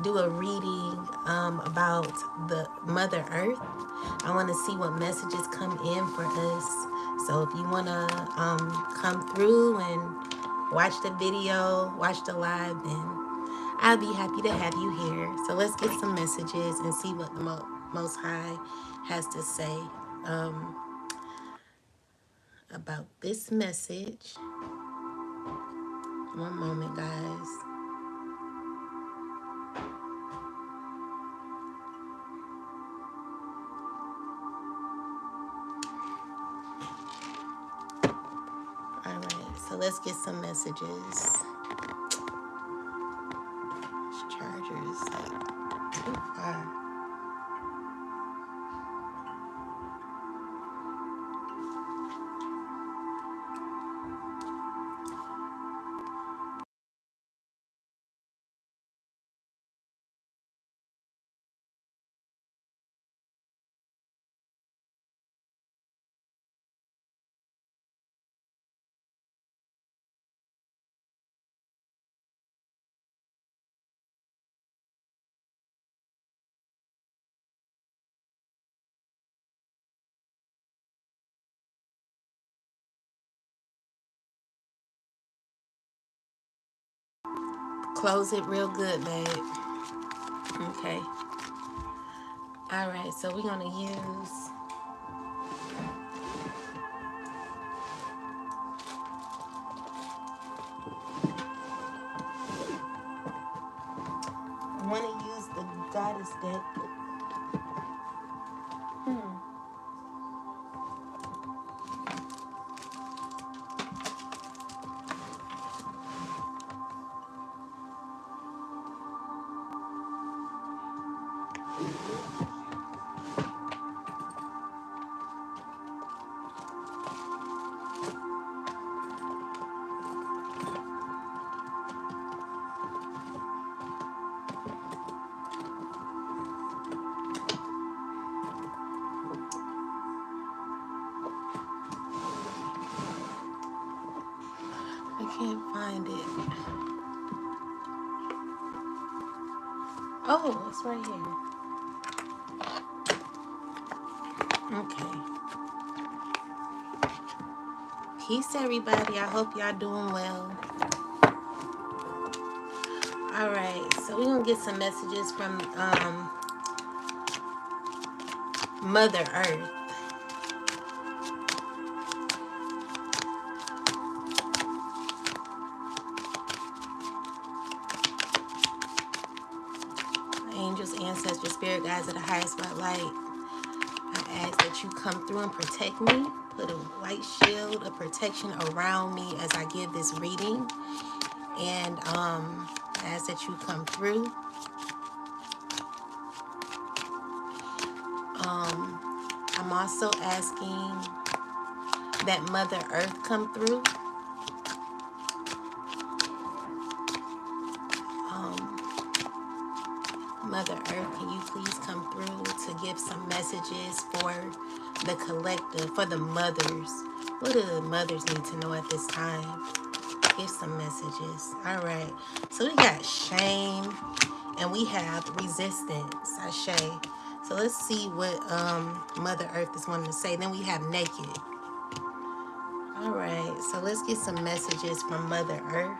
do a reading about the Mother Earth. I want to see what messages come in for us. So if you want to come through and watch the video, watch the live, then I'll be happy to have you here. So let's get some messages and see what the Most High has to say about this message. One moment, guys. All right, so let's get some messages. This charger is like too far. Close it real good, babe. Okay. All right, so we're going to use I want to use the goddess deck. I can't find it. Oh, it's right here. Okay. Peace, everybody. I hope y'all doing well. All right, so we're going to get some messages from Mother Earth. Angels, ancestors, spirit guides of the highest spotlight, I ask that you come through and protect me. Put a white shield of protection around me as I give this reading. And I ask that you come through. I'm also asking that Mother Earth come through. Mother Earth, can you please come through to give some messages for the collective, for the mothers? What do the mothers need to know at this time? Give some messages. All right. So we got shame and we have resistance. Ashe. So let's see what Mother Earth is wanting to say. Then we have naked. All right. So let's get some messages from Mother Earth.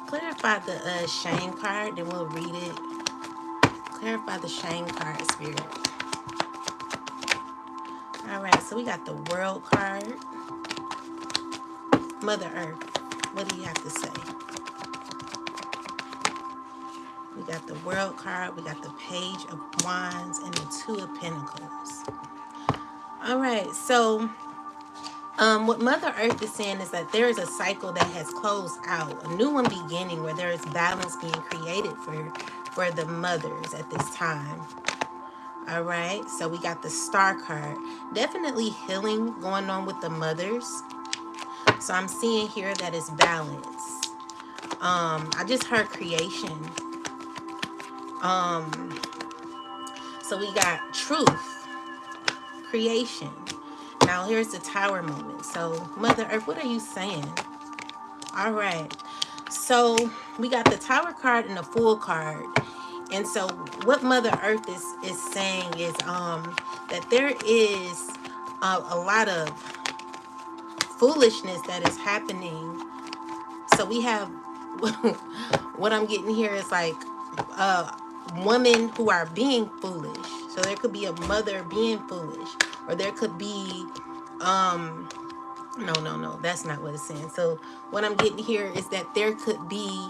Clarify the shame card, then we'll read it. Clarify the shame card, Spirit. All right, so we got the World card. Mother Earth, what do you have to say? We got the World card, we got the Page of Wands, and the Two of Pentacles. All right, so what Mother Earth is saying is that there is a cycle that has closed out, a new one beginning where there is balance being created for the mothers at this time. All right, so we got the Star card. Definitely healing going on with the mothers. So I'm seeing here that it's balance. I just heard creation. So we got truth, creation. Now here's the Tower moment. So Mother Earth, what are you saying? All right. So we got the Tower card and the Fool card. And so what Mother Earth is saying is that there is a lot of foolishness that is happening. So we have what I'm getting here is like women who are being foolish. So there could be a mother being foolish, or there could be no, that's not what it's saying. So what I'm getting here is that there could be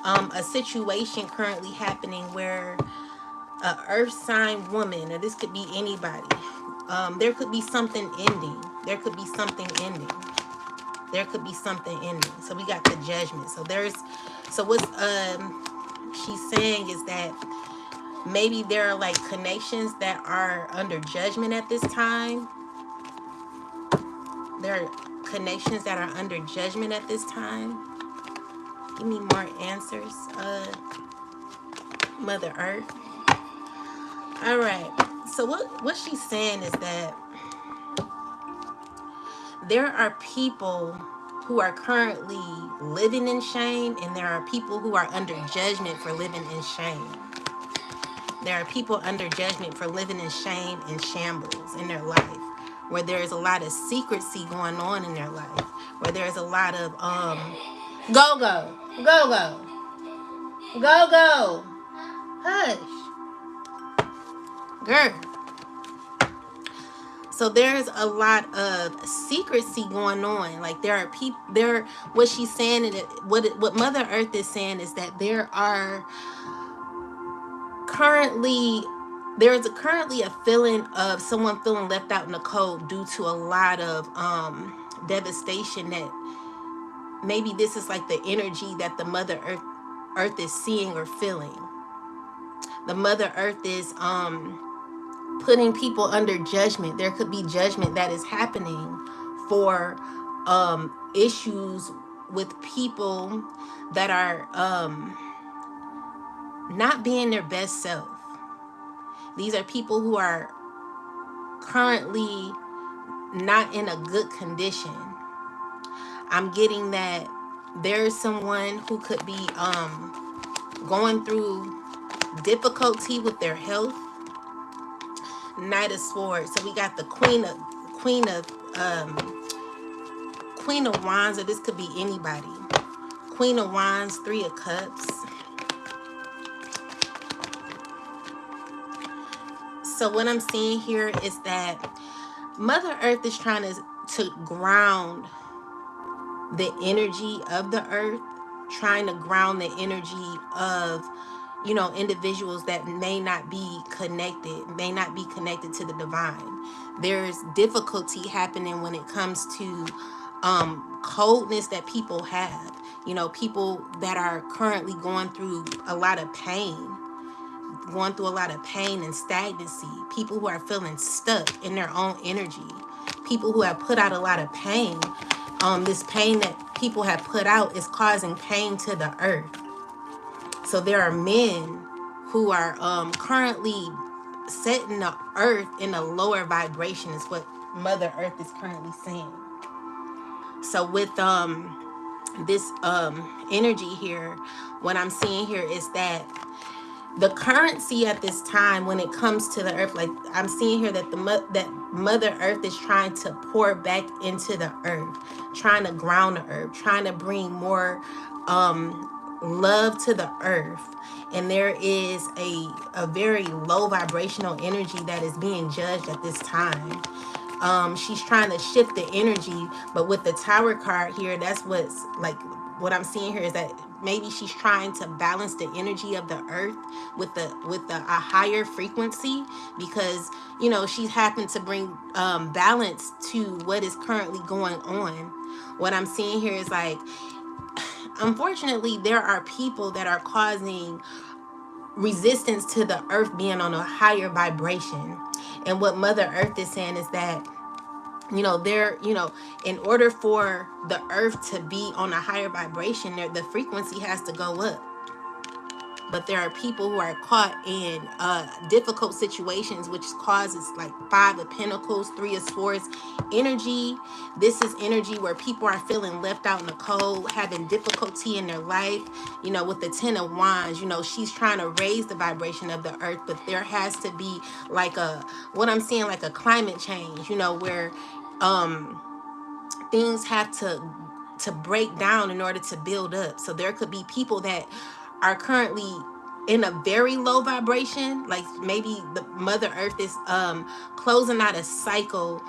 a situation currently happening where a earth sign woman, or this could be anybody, there could be something ending. There could be something ending. There could be something ending. So we got the Judgment. So what's she's saying is that maybe there are like connections that are under judgment at this time. There are connections that are under judgment at this time. Give me more answers, Mother Earth. All right. So what she's saying is that there are people who are currently living in shame, and there are people who are under judgment for living in shame. There are people under judgment for living in shame and shambles in their life, where there's a lot of secrecy going on in their life, where there's a lot of go, hush, girl. So there's a lot of secrecy going on. Like there are people there. What she's saying, and what Mother Earth is saying is that there are currently a feeling of someone feeling left out in the cold due to a lot of devastation. That maybe this is like the energy that the Mother Earth is seeing or feeling. The Mother Earth is putting people under judgment. There could be judgment that is happening for issues with people that are not being their best self. These are people who are currently not in a good condition. I'm getting that there's someone who could be going through difficulty with their health. Knight of Swords. So we got the Queen of Wands, or this could be anybody. Queen of Wands, Three of Cups. So what I'm seeing here is that Mother Earth is trying to ground the energy of the earth, trying to ground the energy of, individuals that may not be connected to the divine. There's difficulty happening when it comes to coldness that people have. People that are currently going through a lot of pain and stagnancy. People who are feeling stuck in their own energy. People who have put out a lot of pain. This pain that people have put out is causing pain to the earth. So there are men who are currently setting the earth in a lower vibration, is what Mother Earth is currently saying. So with this energy here, what I'm seeing here is that the currency at this time, when it comes to the earth, like I'm seeing here that that Mother Earth is trying to pour back into the earth, trying to ground the earth, trying to bring more love to the earth. And there is a very low vibrational energy that is being judged at this time. She's trying to shift the energy, but with the Tower card here, that's what's like, what I'm seeing here is that maybe she's trying to balance the energy of the earth with a higher frequency, because she's happened to bring balance to what is currently going on. What I'm seeing here is like, unfortunately, there are people that are causing resistance to the earth being on a higher vibration. And what Mother Earth is saying is that in order for the earth to be on a higher vibration, the frequency has to go up. but there are people who are caught in difficult situations, which causes like 5 of Pentacles, 3 of Swords energy. This is energy where people are feeling left out in the cold, having difficulty in their life. You know, with the 10 of Wands, you know, she's trying to raise the vibration of the earth, but there has to be like what I'm seeing, like a climate change, you know, where things have to break down in order to build up. So there could be people that are currently in a very low vibration, like maybe the Mother Earth is closing out a cycle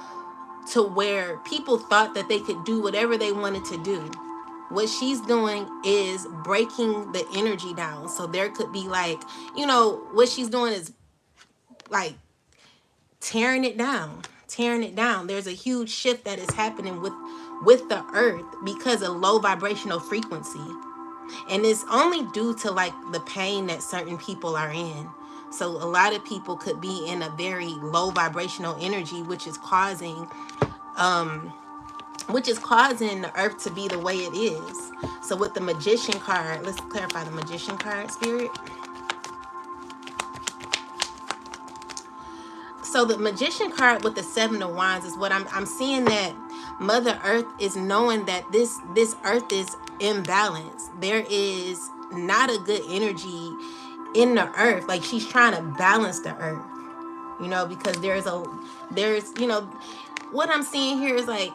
to where people thought that they could do whatever they wanted to do. What she's doing is breaking the energy down. So there could be like, you know, what she's doing is like tearing it down, tearing it down. There's a huge shift that is happening with the earth because of low vibrational frequency. And it's only due to like the pain that certain people are in. So a lot of people could be in a very low vibrational energy, which is causing the earth to be the way it is. So with the Magician card, let's clarify the Magician card, Spirit. So the Magician card with the 7 of Wands is what I'm seeing, that Mother Earth is knowing that this earth is imbalanced. There is not a good energy in the earth. Like she's trying to balance the earth, you know, because there's you know, what I'm seeing here is like,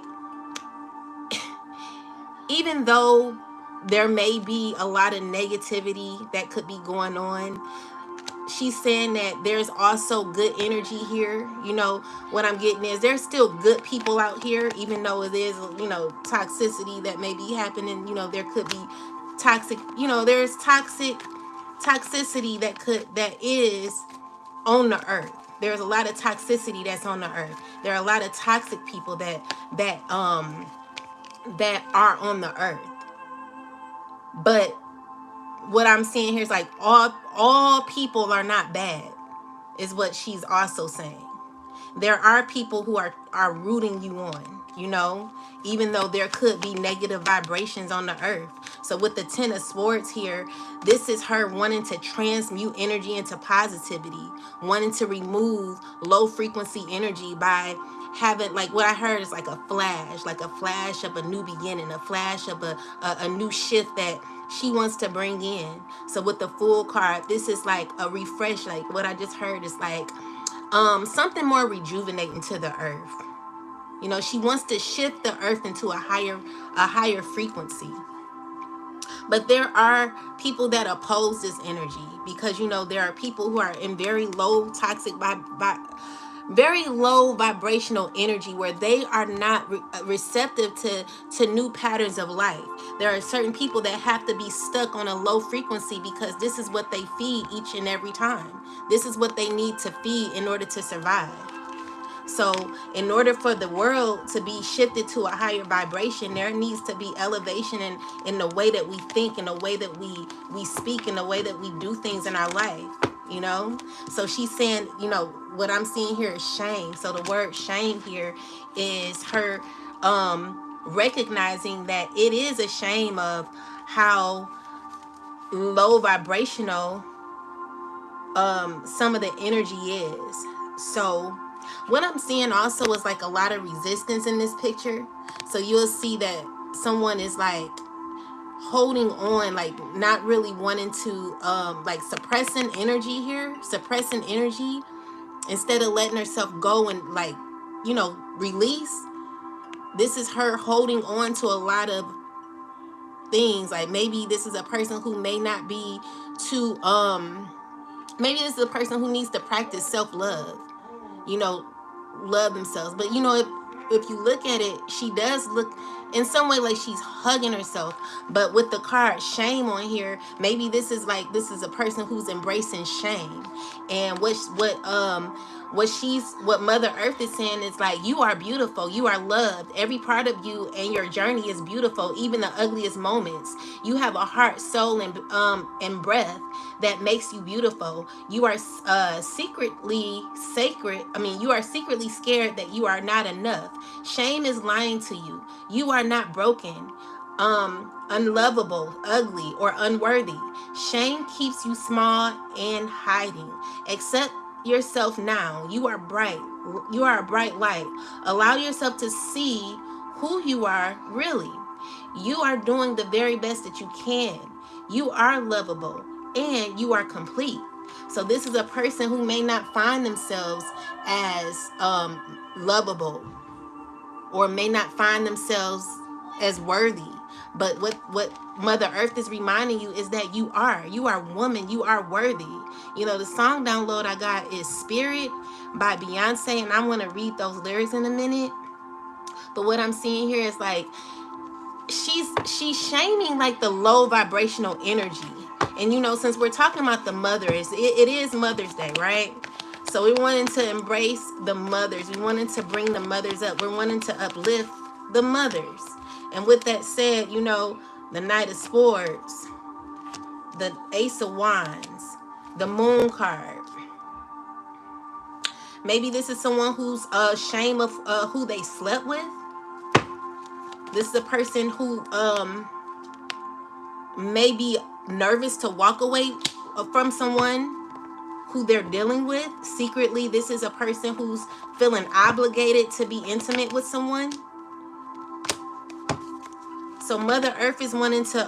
even though there may be a lot of negativity that could be going on, she's saying that there's also good energy here. You know, what I'm getting is there's still good people out here, even though it is, you know, toxicity that may be happening. You know, there could be toxic, you know, there's toxicity that is on the earth. There's a lot of toxicity that's on the earth. There are a lot of toxic people that are on the earth. But what I'm seeing here is like all people are not bad, is what she's also saying. There are people who are rooting you on, you know, even though there could be negative vibrations on the earth. So with the 10 of Swords here, this is her wanting to transmute energy into positivity, wanting to remove low frequency energy by having, like what I heard is like a flash of a new beginning, a flash of a new shift that she wants to bring in. So with the Fool card, this is like a refresh. Like what I just heard is like something more rejuvenating to the earth. You know, she wants to shift the earth into a higher frequency. But there are people that oppose this energy, because, you know, there are people who are in very low toxic very low vibrational energy, where they are not receptive to new patterns of life. There are certain people that have to be stuck on a low frequency because this is what they feed each and every time. This is what they need to feed in order to survive. So in order for the world to be shifted to a higher vibration, there needs to be elevation in the way that we think, in the way that we speak, in the way that we do things in our life, you know? So she's saying, you know, what I'm seeing here is shame. So the word shame here is her recognizing that it is a shame of how low vibrational some of the energy is. So what I'm seeing also is like a lot of resistance in this picture. So you'll see that someone is like holding on, like not really wanting to like suppressing energy here, suppressing energy instead of letting herself go and, like, you know, release. This is her holding on to a lot of things. Like maybe this is a person who may not be too maybe this is a person who needs to practice self-love, you know, love themselves. But, you know, if you look at it, she does look in some way like she's hugging herself. But with the card shame on here, maybe this is a person who's embracing shame. And what Mother Earth is saying is like, you are beautiful, you are loved, every part of you and your journey is beautiful, even the ugliest moments. You have a heart, soul, and breath that makes you beautiful. You are secretly sacred. I mean, you are secretly scared that you are not enough. Shame is lying to you. You are not broken. unlovable, ugly, or unworthy. Shame keeps you small and hiding. Accept yourself now. You are bright. You are a bright light. Allow yourself to see who you are really. You are doing the very best that you can. You are lovable and you are complete. So this is a person who may not find themselves as lovable, or may not find themselves as worthy. But what Mother Earth is reminding you is that you are woman, you are worthy. You know, the song download I got is Spirit by Beyonce, and I'm going to read those lyrics in a minute. But what I'm seeing here is like she's shaming like the low vibrational energy. And you know, since we're talking about the mothers, it is Mother's Day, right? So we wanted to embrace the mothers. We wanted to bring the mothers up. We're wanting to uplift the mothers. And with that said, you know, the Knight of Swords, the Ace of Wands, the Moon card. Maybe this is someone who's ashamed of who they slept with. This is a person who may be nervous to walk away from someone who they're dealing with. Secretly, this is a person who's feeling obligated to be intimate with someone. So Mother Earth is wanting to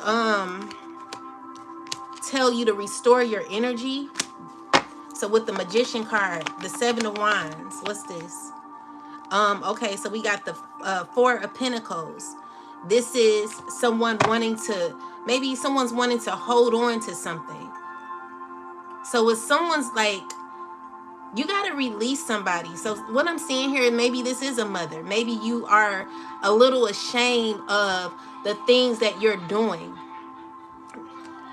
tell you to restore your energy. So with the Magician card, the Seven of Wands, what's this? Okay, so we got the Four of Pentacles. This is someone wanting to, maybe someone's wanting to hold on to something. So if someone's like, you got to release somebody. So what I'm seeing here, maybe this is a mother. Maybe you are a little ashamed of the things that you're doing.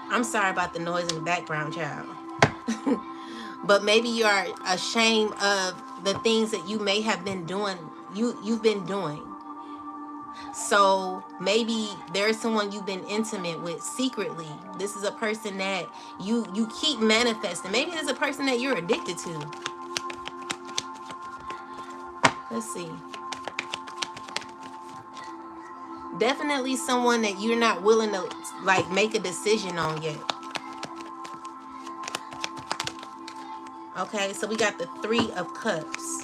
I'm sorry about the noise in the background, child. But maybe you are ashamed of the things that you may have been doing, you've been doing. So maybe there's someone you've been intimate with secretly. This is a person that you keep manifesting. Maybe there's a person that you're addicted to. Let's see. Definitely someone that you're not willing to like make a decision on yet. Okay, so we got the Three of Cups.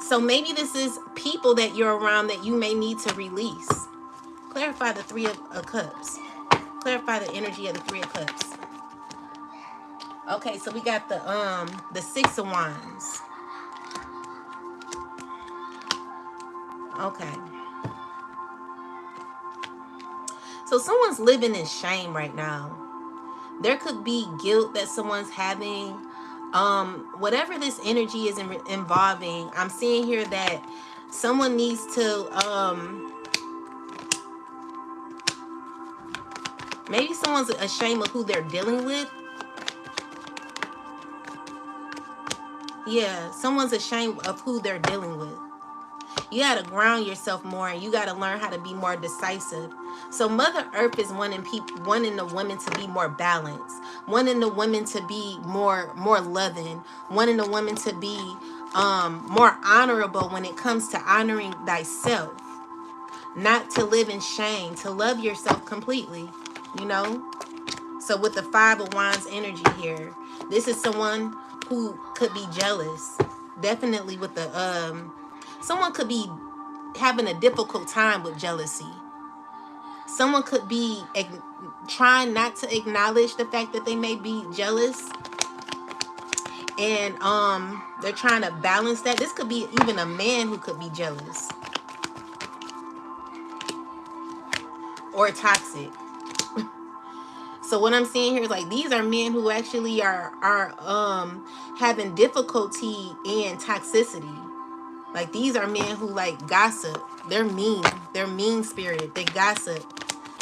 So maybe this is people that you're around that you may need to release. Clarify the Three of Cups. Clarify the energy of the Three of Cups. Okay, so we got the Six of Wands. Okay. So someone's living in shame right now. There could be guilt that someone's having. Whatever this energy is involving, I'm seeing here that someone needs to maybe someone's ashamed of who they're dealing with. Yeah, someone's ashamed of who they're dealing with. You got to ground yourself more, and you got to learn how to be more decisive. So Mother Earth is wanting the women to be more balanced, wanting the women to be more loving, wanting the women to be more honorable when it comes to honoring thyself, not to live in shame, to love yourself completely, you know. So with the Five of Wands energy here, this is someone who could be jealous. Definitely with the someone could be having a difficult time with jealousy. Someone could be trying not to acknowledge the fact that they may be jealous. And they're trying to balance that. This could be even a man who could be jealous. Or toxic. So what I'm seeing here is like these are men who actually are having difficulty in toxicity. Like these are men who like gossip. They're mean. They're mean-spirited. They gossip.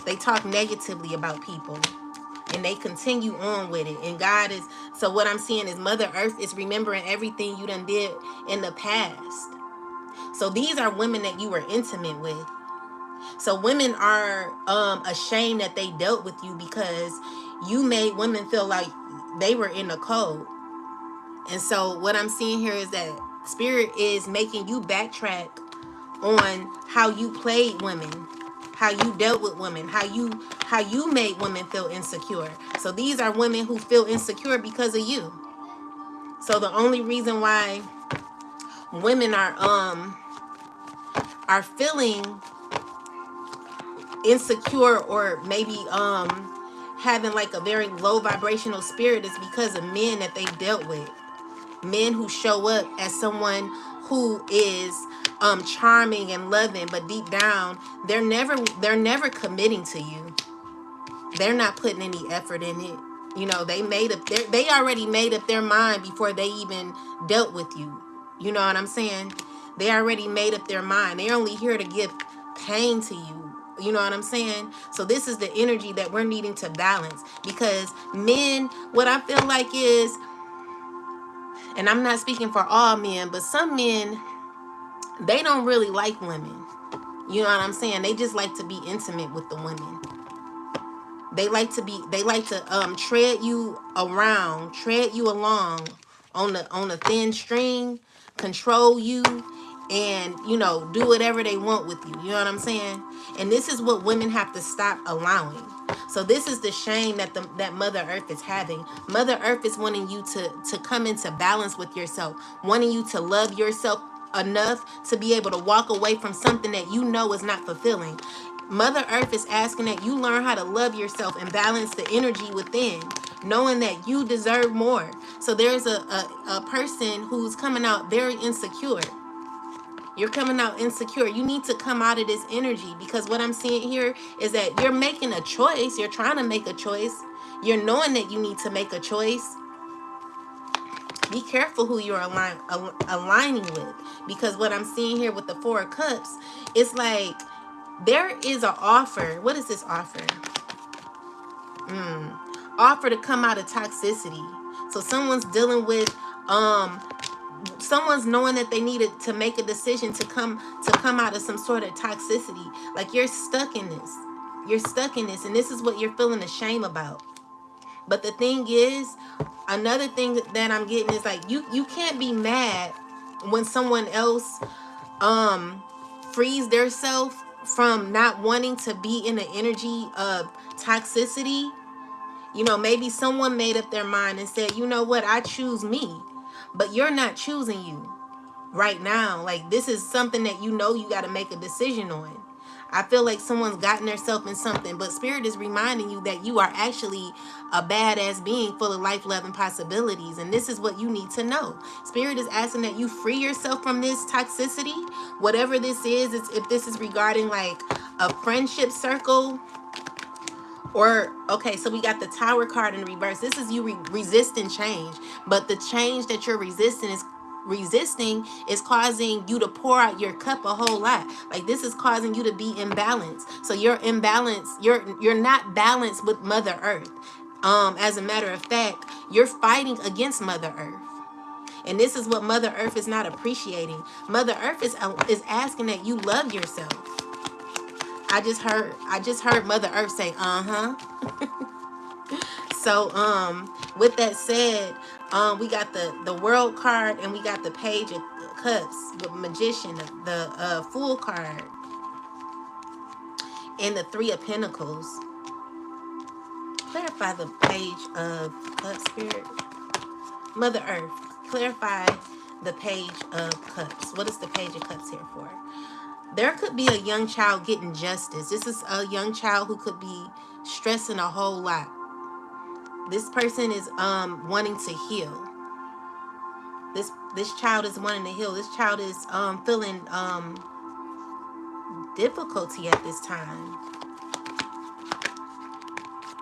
They talk negatively about people. And they continue on with it. And God is, so what I'm seeing is Mother Earth is remembering everything you done did in the past. So these are women that you were intimate with. So women are ashamed that they dealt with you because you made women feel like they were in the cold. And so what I'm seeing here is that Spirit is making you backtrack on how you played women. how you dealt with women, how you made women feel insecure. So these are women who feel insecure because of you. So the only reason why women are feeling insecure, or maybe having like a very low vibrational spirit, is because of men that they dealt with. Men who show up as someone who is charming and loving, but deep down they're never committing to you. They're not putting any effort in it. You know, they already made up their mind before they even dealt with you. You know what I'm saying? They already made up their mind. They're only here to give pain to you. You know what I'm saying? So this is the energy that we're needing to balance, because men, what I feel like is, and I'm not speaking for all men, but some men, they don't really like women. You know what I'm saying? They just like to be intimate with the women. They like to tread you around, tread you along on a thin string, control you, and do whatever they want with you. You know what I'm saying? And this is what women have to stop allowing. So this is the shame that Mother Earth is having. Mother Earth is wanting you to come into balance with yourself, wanting you to love yourself enough to be able to walk away from something that you know is not fulfilling. Mother Earth is asking that you learn how to love yourself and balance the energy within, knowing that you deserve more. So there's a person who's coming out very insecure. You're coming out insecure. You need to come out of this energy, because what I'm seeing here is that you're making a choice. You're trying to make a choice. You're knowing that you need to make a choice. Be careful who you're aligning with, because what I'm seeing here with the Four of Cups, it's like there is an offer. What is this offer? Offer to come out of toxicity. So someone's dealing with someone's knowing that they needed to make a decision to come out of some sort of toxicity. Like you're stuck in this. You're stuck in this, and this is what you're feeling the shame about. But the thing is, another thing that I'm getting is like you can't be mad when someone else frees their self from not wanting to be in the energy of toxicity. Maybe someone made up their mind and said, you know what, I choose me. But you're not choosing you right now. Like, this is something that you got to make a decision on. I feel like someone's gotten themselves in something, but Spirit is reminding you that you are actually a badass being full of life, love, and possibilities. And this is what you need to know. Spirit is asking that you free yourself from this toxicity, whatever this is. If this is regarding like a friendship circle, or, okay, so we got the Tower card in reverse. This is you resisting change, but the change that you're resisting is causing you to pour out your cup a whole lot. Like, this is causing you to be imbalanced. So you're imbalanced. You're not balanced with Mother Earth. As a matter of fact, you're fighting against Mother Earth. And this is what Mother Earth is not appreciating. Mother Earth is asking that you love yourself. I just heard Mother Earth say, So, with that said, we got the World card, and we got the Page of Cups with Magician, the Fool card, and the Three of Pentacles. Clarify the Page of Cups, Spirit. Mother Earth, clarify the Page of Cups. What is the Page of Cups here for? There could be a young child getting justice. This is a young child who could be stressing a whole lot. This person is wanting to heal. This child is wanting to heal. This child is feeling difficulty at this time.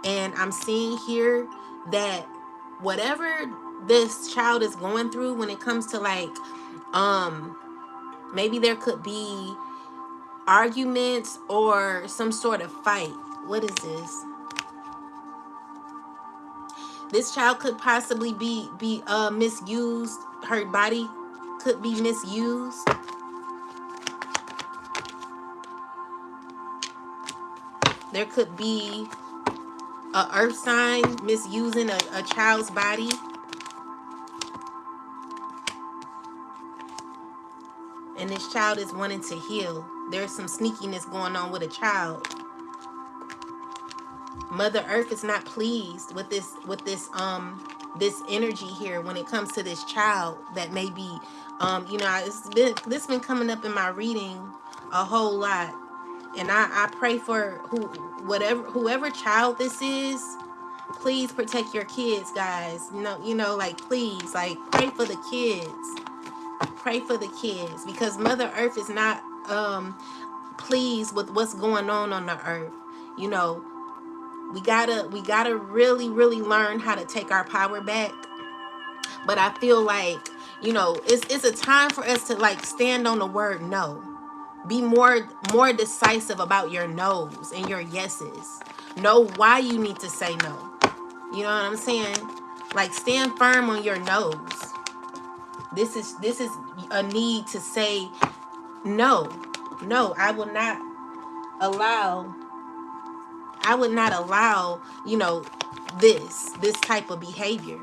And I'm seeing here that whatever this child is going through, when it comes to like maybe there could be arguments or some sort of fight. What is this? This child could possibly be misused. Her body could be misused. There could be a earth sign misusing a child's body. and this child is wanting to heal. There's some sneakiness going on with a child. Mother Earth is not pleased with this energy here when it comes to this child that may be this been coming up in my reading a whole lot. And I pray for whoever child this is, please protect your kids, guys. Like, please, like, pray for the kids. Pray for the kids, because Mother Earth is not pleased with what's going on the earth. You know, we gotta really, really learn how to take our power back. But I feel like, it's a time for us to, like, stand on the word no. Be more decisive about your no's and your yeses. Know why you need to say no. You know what I'm saying? Like, stand firm on your no's. This is a need to say no. No, I will not allow, this type of behavior.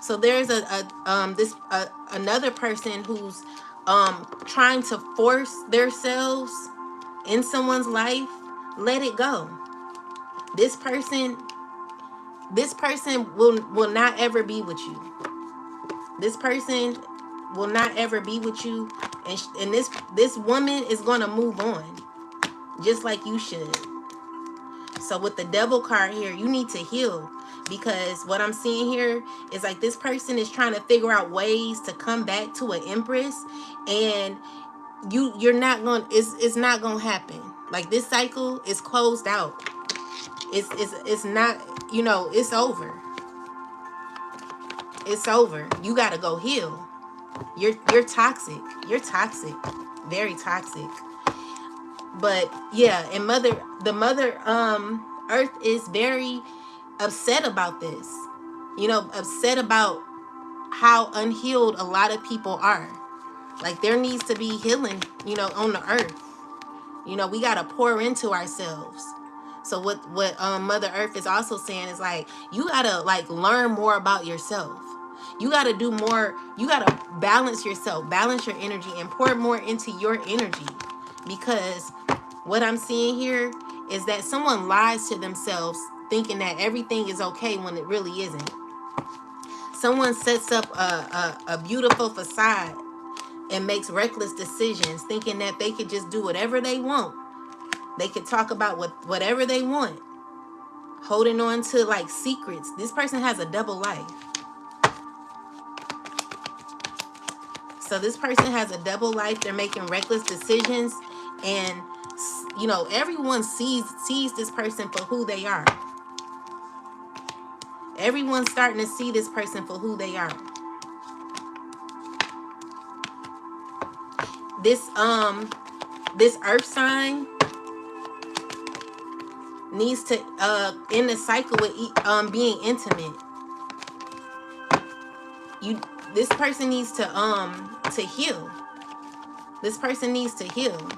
So there's another person who's trying to force themselves in someone's life. Let it go. This person will not ever be with you. This person will not ever be with you, and this woman is going to move on, just like you should. So with the Devil card here, you need to heal, because what I'm seeing here is like this person is trying to figure out ways to come back to an Empress, and you're not going. It's not going to happen. Like, this cycle is closed out. It's not. It's over. It's over. You got to go heal. You're toxic. You're toxic. Very toxic. But yeah, and the mother Earth is very upset about this. Upset about how unhealed a lot of people are. Like, there needs to be healing, on the earth. We got to pour into ourselves. So what Mother Earth is also saying is, like, you got to, like, learn more about yourself. You got to do more. You got to balance yourself, balance your energy, and pour more into your energy. Because what I'm seeing here is that someone lies to themselves thinking that everything is okay when it really isn't. Someone sets up a beautiful facade and makes reckless decisions thinking that they could just do whatever they want. They could talk about whatever they want, holding on to, like, secrets. This person has a double life. So this person has a double life. They're making reckless decisions, and everyone sees this person for who they are. Everyone's starting to see this person for who they are. This earth sign needs to end the cycle with being intimate. This person needs to heal. This person needs to heal.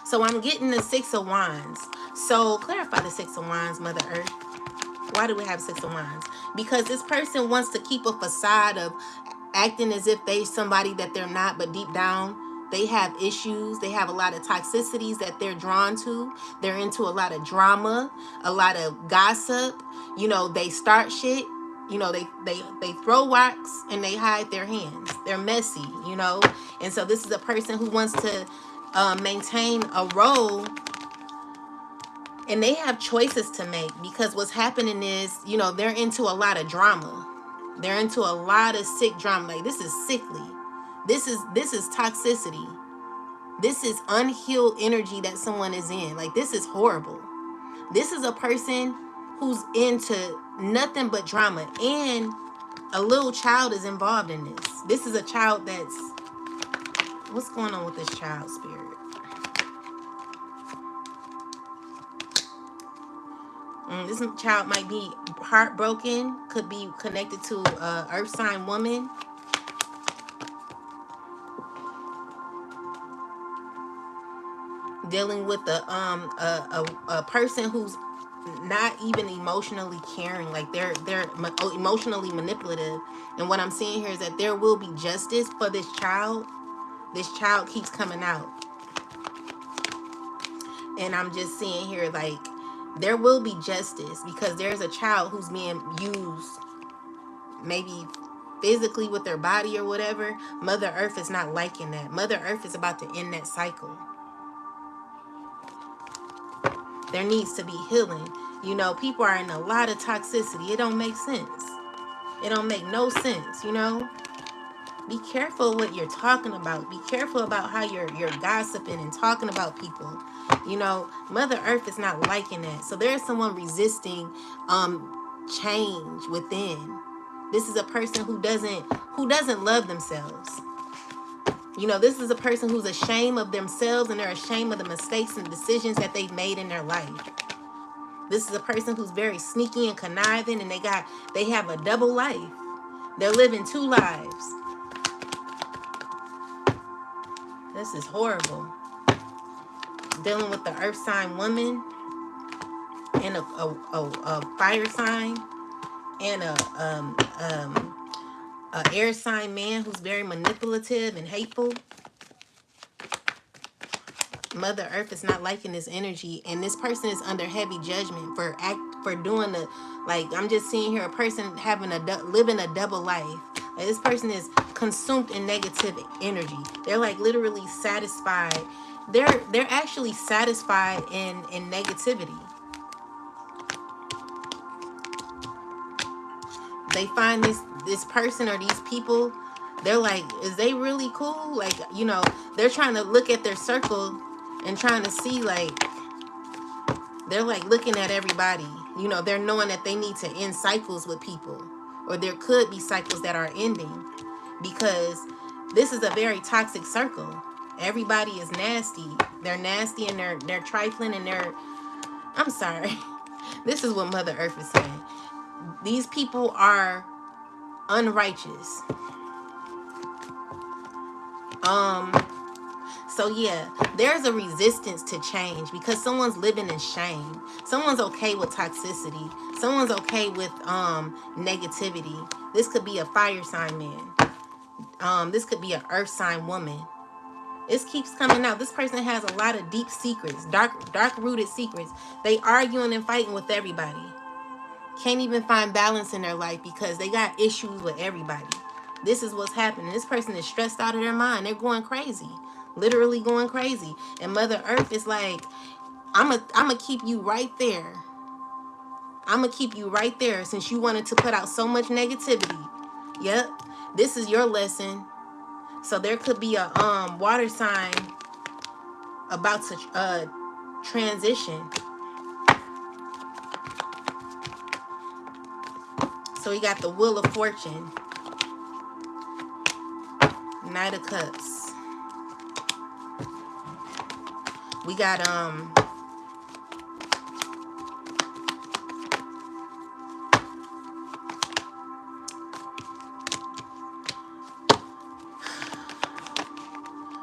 So I'm getting the Six of Wands. So clarify the Six of Wands, Mother Earth. Why do we have Six of Wands? Because this person wants to keep a facade of acting as if they're somebody that they're not, but deep down they have issues. They have a lot of toxicities that they're drawn to. They're into a lot of drama, a lot of gossip. They start shit. They throw rocks and they hide their hands. They're messy, And so this is a person who wants to maintain a role, and they have choices to make, because what's happening is, they're into a lot of drama. They're into a lot of sick drama. Like, this is sickly. This is toxicity. This is unhealed energy that someone is in. Like, this is horrible. This is a person who's into nothing but drama, and a little child is involved in this. This is a child that's... What's going on with this child, Spirit? This child might be heartbroken. Could be connected to a earth sign woman. dealing with a person who's not even emotionally caring, like they're emotionally manipulative. And what I'm seeing here is that there will be justice for this child. This child keeps coming out, and I'm just seeing here like there will be justice because there's a child who's being used, maybe physically with their body or whatever. Mother Earth is not liking that. Mother Earth is about to end that cycle. There needs to be healing. You know, people are in a lot of toxicity. It don't make sense. It don't make no sense, you know? Be careful what you're talking about. Be careful about how you're gossiping and talking about people. You know, Mother Earth is not liking that. So there's someone resisting change within. This is a person who doesn't love themselves. You know, this is a person who's ashamed of themselves, and they're ashamed of the mistakes and decisions that they've made in their life. This is a person who's very sneaky and conniving, and they have a double life. They're living two lives. This is horrible. Dealing with the earth sign woman and a fire sign and a air sign man who's very manipulative and hateful. Mother Earth is not liking this energy, and this person is under heavy judgment for doing the, like, I'm just seeing here a person living a double life. Like, this person is consumed in negative energy. They're like literally satisfied. They're actually satisfied in negativity. They find this person or these people, they're like, is they really cool? Like, you know, they're trying to look at their circle and trying to see, like, they're like looking at everybody. You know, they're knowing that they need to end cycles with people, or there could be cycles that are ending, because this is a very toxic circle. Everybody is nasty. They're nasty, and they're trifling, and I'm sorry. This is what Mother Earth is saying. These people are unrighteous. So yeah, there's a resistance to change because someone's living in shame. Someone's okay with toxicity. Someone's okay with negativity. This could be a fire sign man. This could be an earth sign woman. This keeps coming out. This person has a lot of deep secrets, dark rooted secrets. They arguing and fighting with everybody. Can't even find balance in their life because they got issues with everybody. This is what's happening. This person is stressed out of their mind. They're going crazy. Literally going crazy. And Mother Earth is like, I'm a keep you right there. I'm going to keep you right there since you wanted to put out so much negativity. Yep. This is your lesson. So there could be a water sign about to transition. So we got the Wheel of Fortune, Knight of Cups. We got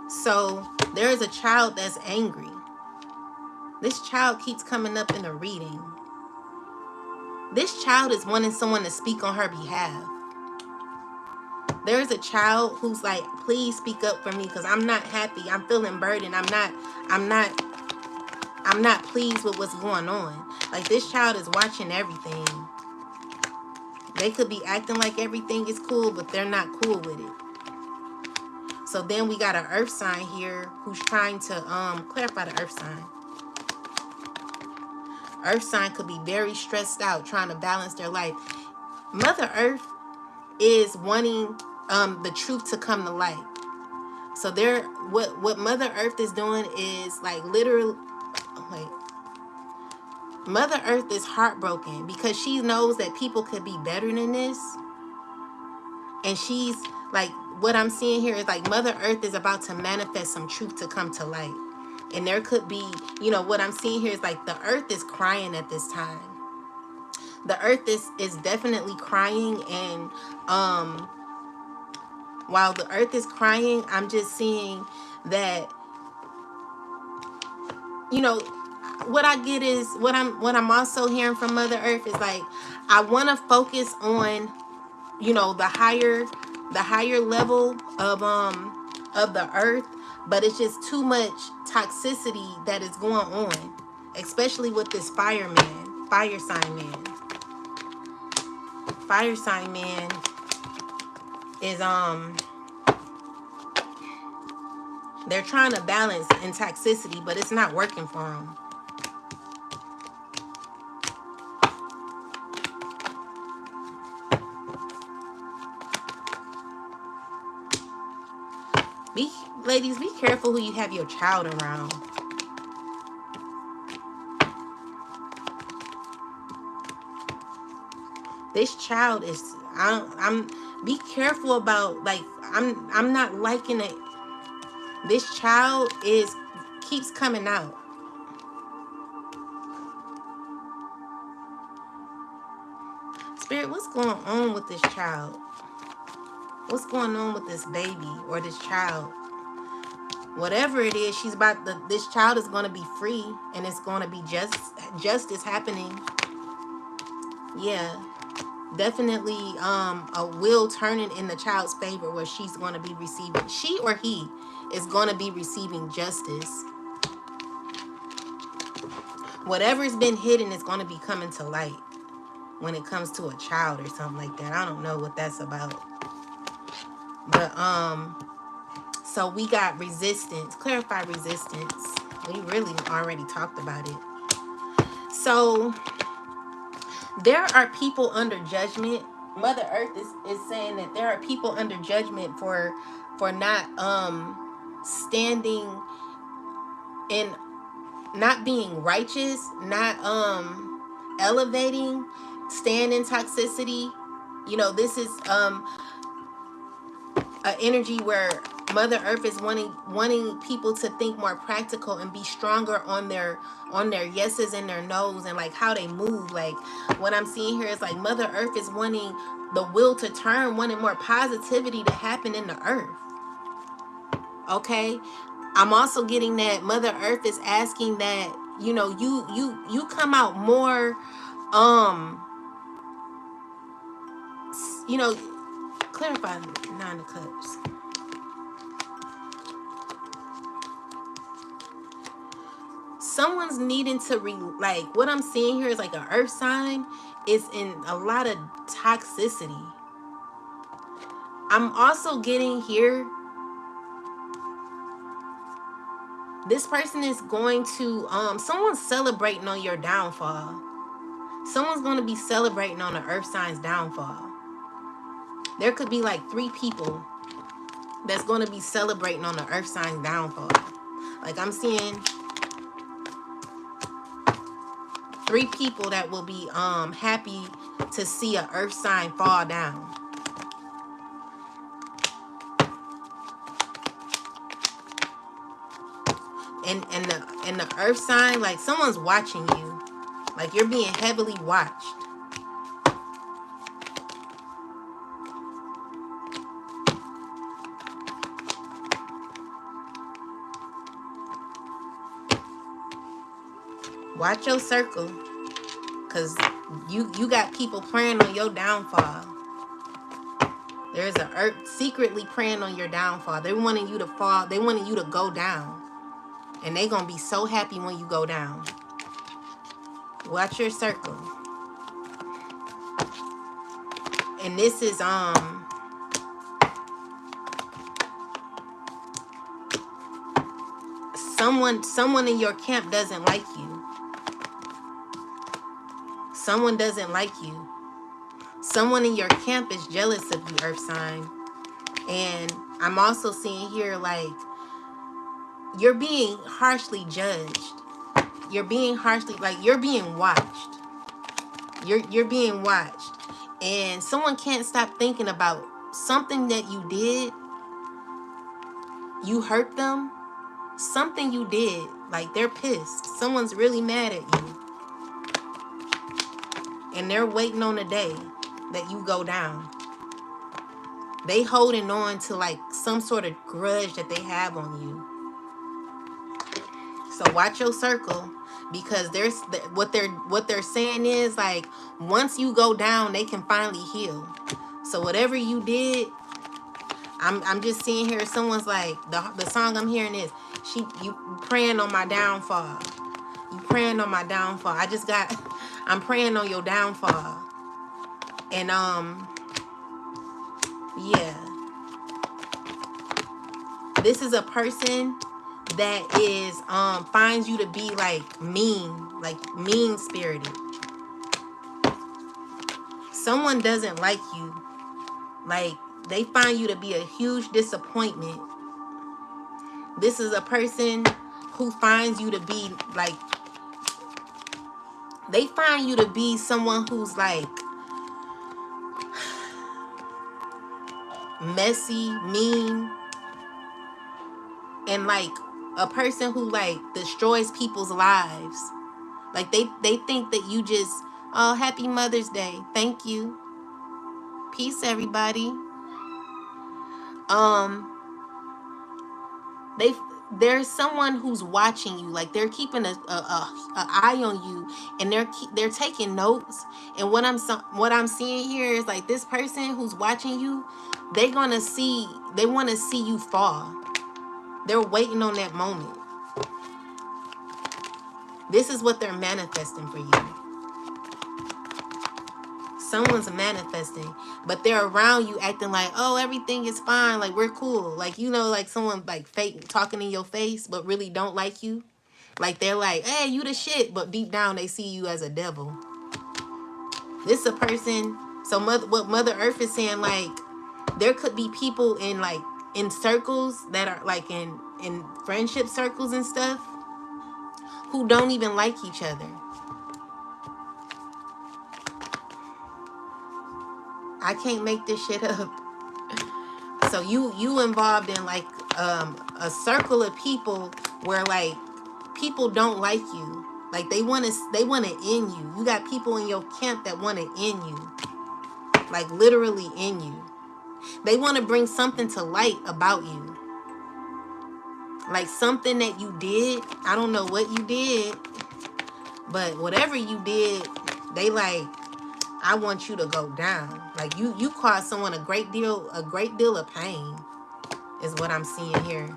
so there is a child that's angry. This child keeps coming up in a reading. This child is wanting someone to speak on her behalf. There's a child who's like, please speak up for me because I'm not happy. I'm feeling burdened. I'm not pleased with what's going on. Like, this child is watching everything. They could be acting like everything is cool, but they're not cool with it. So then we got an earth sign here who's trying to clarify the earth sign. Earth sign could be very stressed out, trying to balance their life. Mother Earth is wanting the truth to come to light. So what Mother Earth is doing is like literally, Mother Earth is heartbroken because she knows that people could be better than this. And she's like, what I'm seeing here is like Mother Earth is about to manifest some truth to come to light. And there could be, you know, what I'm seeing here is like the earth is crying at this time. The earth is definitely crying, and while the earth is crying, I'm just seeing that you know, what I get is what I'm also hearing from Mother Earth is like, I want to focus on, you know, the higher level of the earth, but it's just too much toxicity that is going on, especially with this fire sign man. Fire sign man is they're trying to balance in toxicity, but it's not working for them. Be Ladies, be careful who you have your child around. This child is, I'm be careful about, like, I'm not liking it. This child keeps coming out. Spirit, what's going on with this child? What's going on with this baby or this child? Whatever it is, this child is going to be free, and it's going to be justice happening. Yeah. Definitely a will turning in the child's favor, where she or he is going to be receiving justice. Whatever's been hidden is going to be coming to light when it comes to a child or something like that. I don't know what that's about. But so we got resistance. Clarify resistance. We really already talked about it. So there are people under judgment. Mother Earth is saying that there are people under judgment for not standing in, not being righteous, not elevating, staying in toxicity. You know, this is an energy where Mother Earth is wanting people to think more practical and be stronger on their yeses and their nos, and like how they move. Like what I'm seeing here is like Mother Earth is wanting the wheel to turn, wanting more positivity to happen in the earth. Okay, I'm also getting that Mother Earth is asking that, you know, you come out more, you know, clarify Nine of Cups. Someone's needing to like what I'm seeing here is like an earth sign is in a lot of toxicity. I'm also getting here, this person is going to someone's celebrating on your downfall. Someone's going to be celebrating on the earth sign's downfall. There could be like 3 people that's going to be celebrating on the earth sign's downfall. Like I'm seeing 3 people that will be happy to see an earth sign fall down. And the earth sign, like someone's watching you. Like you're being heavily watched. Watch your circle, because you got people praying on your downfall. There's an earth secretly praying on your downfall. They wanting you to fall. They wanting you to go down. And they going to be so happy when you go down. Watch your circle. And this is someone in your camp doesn't like you. Someone doesn't like you. Someone in your camp is jealous of you, earth sign. And I'm also seeing here like you're being harshly judged. You're being harshly, like you're being watched. You're being watched. And someone can't stop thinking about something that you did. You hurt them. Something you did. Like they're pissed. Someone's really mad at you. And they're waiting on the day that you go down. They holding on to like some sort of grudge that they have on you. So watch your circle, because there's what they're saying is like, once you go down, they can finally heal. So whatever you did, I'm just seeing here. Someone's like, the song I'm hearing is, you praying on my downfall. You praying on my downfall. I'm praying on your downfall. And yeah, this is a person that is finds you to be like mean spirited. Someone doesn't like you. Like, they find you to be a huge disappointment. This is a person who finds you to be like, they find you to be someone who's like messy, mean, and like a person who like destroys people's lives. Like, they think that you just, oh, happy Mother's Day, thank you, peace everybody. They There's someone who's watching you, like they're keeping a eye on you, and they're taking notes. And what I'm seeing here is like, this person who's watching you, they want to see you fall. They're waiting on that moment. This is what they're manifesting for you. Someone's manifesting, but they're around you acting like, oh, everything is fine, like we're cool, like, you know, like someone like fake talking in your face but really don't like you. Like, they're like, hey, you the shit, but deep down they see you as a devil. This is a person. So what Mother Earth is saying, like, there could be people in like in circles that are like in friendship circles and stuff, who don't even like each other. I can't make this shit up. So you involved in like a circle of people where like people don't like you. Like, they want to end you. You got people in your camp that want to end you. Like, literally end you. They want to bring something to light about you. Like, something that you did. I don't know what you did, but whatever you did, they like, I want you to go down. Like, you caused someone a great deal of pain, is what I'm seeing here.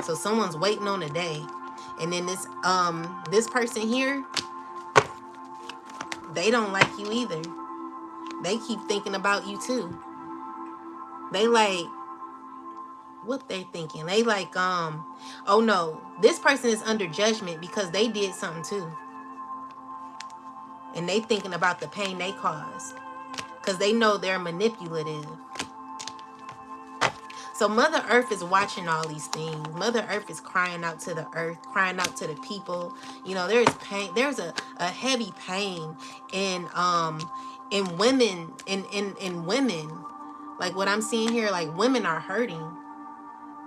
So someone's waiting on a day. And then this person here, they don't like you either. They keep thinking about you too. They like, what they thinking? They like, oh no, this person is under judgment because they did something too. And they thinking about the pain they caused, because they know they're manipulative. So Mother Earth is watching all these things. Mother Earth is crying out to the earth, crying out to the people. You know, there is pain. There's a heavy pain in women, in women. Like, what I'm seeing here, like, women are hurting.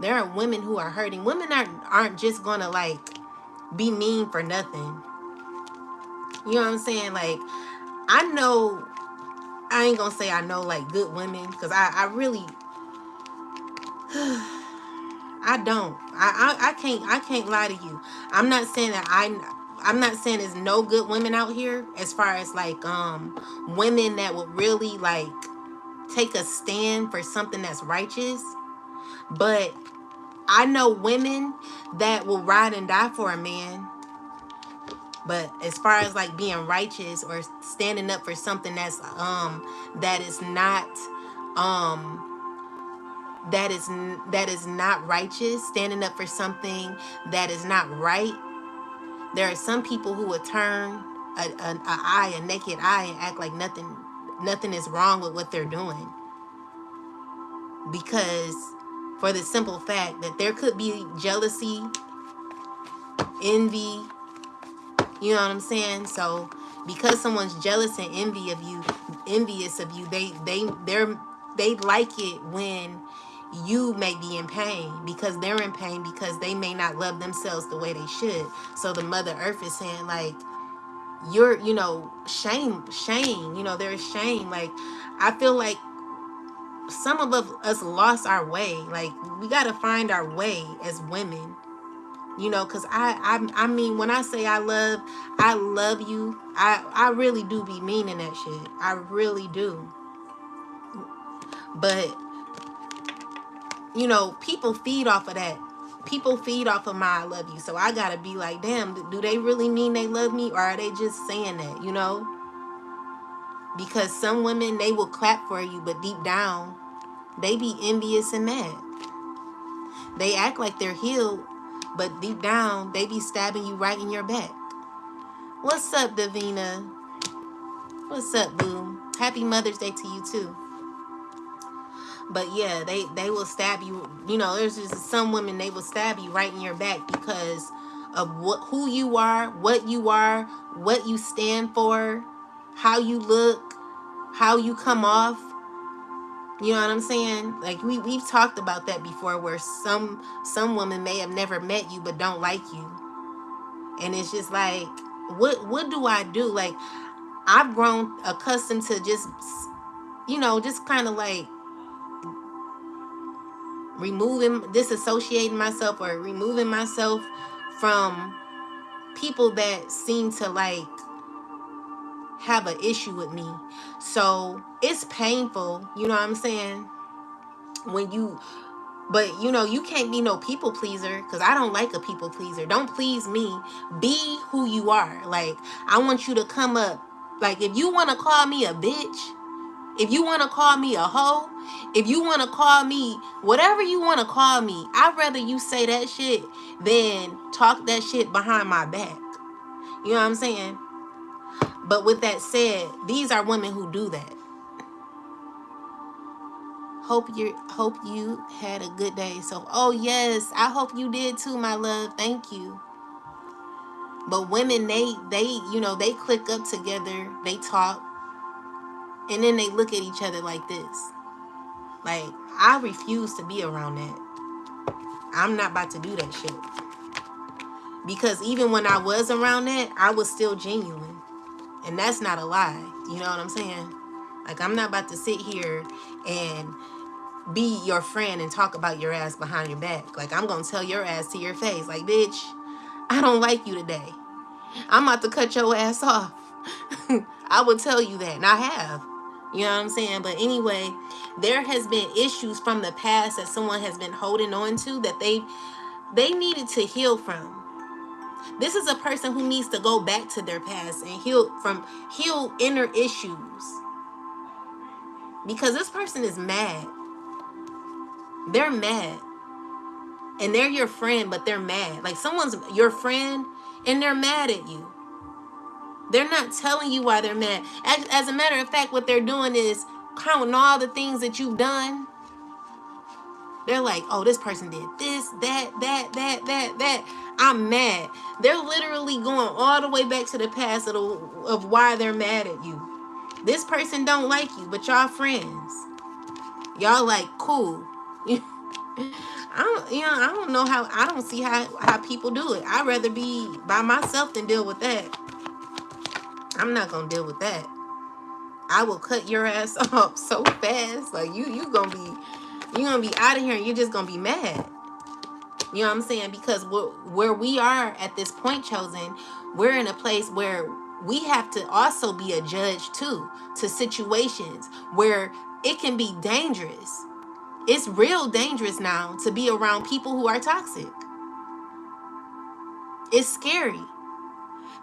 There are women who are hurting. Women aren't just gonna like be mean for nothing. You know what I'm saying? Like, I ain't gonna say I know like good women, because I really I don't. I can't lie to you. I'm not saying that I'm not saying there's no good women out here, as far as like women that would really like take a stand for something that's righteous. But I know women that will ride and die for a man. But as far as like being righteous or standing up for something that's that is not that is not righteous, standing up for something that is not right, there are some people who would turn a naked eye, and act like nothing is wrong with what they're doing, because for the simple fact that there could be jealousy, envy. You know what I'm saying? So because someone's jealous and envious of you, they like it when you may be in pain, because they're in pain, because they may not love themselves the way they should. So the Mother Earth is saying like, you're, you know, shame, you know, there is shame. Like, I feel like some of us lost our way. Like, we got to find our way as women. You know, because I mean, when I say I love you, I really do be meaning that shit. I really do. But, you know, people feed off of that. People feed off of my I love you. So I gotta be like, damn, do they really mean they love me, or are they just saying that, you know? Because some women, they will clap for you, but deep down, they be envious and mad. They act like they're healed, but deep down, they be stabbing you right in your back. What's up, Davina? What's up, boo? Happy Mother's Day to you, too. But yeah, they will stab you. You know, there's just some women, they will stab you right in your back because of who you are, what you stand for, how you look, how you come off. You know what I'm saying? Like we've talked about that before, where some women may have never met you but don't like you. And it's just like, what do I do? Like, I've grown accustomed to just, you know, just kind of like disassociating myself, or removing myself from people that seem to like have an issue with me. So it's painful, you know what I'm saying? When you, but you know, you can't be no people pleaser, because I don't like a people pleaser. Don't please me. Be who you are. Like, I want you to come up. Like, if you want to call me a bitch, if you want to call me a hoe, if you want to call me whatever you want to call me, I'd rather you say that shit than talk that shit behind my back. You know what I'm saying? But with that said, these are women who do that. Hope you had a good day. So, oh yes, I hope you did too, my love. Thank you. But women, they you know, they click up together, they talk, and then they look at each other like this. Like, I refuse to be around that. I'm not about to do that shit. Because even when I was around that, I was still genuine. And that's not a lie. You know what I'm saying? Like, I'm not about to sit here and be your friend and talk about your ass behind your back. Like, I'm gonna tell your ass to your face, like, bitch, I don't like you today. I'm about to cut your ass off. I will tell you that, and I have. You know what I'm saying? But anyway, there has been issues from the past that someone has been holding on to that they needed to heal from. This is a person who needs to go back to their past and heal inner issues. Because this person is mad. They're mad. And they're your friend, but they're mad. Like, someone's your friend and they're mad at you. They're not telling you why they're mad. As a matter of fact, what they're doing is counting all the things that you've done. They're like, oh, this person did this, that. I'm mad. They're literally going all the way back to the past of why they're mad at you. This person don't like you, but y'all friends. Y'all like cool. I don't know how. I don't see how people do it. I'd rather be by myself than deal with that. I'm not gonna deal with that. I will cut your ass off so fast. Like, you gonna be out of here, and you're just gonna be mad. You know what I'm saying? Because where we are at this point, Chosen, we're in a place where we have to also be a judge too to situations where it can be dangerous. It's real dangerous now to be around people who are toxic. It's scary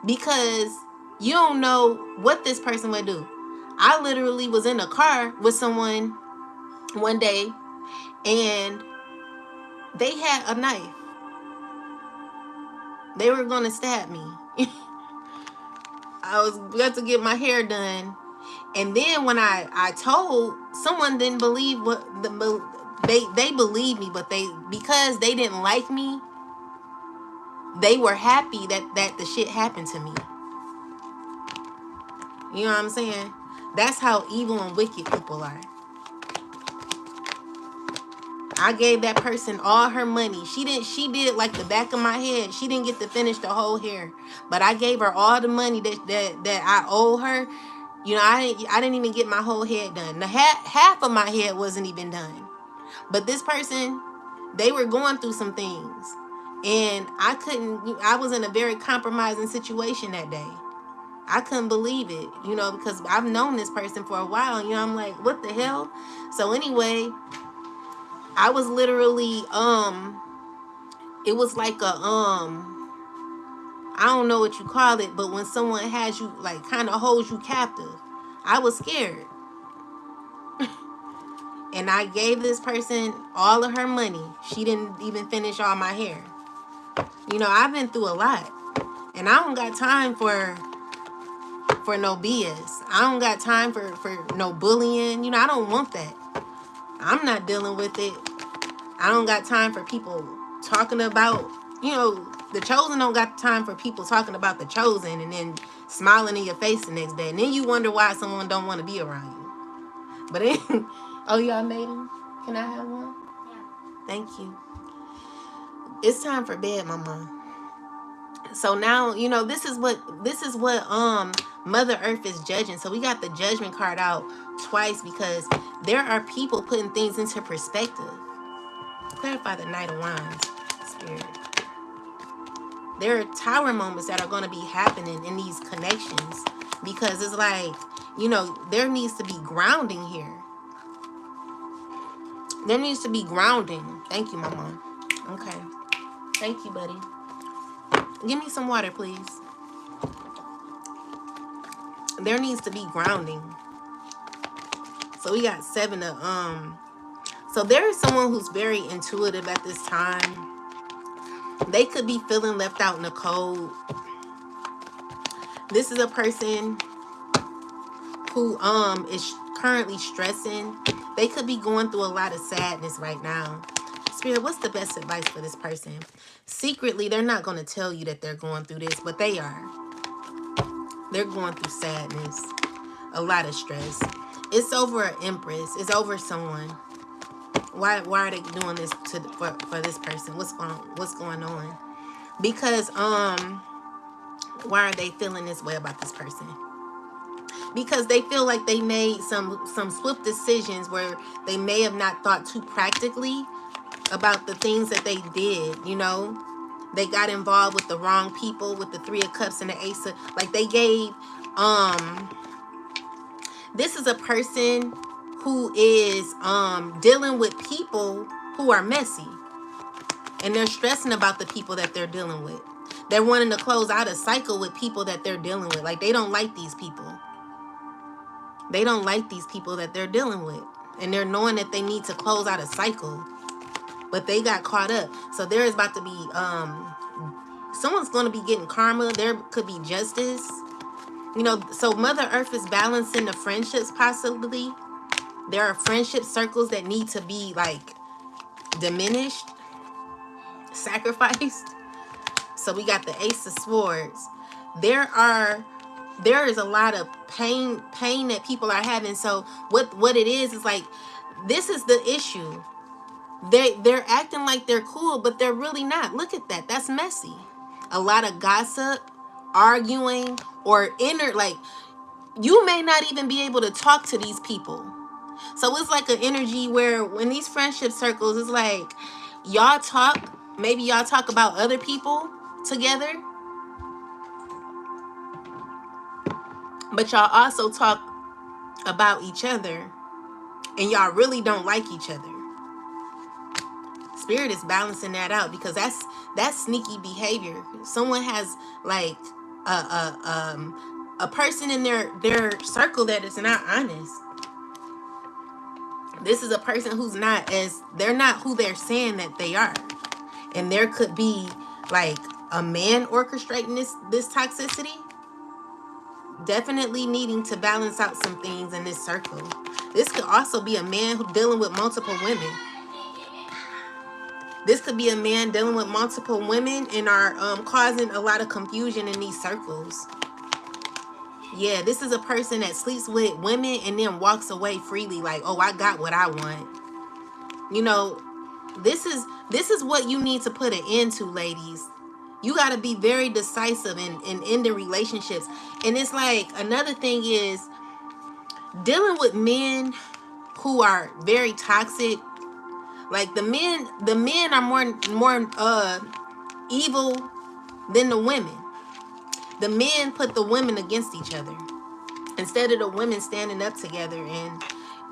because you don't know what this person would do. I literally was in a car with someone one day and they had a knife. They were going to stab me. I was about to get my hair done. And then when I told, someone didn't believe what they believed me, but because they didn't like me, they were happy that the shit happened to me. You know what I'm saying? That's how evil and wicked people are. I gave that person all her money. She did like the back of my head. She didn't get to finish the whole hair. But I gave her all the money that I owe her. You know, I didn't even get my whole head done. The half of my head wasn't even done. But this person, they were going through some things. And I was in a very compromising situation that day. I couldn't believe it, because I've known this person for a while. I'm like, what the hell? So anyway, I was literally, it was like I don't know what you call it, but when someone has you, like, kind of holds you captive, I was scared. And I gave this person all of her money. She didn't even finish all my hair. I've been through a lot. And I don't got time for no BS. I don't got time for no bullying. I don't want that. I'm not dealing with it. I don't got time for people talking about, the chosen don't got time for people talking about the chosen and then smiling in your face the next day. And then you wonder why someone don't want to be around you. But oh, y'all made them? Can I have one? Yeah. Thank you. It's time for bed, Mama. So now, this is what Mother Earth is judging. So we got the judgment card out twice because there are people putting things into perspective. Clarify the Knight of Wands, Spirit. There are tower moments that are going to be happening in these connections because it's like, there needs to be grounding here. There needs to be grounding. Thank you, Mama. Okay. Thank you, buddy. Give me some water, please. There needs to be grounding. So we got 7 of so there is someone who's very intuitive at this time. They could be feeling left out in the cold. This is a person who is currently stressing. They could be going through a lot of sadness right now. Spirit, what's the best advice for this person? Secretly, they're not going to tell you that they're going through this, but they are. They're going through sadness, a lot of stress. It's over an empress. It's over someone. Why are they doing this for this person? What's going on? Because why are they feeling this way about this person? Because they feel like they made some swift decisions where they may have not thought too practically about the things that they did. They got involved with the wrong people, with the 3 of Cups and the Ace of, like, they gave this is a person who is dealing with people who are messy, and they're stressing about the people that they're dealing with. They're wanting to close out a cycle with people that they're dealing with. Like, they don't like these people. They don't like these people that they're dealing with, and they're knowing that they need to close out a cycle, but they got caught up. So there is about to be someone's going to be getting karma. There could be justice. So Mother Earth is balancing the friendships possibly. There are friendship circles that need to be, like, diminished, sacrificed. So we got the Ace of Swords. There is a lot of pain that people are having. So what it is like, this is the issue. They're acting like they're cool, but they're really not. Look at that. That's messy. A lot of gossip, arguing, or like, you may not even be able to talk to these people. So it's like an energy where when these friendship circles, it's like y'all talk, maybe y'all talk about other people together, but y'all also talk about each other, and y'all really don't like each other. Spirit is balancing that out because that's sneaky behavior. Someone has, like, a person in their circle that is not honest. This is a person who's they're not who they're saying that they are. And there could be, like, a man orchestrating this toxicity. Definitely needing to balance out some things in this circle. This could also be a man who's dealing with multiple women. This could be a man dealing with multiple women and are causing a lot of confusion in these circles. Yeah, this is a person that sleeps with women and then walks away freely, like, oh, I got what I want. This is what you need to put an end to, ladies. You got to be very decisive in ending relationships. And it's like, another thing is dealing with men who are very toxic. Like, the men are more evil than the women. The men put the women against each other instead of the women standing up together. And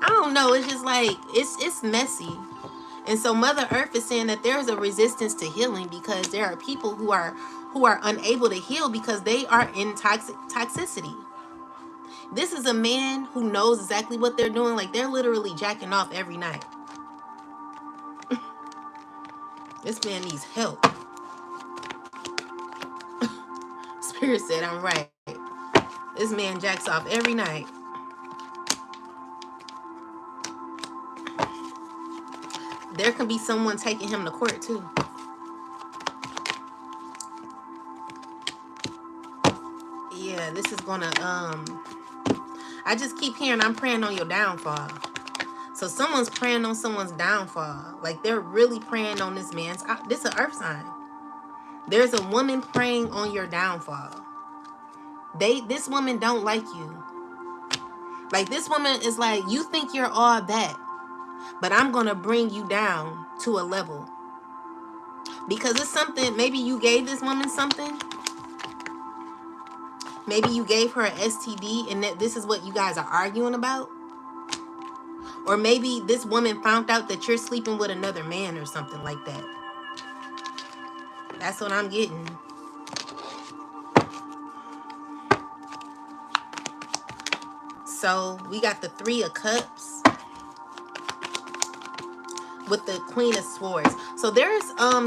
I don't know, it's just like it's messy. And so Mother Earth is saying that there is a resistance to healing because there are people who are unable to heal because they are in toxicity. This is a man who knows exactly what they're doing. Like, they're literally jacking off every night. This man needs help. Spirit said I'm right. This man jacks off every night. There can be someone taking him to court too. Yeah, this is gonna I just keep hearing I'm praying on your downfall. So someone's praying on someone's downfall. Like, they're really praying on this man's. This is an earth sign. There's a woman praying on your downfall. This woman don't like you. Like, this woman is like, you think you're all that, but I'm gonna bring you down to a level. Because it's something, maybe you gave this woman something. Maybe you gave her an STD and that this is what you guys are arguing about. Or maybe this woman found out that you're sleeping with another man or something like that. That's what I'm getting. So we got the 3 of Cups with the Queen of Swords. So there's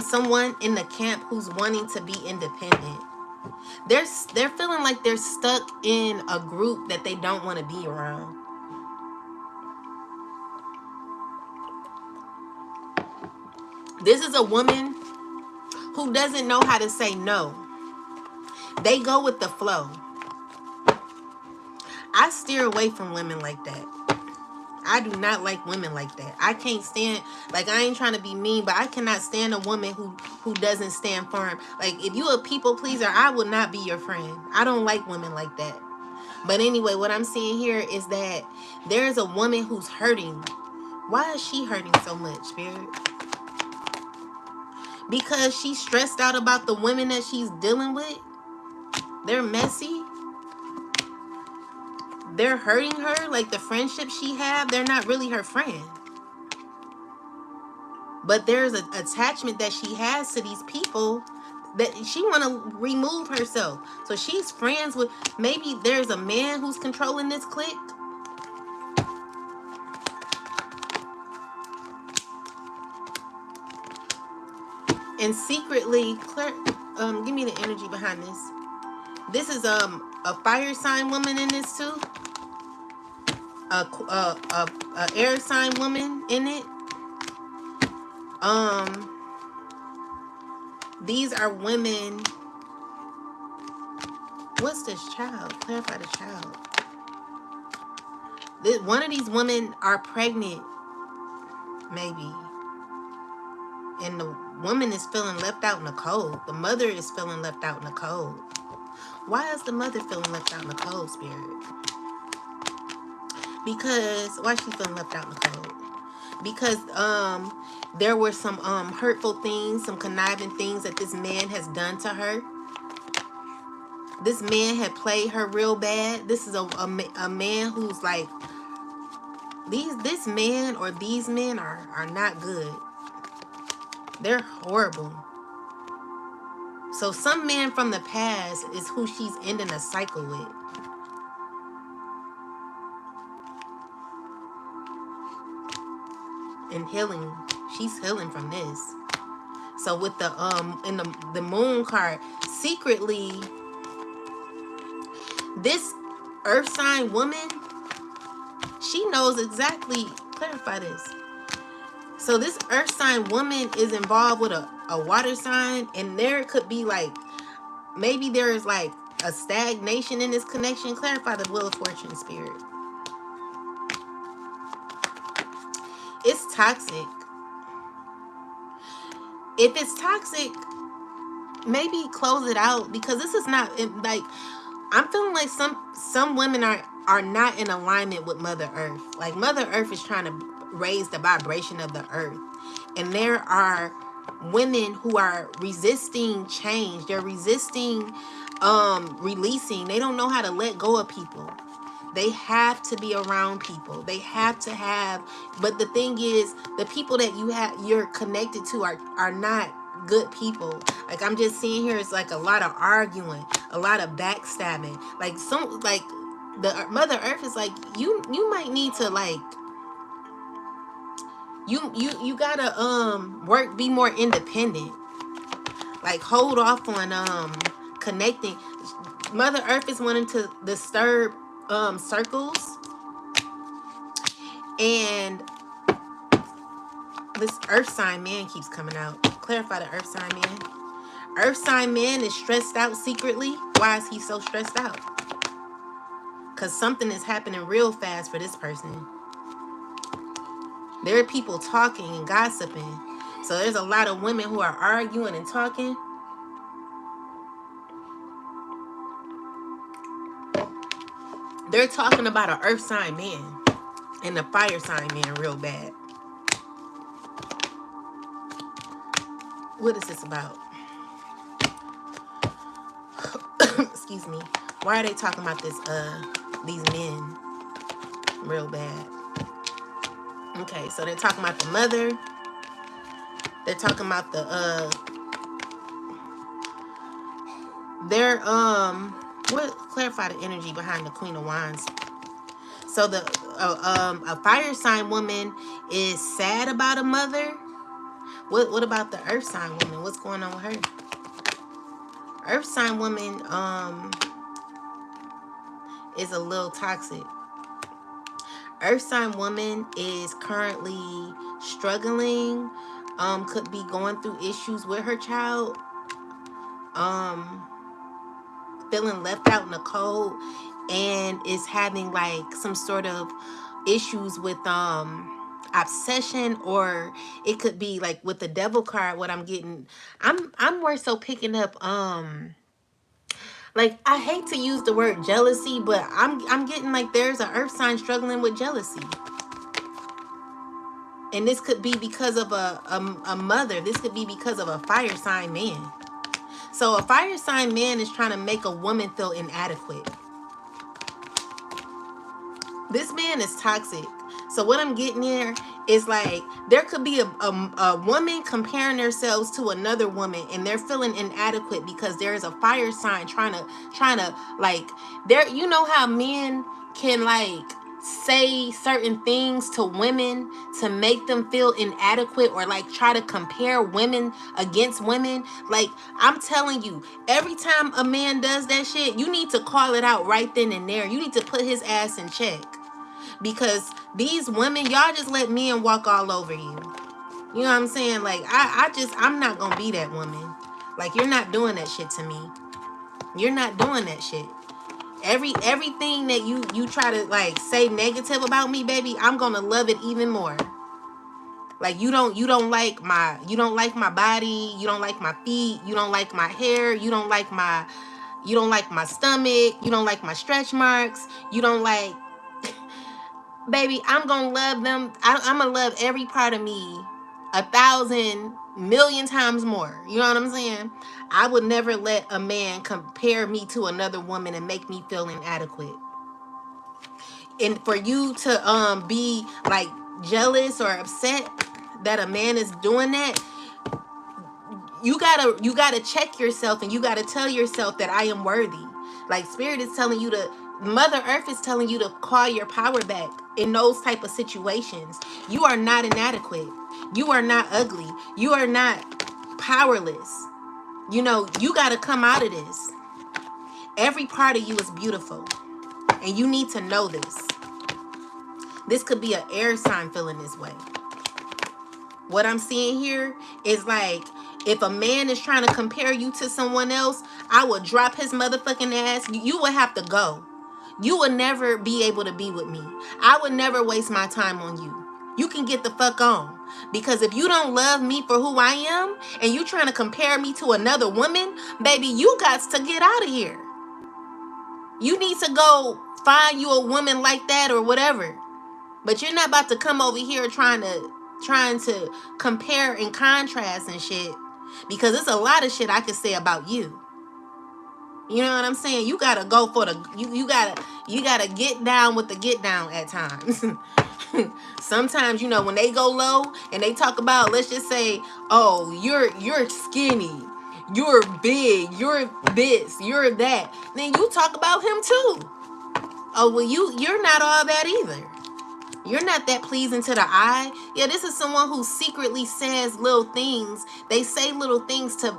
someone in the camp who's wanting to be independent. They're feeling like they're stuck in a group that they don't want to be around. This is a woman who doesn't know how to say no. They go with the flow. I steer away from women like that. I do not like women like that. I can't stand, like, I ain't trying to be mean, but I cannot stand a woman who doesn't stand firm. Like, if you a people pleaser, I will not be your friend. I don't like women like that. But anyway, what I'm seeing here is that there's a woman who's hurting. Why is she hurting so much, Spirit? Because she's stressed out about the women that she's dealing with. They're messy. They're hurting her. Like, the friendships she have, they're not really her friend. But there's an attachment that she has to these people that she want to remove herself. So she's friends with, maybe there's a man who's controlling this clique. And secretly, give me the energy behind this. This is a fire sign woman in this too. A air sign woman in it. These are women. What's this child? Clarify the child. One of these women are pregnant, maybe. And the woman is feeling left out in the cold. The mother is feeling left out in the cold. Why is the mother feeling left out in the cold, Spirit? Because, why is she feeling left out in the cold? Because there were some hurtful things, some conniving things that this man has done to her. This man had played her real bad. This is a man who's like, this man or these men are not good. They're horrible. So some man from the past is who she's ending a cycle with. And healing. She's healing from this. So with the in the moon card, secretly, this earth sign woman, she knows exactly, clarify this. So this earth sign woman is involved with a water sign, and there could be like, maybe there is like a stagnation in this connection. Clarify the Wheel of Fortune, Spirit. It's toxic. If it's toxic, maybe close it out, because this is not like, I'm feeling like some women are not in alignment with Mother Earth. Like, Mother Earth is trying to raise the vibration of the earth, and there are women who are resisting change. They're resisting releasing. They don't know how to let go of people. They have to be around people. They have to have, but the thing is, the people that you're connected to are not good people. Like, I'm just seeing here, it's like a lot of arguing, a lot of backstabbing. Like, the Mother Earth is like, you might need to, like, you gotta be more independent. Like, hold off on connecting. Mother Earth is wanting to disturb circles, and this earth sign man keeps coming out. Clarify the earth sign man. Earth sign man is stressed out secretly. Why is he so stressed out? Because something is happening real fast for this person. There are people talking and gossiping. So there's a lot of women who are arguing and talking. They're talking about an earth sign man and a fire sign man real bad. What is this about? Excuse me. Why are they talking about these men real bad? Okay, so they're talking about the mother. They're talking about clarify the energy behind the Queen of Wands. So a fire sign woman is sad about a mother. What about the earth sign woman? What's going on with her? Earth sign woman is a little toxic. Earth sign woman is currently struggling, could be going through issues with her child, feeling left out in the cold, and is having like some sort of issues with obsession, or it could be like with the devil card. What I'm getting, I'm more so picking up like, I hate to use the word jealousy, but I'm getting like there's an earth sign struggling with jealousy. And this could be because of a mother. This could be because of a fire sign man. So a fire sign man is trying to make a woman feel inadequate. This man is toxic. So what I'm getting here is like, there could be a woman comparing themselves to another woman, and they're feeling inadequate because there is a fire sign trying to like, there, you know how men can like say certain things to women to make them feel inadequate, or like try to compare women against women. Like, I'm telling you, every time a man does that shit, you need to call it out right then and there. You need to put his ass in check. Because these women, y'all just let men walk all over you. You know what I'm saying? Like, I'm not gonna be that woman. Like, you're not doing that shit to me. You're not doing that shit. Everything that you try to like say negative about me, baby, I'm gonna love it even more. Like, you don't like my body, you don't like my feet, you don't like my hair, you don't like my stomach, you don't like my stretch marks, you don't like baby, I'm gonna love them. I'm gonna love every part of me 1,000 million times more. You know what I'm saying? I would never let a man compare me to another woman and make me feel inadequate. And for you to be like jealous or upset that a man is doing that, you gotta check yourself, and you gotta tell yourself that I am worthy. Like, Spirit is telling you to, Mother Earth is telling you to call your power back in those type of situations. You are not inadequate. You are not ugly. You are not powerless. You know, you gotta come out of this. Every part of you is beautiful, and you need to know this. This could be an air sign feeling this way. What I'm seeing here is like, if a man is trying to compare you to someone else, I would drop his motherfucking ass. You would have to go. You would never be able to be with me. I would never waste my time on you. You can get the fuck on. Because if you don't love me for who I am, and you trying to compare me to another woman, baby, you got to get out of here. You need to go find you a woman like that or whatever. But you're not about to come over here trying to trying to compare and contrast and shit, because it's a lot of shit I could say about you. You know what I'm saying? You gotta go for the you gotta get down with the get down at times. Sometimes, you know, when they go low and they talk about, let's just say, oh, you're skinny, you're big, you're this, you're that, then you talk about him too. Oh, well, you're not all that either. You're not that pleasing to the eye. Yeah, this is someone who secretly says little things. They say little things to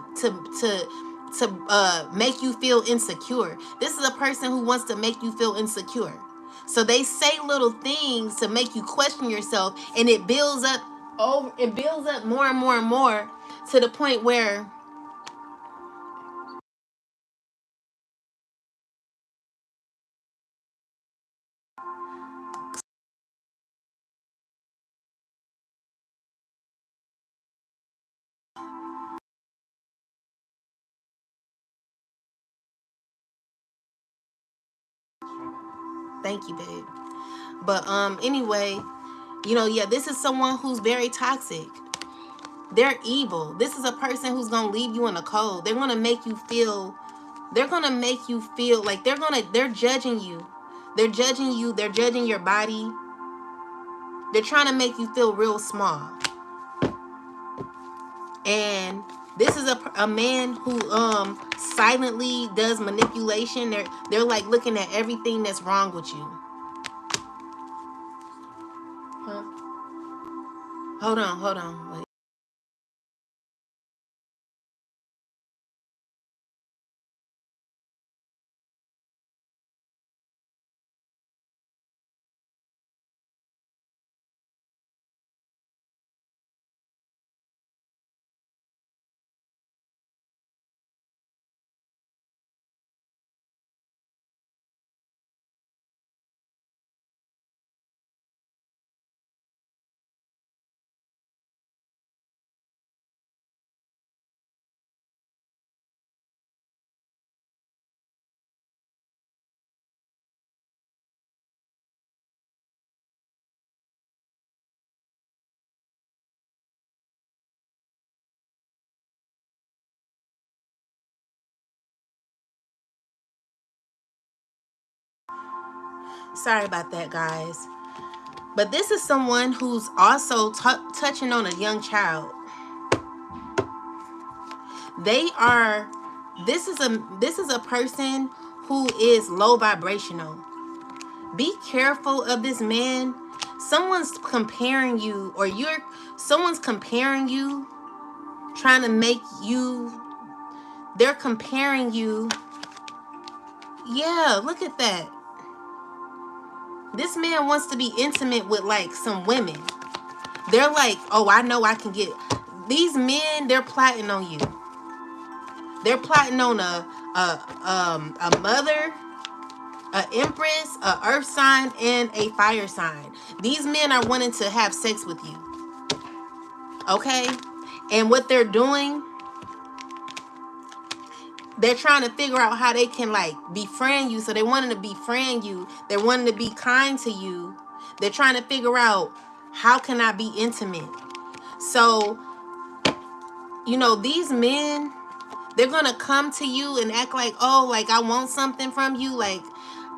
make you feel insecure. This is a person who wants to make you feel insecure. So they say little things to make you question yourself, and it builds up more and more and more, to the point where thank you, babe. But anyway, you know, yeah, this is someone who's very toxic. They're evil. This is a person who's gonna leave you in the cold. They're gonna make you feel. They're gonna make you feel like they're judging you. They're judging you. They're judging your body. They're trying to make you feel real small. And this is a man who silently does manipulation. They're like looking at everything that's wrong with you. Huh? Hold on. Wait. Sorry about that, guys. But this is someone who's also touching on a young child. They are. This is a person who is low vibrational. Be careful of this man. Someone's comparing you, or someone's comparing you, trying to make you. They're comparing you. Yeah, look at that. This man wants to be intimate with like some women. They're like, oh, I know I can get these men. They're plotting on you. They're plotting on a mother, a empress, a earth sign, and a fire sign. These men are wanting to have sex with you. Okay? And what they're doing, they're trying to figure out how they can like befriend you. So they wanting to befriend you. They're wanting to be kind to you. They're trying to figure out, how can I be intimate? So, you know, these men, they're gonna come to you and act like, oh, like I want something from you, like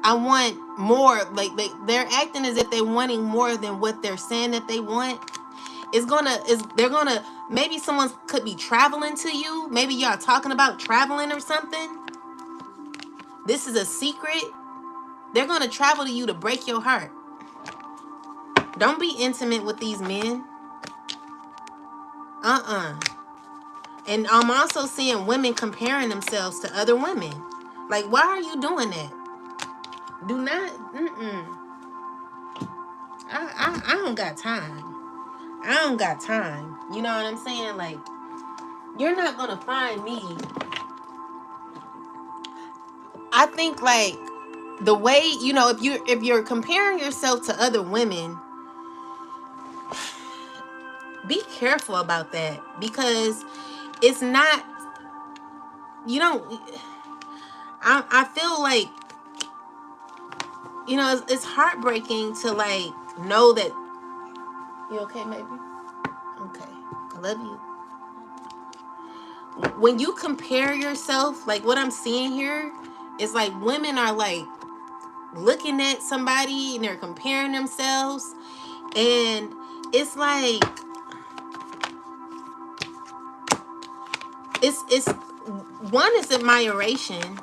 I want more. Like they're acting as if they're wanting more than what they're saying that they want. They're gonna, maybe someone could be traveling to you. Maybe y'all talking about traveling or something. This is a secret. They're gonna travel to you to break your heart. Don't be intimate with these men. And I'm also seeing women comparing themselves to other women. Like, why are you doing that? Do not. I don't got time. I don't got time. You know what I'm saying? Like, you're not gonna find me. I think like the way, you know, if you're comparing yourself to other women, be careful about that, because it's not. You don't. I feel like, you know, it's heartbreaking to like know that. You okay, maybe? Okay. I love you. When you compare yourself, like what I'm seeing here is like women are like looking at somebody and they're comparing themselves, and it's like it's one is admiration.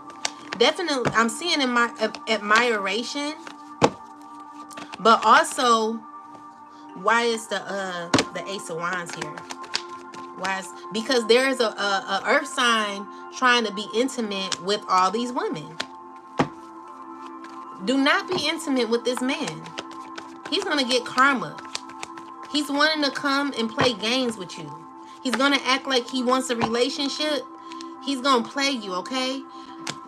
Definitely I'm seeing in my admiration, but also why is the Ace of Wands here? Why is, because there is a earth sign trying to be intimate with all these women. Do not be intimate with this man. He's gonna get karma. He's wanting to come and play games with you. He's gonna act like he wants a relationship. He's gonna play you, okay?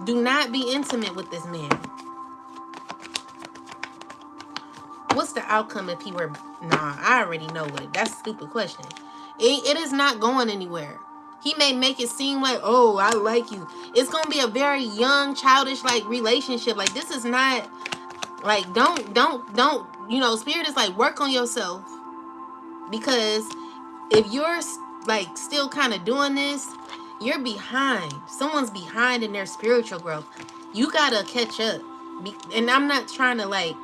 Do not be intimate with this man. What's the outcome if he were... Nah, I already know what it... That's a stupid question. It is not going anywhere. He may make it seem like, oh, I like you. It's gonna be a very young, childish, like, relationship. Like, this is not... Like, don't, you know, Spirit is like, work on yourself. Because if you're, like, still kind of doing this, you're behind. Someone's behind in their spiritual growth. You gotta catch up. And I'm not trying to, like,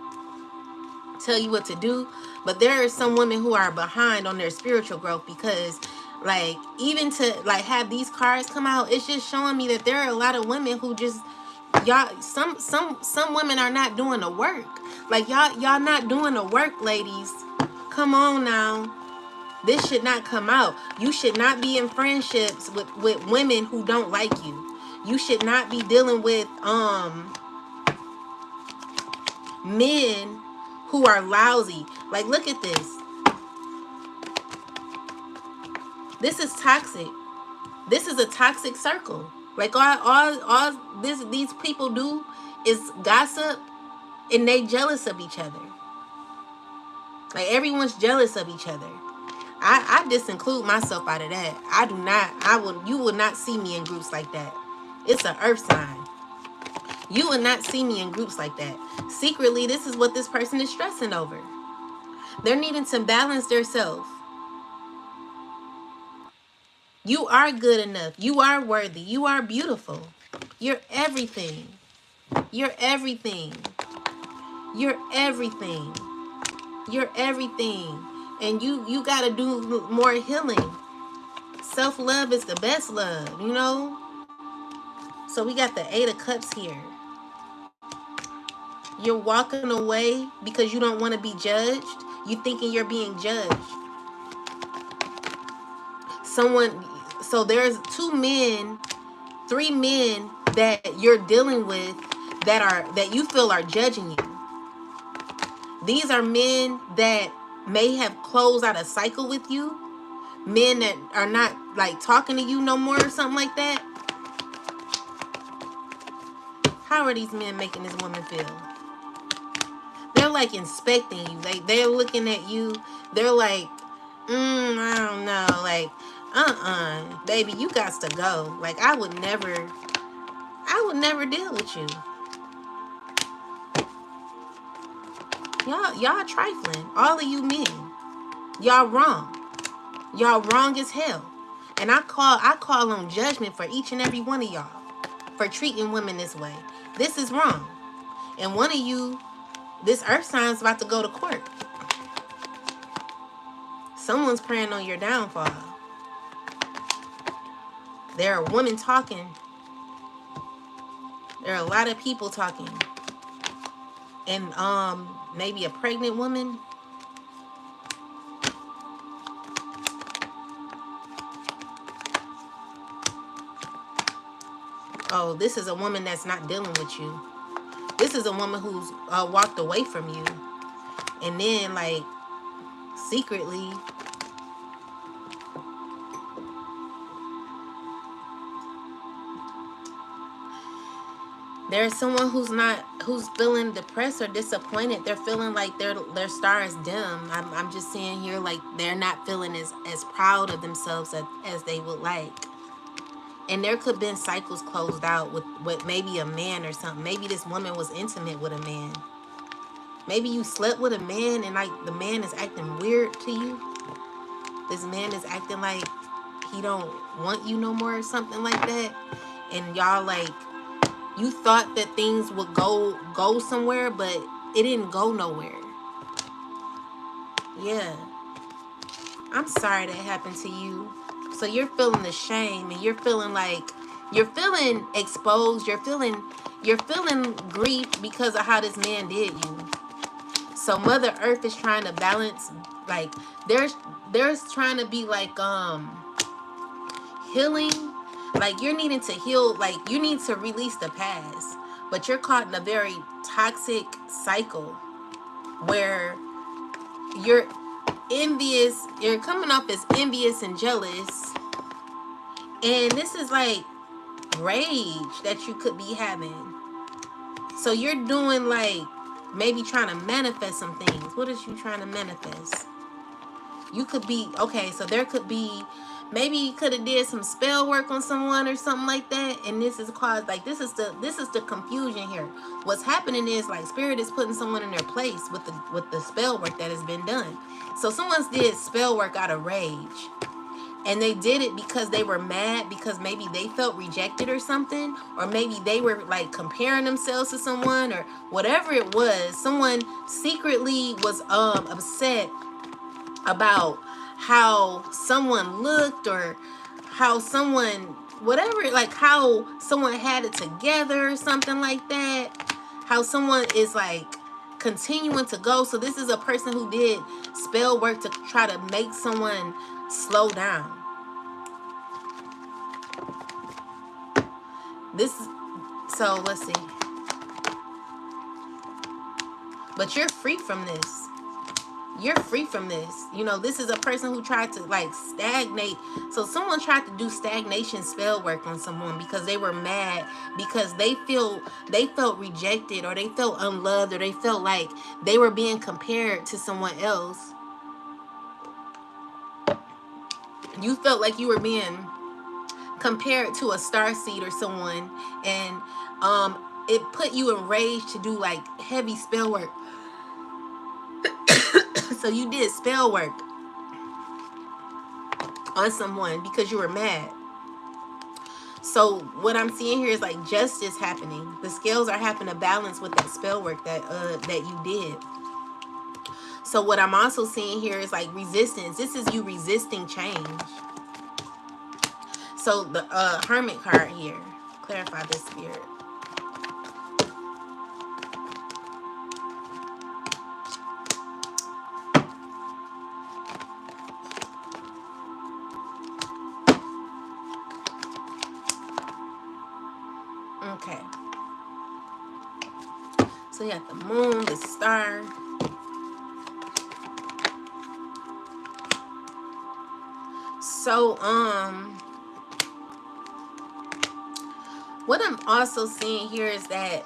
tell you what to do, but there are some women who are behind on their spiritual growth because, like, even to, like, have these cards come out, it's just showing me that there are a lot of women who just... Y'all, some women are not doing the work. Like, y'all not doing the work, ladies. Come on now. This should not come out. You should not be in friendships with women who don't like you. You should not be dealing with men who are lousy. Like, look at this. This is toxic. This is a toxic circle. Like, all these people do is gossip, and they jealous of each other. Like, everyone's jealous of each other. I disinclude myself out of that. I do not. You will not see me in groups like that. It's an earth sign. You will not see me in groups like that. Secretly, this is what this person is stressing over. They're needing to balance themselves. You are good enough. You are worthy. You are beautiful. You're everything. You're everything. You're everything. You're everything. And you got to do more healing. Self-love is the best love, you know? So we got the 8 of Cups here. You're walking away because you don't want to be judged. You thinking you're being judged. So there's 2 men, 3 men that you're dealing with that you feel are judging you. These are men that may have closed out a cycle with you. Men that are not, like, talking to you no more or something like that. How are these men making this woman feel? They're, like, inspecting you. Like, they're looking at you. They're like, I don't know. Like, baby, you got to go. Like, I would never deal with you. Y'all trifling. All of you men. Y'all wrong. Y'all wrong as hell. And I call on judgment for each and every one of y'all for treating women this way. This is wrong. And one of you, this earth sign's about to go to court. Someone's praying on your downfall. There are women talking. There are a lot of people talking. And maybe a pregnant woman. Oh, this is a woman that's not dealing with you. This is a woman who's walked away from you. And then, like, secretly, there's someone who's feeling depressed or disappointed. They're feeling like their star is dim. I'm just seeing here, like, they're not feeling as proud of themselves as they would like. And there could have been cycles closed out with maybe a man or something. Maybe this woman was intimate with a man. Maybe you slept with a man and, like, the man is acting weird to you. this man is acting like he don't want you no more or something like that, and y'all like, you thought that things would go somewhere, but it didn't go nowhere. Yeah. I'm sorry that happened to you. So you're feeling the shame, and you're feeling like you're feeling exposed. You're feeling grief because of how this man did you. So Mother Earth is trying to balance, like there's trying to be like healing. Like you're needing to heal, like you need to release the past. But you're caught in a very toxic cycle where you're envious, you're coming off as envious and jealous, and this is like rage that you could be having. So you're doing like maybe trying to manifest some things. What is you trying to manifest? You could be, okay, so there could be, maybe you could have did some spell work on someone or something like that, and this is caused, like this is the confusion here. What's happening is like spirit is putting someone in their place with the spell work that has been done. So someone's did spell work out of rage, and they did it because they were mad, because maybe they felt rejected or something, or maybe they were like comparing themselves to someone, or whatever it was. Someone secretly was upset about how someone looked, or how someone, whatever, like how someone had it together or something like that, how someone is like continuing to go. So this is a person who did spell work to try to make someone slow down. So let's see, but you're free from this. You're free from this. You know, this is a person who tried to like stagnate. So someone tried to do stagnation spell work on someone because they were mad, because they felt rejected, or they felt unloved, or they felt like they were being compared to someone else. You felt like you were being compared to a starseed or someone, and it put you in rage to do like heavy spell work. So you did spell work on someone because you were mad. So what I'm seeing here is like justice happening. The scales are having a balance with that spell work that you did. So what I'm also seeing here is like resistance. This is you resisting change. So the Hermit card here. Clarify this, spirit. Okay. So you got the moon, the star. So what I'm also seeing here is that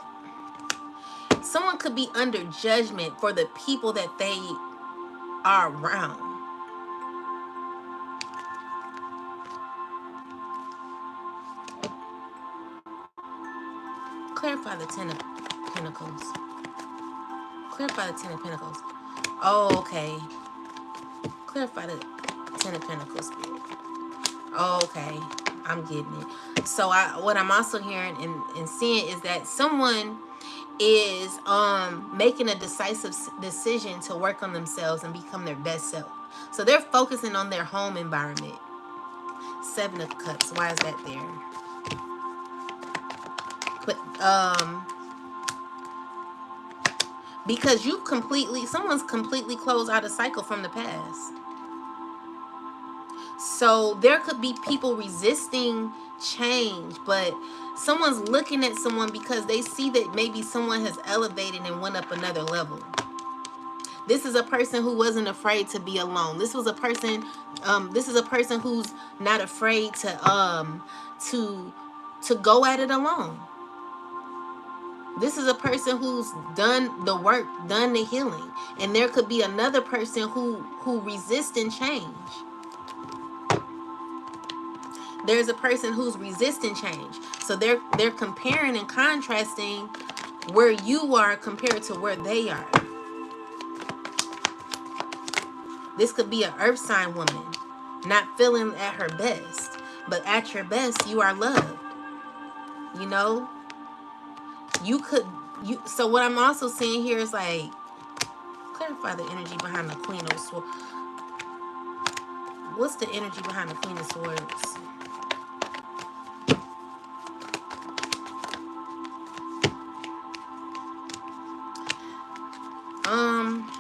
someone could be under judgment for the people that they are around. Clarify the Ten of Pentacles. Clarify the Ten of Pentacles. Oh, okay. Clarify the Ten of Pentacles, spirit. Oh, okay. I'm getting it. So what I'm also hearing and seeing is that someone is making a decisive decision to work on themselves and become their best self. So they're focusing on their home environment. Seven of Cups. Why is that there? But because someone's completely closed out a cycle from the past. So there could be people resisting change, but someone's looking at someone because they see that maybe someone has elevated and went up another level. This is a person who wasn't afraid to be alone. This is a person who's not afraid to go at it alone. This is a person who's done the work, done the healing. And there could be another person who resisting change. There's a person who's resisting change. So they're comparing and contrasting where you are compared to where they are. This could be an earth sign woman. not feeling at her best. But at your best, you are loved. You know, you could, so what I'm also seeing here is like, clarify the energy behind the Queen of Swords. What's the energy behind the Queen of Swords? Um,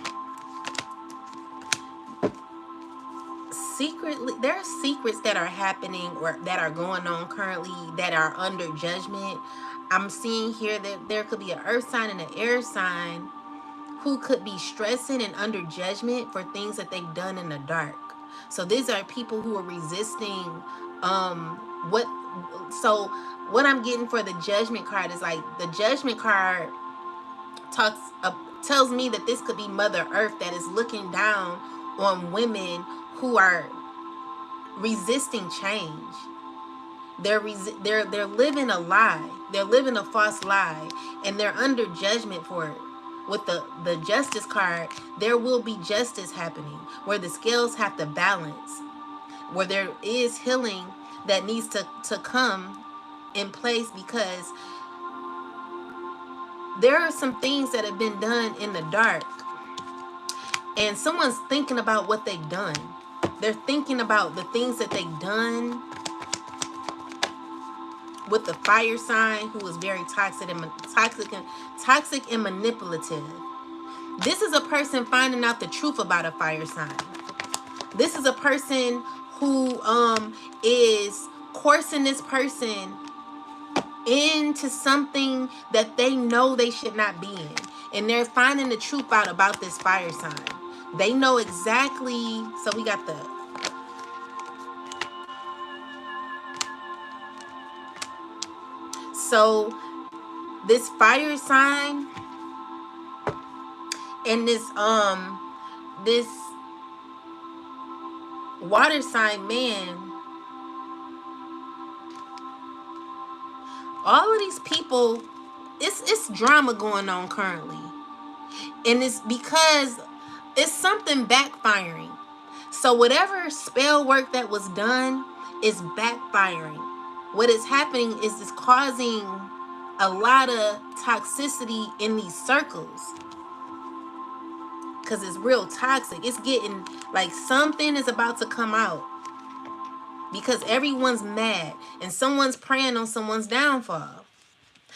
Secretly, there are secrets that are happening or that are going on currently that are under judgment. I'm seeing here that there could be an earth sign and an air sign who could be stressing and under judgment for things that they've done in the dark. So these are people who are resisting what so what I'm getting for the judgment card is like the judgment card talks tells me that this could be Mother Earth that is looking down on women who are resisting change. They're living a lie. They're living a false lie, and they're under judgment for it. With the justice card, there will be justice happening where the scales have to balance, where there is healing that needs to come in place because there are some things that have been done in the dark, and someone's thinking about what they've done. They're thinking about the things that they've done with the fire sign, who is very toxic and manipulative. This is a person finding out the truth about a fire sign. This is a person who is coursing this person into something that they know they should not be in, and they're finding the truth out about this fire sign. They know exactly. So we got the so this fire sign and this water sign man, all of these people, it's drama going on currently, and it's because it's something backfiring. So whatever spell work that was done is backfiring. What is happening is it's causing a lot of toxicity in these circles because it's real toxic. It's getting like something is about to come out because everyone's mad and someone's preying on someone's downfall.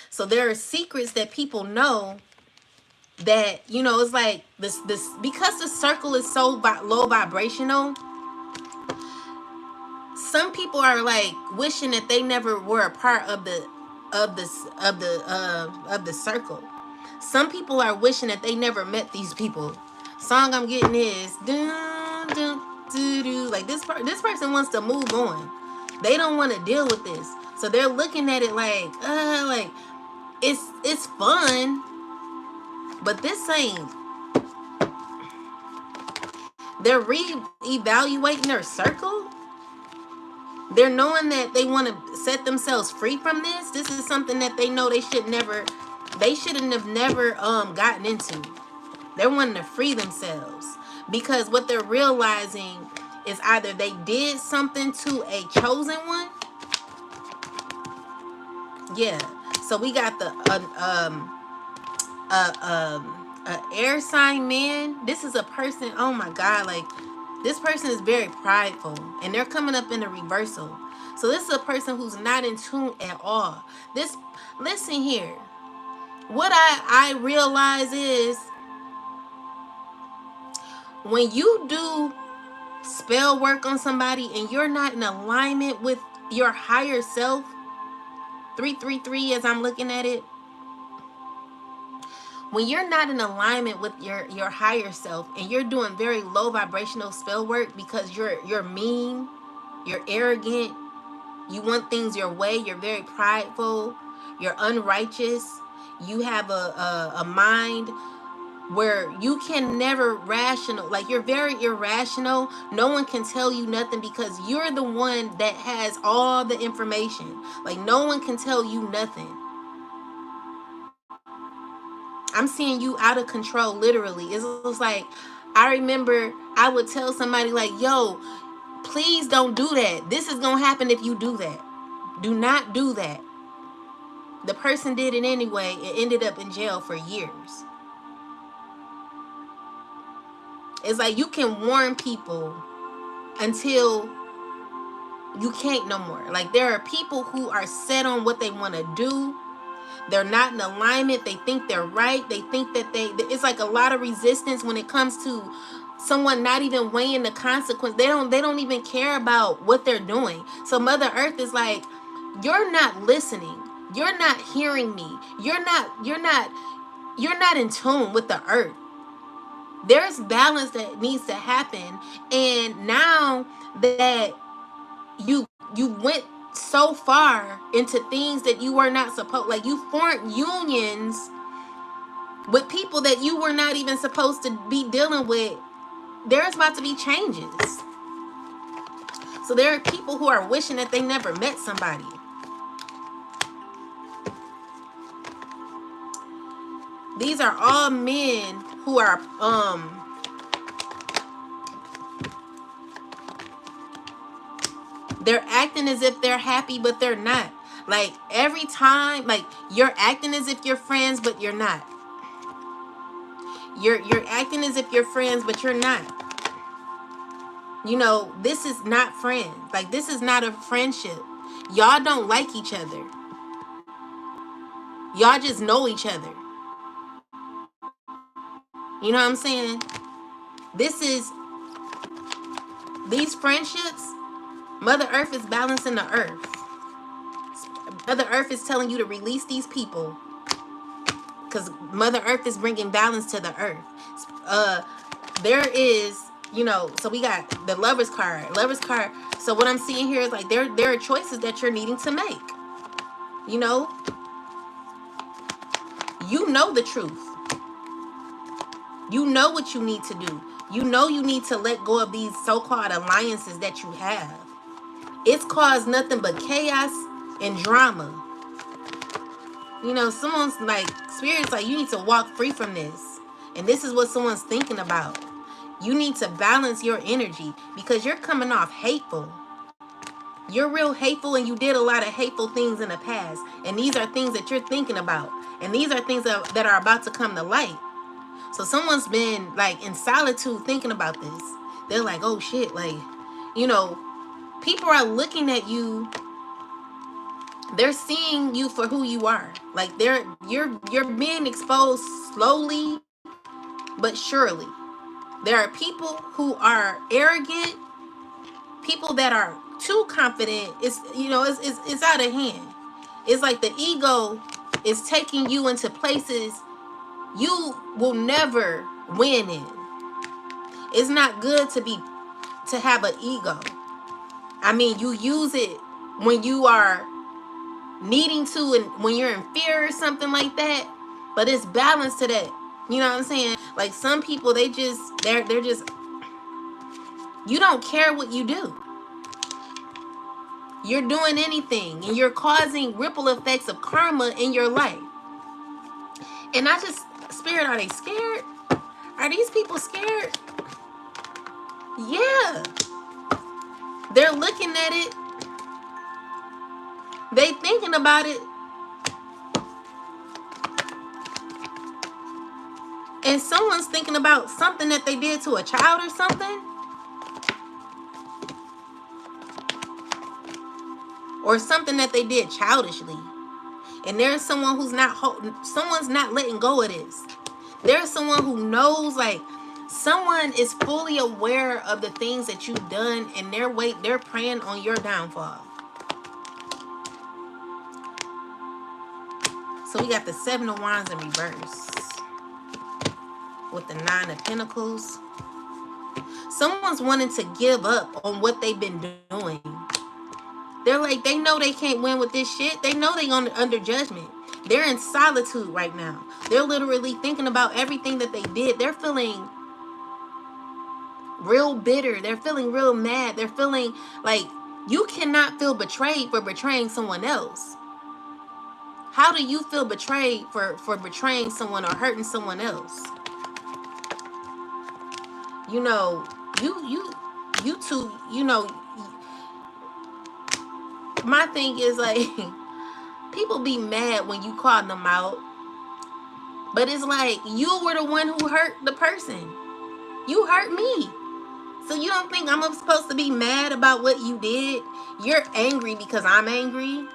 So there are secrets that people know that, you know, it's like this because the circle is so low vibrational. Some people are like wishing that they never were a part of the circle. Some people are wishing that they never met these people. Song I'm getting is dun, dun, doo, doo. Like this person wants to move on. They don't want to deal with this, so they're looking at it like it's fun, but this ain't. They're re-evaluating their circle. They're knowing that they want to set themselves free from this. This is something that they know they shouldn't have never gotten into. They're wanting to free themselves because what they're realizing is either they did something to a chosen one. Yeah. So we got the air sign man. This is a person, oh my God, like this person is very prideful and they're coming up in a reversal. So this is a person who's not in tune at all. Listen here. What I realize is when you do spell work on somebody and you're not in alignment with your higher self, 333 as I'm looking at it, when you're not in alignment with your higher self and you're doing very low vibrational spell work because you're mean, you're arrogant, you want things your way, you're very prideful, you're unrighteous, you have a mind where you can never rational, like you're very irrational. No one can tell you nothing because you're the one that has all the information. Like no one can tell you nothing. I'm seeing you out of control, literally. It's like, I remember I would tell somebody like, yo, Please don't do that. This is going to happen if you do that. Do not do that. The person did it anyway and ended up in jail for years. It's like you can warn people until you can't no more. Like, there are people who are set on what they want to do. They're not in alignment. They think they're right. They think that it's like a lot of resistance when it comes to someone not even weighing the consequence. They don't even care about what they're doing. So Mother Earth is like, you're not listening. You're not hearing me. You're not in tune with the earth. There's balance that needs to happen. And now that you went so far into things that you were not supposed, like you formed unions with people that you were not even supposed to be dealing with, there's about to be changes. So there are people who are wishing that they never met somebody. These are all men who are they're acting as if they're happy, but they're not. Like, every time, like, you're acting as if you're friends, but you're not. You're acting as if you're friends, but you're not. You know, this is not friends. Like, this is not a friendship. Y'all don't like each other. Y'all just know each other. You know what I'm saying? These friendships, Mother Earth is balancing the earth. Mother Earth is telling you to release these people because Mother Earth is bringing balance to the earth. There is, you know, so we got the Lover's card. So what I'm seeing here is like there are choices that you're needing to make. You know the truth. You know what you need to do. You know you need to let go of these so-called alliances that you have. It's caused nothing but chaos and drama. You know, someone's like, Spirit's like, you need to walk free from this. And this is what someone's thinking about. You need to balance your energy because you're coming off hateful. You're real hateful and you did a lot of hateful things in the past. And these are things that you're thinking about. And these are things that are about to come to light. So someone's been like in solitude thinking about this. They're like, oh shit, like, you know, people are looking at you. They're seeing you for who you are. Like you're being exposed slowly but surely. There are people who are arrogant, people that are too confident. It's out of hand. It's like the ego is taking you into places you will never win in. It's not good to have an ego. I mean, you use it when you are needing to and when you're in fear or something like that, but it's balance to that. You know what I'm saying? Like some people, they're just you don't care what you do. You're doing anything and you're causing ripple effects of karma in your life. And I just, Spirit, are they scared? Are these people scared? Yeah. They're looking at it. They thinking about it. And someone's thinking about something that they did to a child or something. Or something that they did childishly. And there's someone who's someone's not letting go of this. There's someone who knows, like, someone is fully aware of the things that you've done and they're preying on your downfall. So we got the 7 of Wands in reverse. With the 9 of Pentacles. Someone's wanting to give up on what they've been doing. They're like, they know they can't win with this shit. They know they're under judgment. They're in solitude right now. They're literally thinking about everything that they did. They're feeling real bitter. They're feeling real mad. They're feeling like you cannot feel betrayed for betraying someone else. How do you feel betrayed for betraying someone or hurting someone else? You know, you two, you know, my thing is like, people be mad when you call them out, but it's like, you were the one who hurt the person. You hurt me. So you don't think I'm supposed to be mad about what you did? You're angry because I'm angry?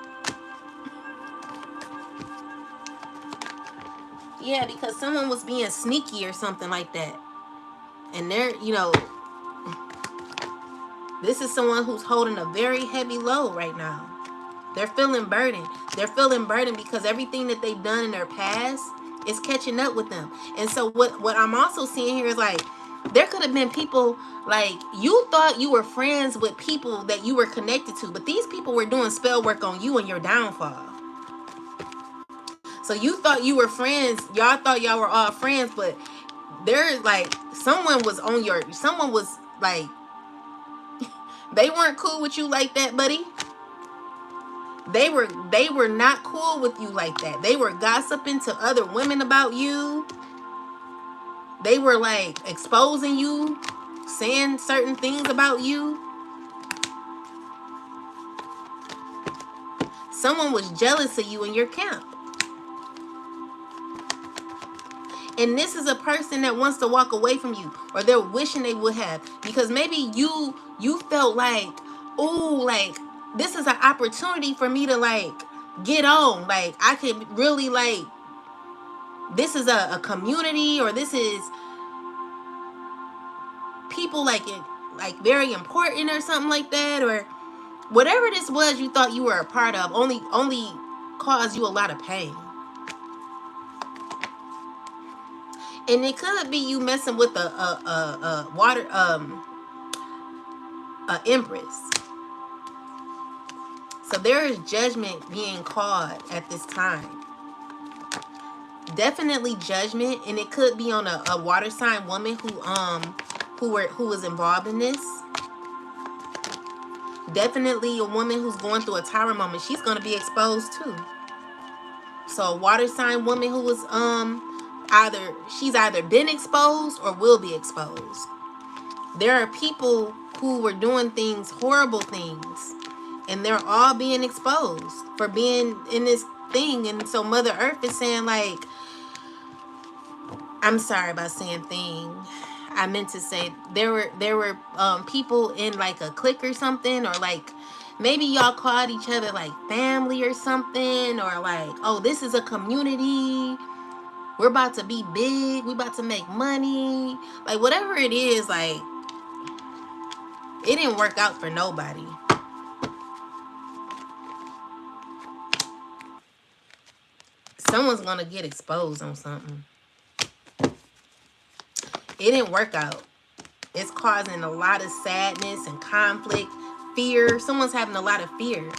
Yeah, because someone was being sneaky or something like that. And they're, you know, this is someone who's holding a very heavy load right now. They're feeling burdened. They're feeling burdened because everything that they've done in their past is catching up with them. And so what I'm also seeing here is like, there could have been people, like, you thought you were friends with people that you were connected to, but these people were doing spell work on you and your downfall. So you thought you were friends. Y'all thought y'all were all friends, but there's like, someone was like, they weren't cool with you like that, buddy. They were not cool with you like that. They were gossiping to other women about you. They were like exposing you, saying certain things about you. Someone was jealous of you in your camp. And this is a person that wants to walk away from you, or they're wishing they would have, because maybe you felt like, oh, like, this is an opportunity for me to like get on. Like, I could really like, this is a community, or this is people like it, like very important or something like that, or whatever this was you thought you were a part of only caused you a lot of pain. And it could be you messing with a water a empress. So there is judgment being called at this time. Definitely judgment, and it could be on a water sign woman who was involved in this. Definitely a woman who's going through a tower moment. She's going to be exposed too. So a water sign woman who was she's either been exposed or will be exposed. There are people who were doing things, horrible things, and they're all being exposed for being in this thing. And so Mother Earth is saying, like, I'm sorry about saying thing. I meant to say there were people in like a clique or something, or like maybe y'all called each other like family or something, or like, oh, this is a community. We're about to be big. We're about to make money. Like, whatever it is, like, it didn't work out for nobody. Someone's going to get exposed on something. It didn't work out. It's causing a lot of sadness and conflict, fear. Someone's having a lot of fear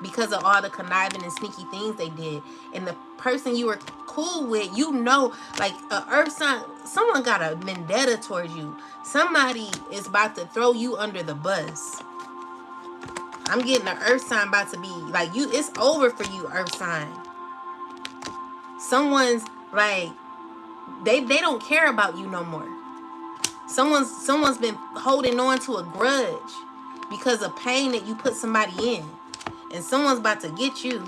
because of all the conniving and sneaky things they did. And the person you were cool with, you know, like a earth sign, someone got a vendetta towards you. Somebody is about to throw you under the bus. I'm getting an earth sign about to be like, you, it's over for you, earth sign. Someone's like, they don't care about you no more. Someone's been holding on to a grudge because of pain that you put somebody in. And someone's about to get you.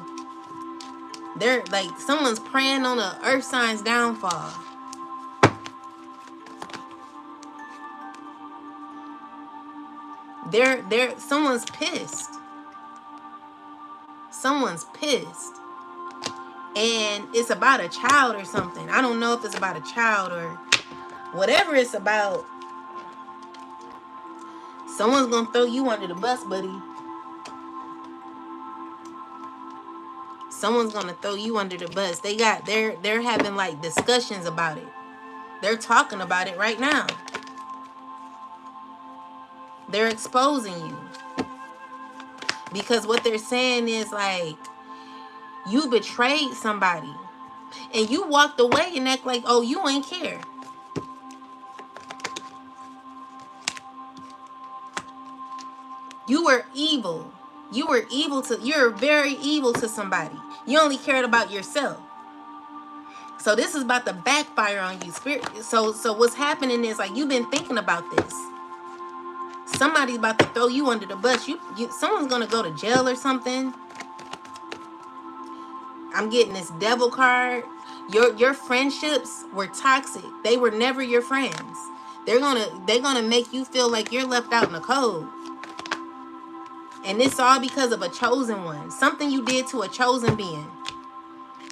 They're like, someone's praying on the earth sign's downfall. Someone's pissed. Someone's pissed. And it's about a child or something. I don't know if it's about a child or whatever it's about. Someone's gonna throw you under the bus, buddy. Someone's gonna throw you under the bus. They're having like discussions about it. They're talking about it right now. They're exposing you. Because what they're saying is like, you betrayed somebody. And you walked away and act like, oh, you ain't care. You were evil. You're very evil to somebody. You only cared about yourself. So this is about to backfire on you, spirit. So what's happening is like, you've been thinking about this. Somebody's about to throw you under the bus. Someone's gonna go to jail or something. I'm getting this devil card. Your friendships were toxic. They were never your friends. They're gonna make you feel like you're left out in the cold. And it's all because of a chosen one. Something you did to a chosen being.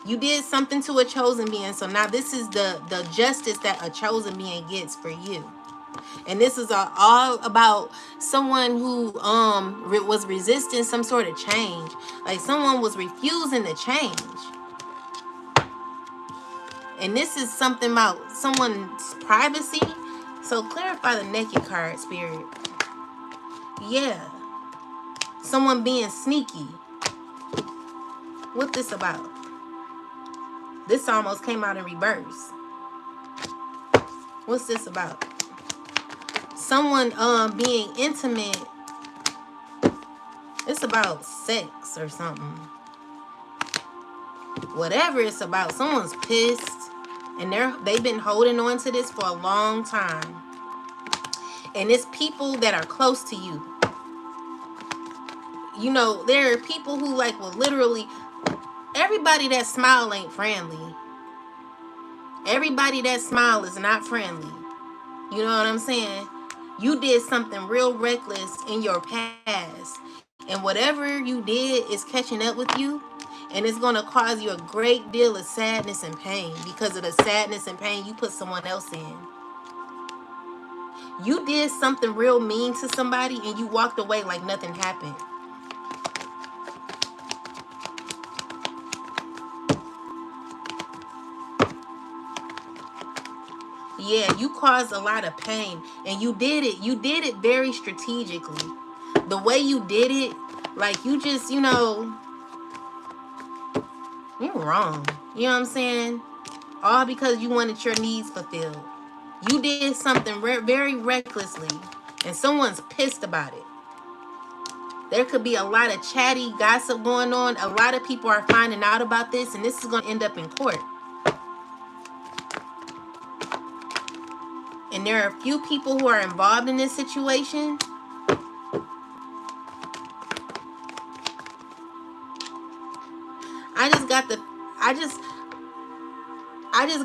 You did something to a chosen being. So now this is the justice that a chosen being gets for you. And this is all about someone who was resisting some sort of change. Like someone was refusing to change. And this is something about someone's privacy. So clarify the naked card, Spirit. Yeah. Someone being sneaky. What this about? This almost came out in reverse. What's this about? Someone being intimate. It's about sex or something. Whatever it's about, someone's pissed. And they've been holding on to this for a long time. And it's people that are close to you. You know, there are people who like will literally, everybody that smile ain't friendly. Everybody that smile is not friendly. You know what I'm saying? You did something real reckless in your past. And whatever you did is catching up with you. And it's going to cause you a great deal of sadness and pain. Because of the sadness and pain you put someone else in. You did something real mean to somebody and you walked away like nothing happened. Yeah, you caused a lot of pain. And you did it very strategically. The way you did it, like you just, you know, you're wrong. You know what I'm saying? All because you wanted your needs fulfilled. You did something very recklessly. And someone's pissed about it. There could be a lot of chatty gossip going on. A lot of people are finding out about this. And this is going to end up in court. And there are a few people who are involved in this situation. I just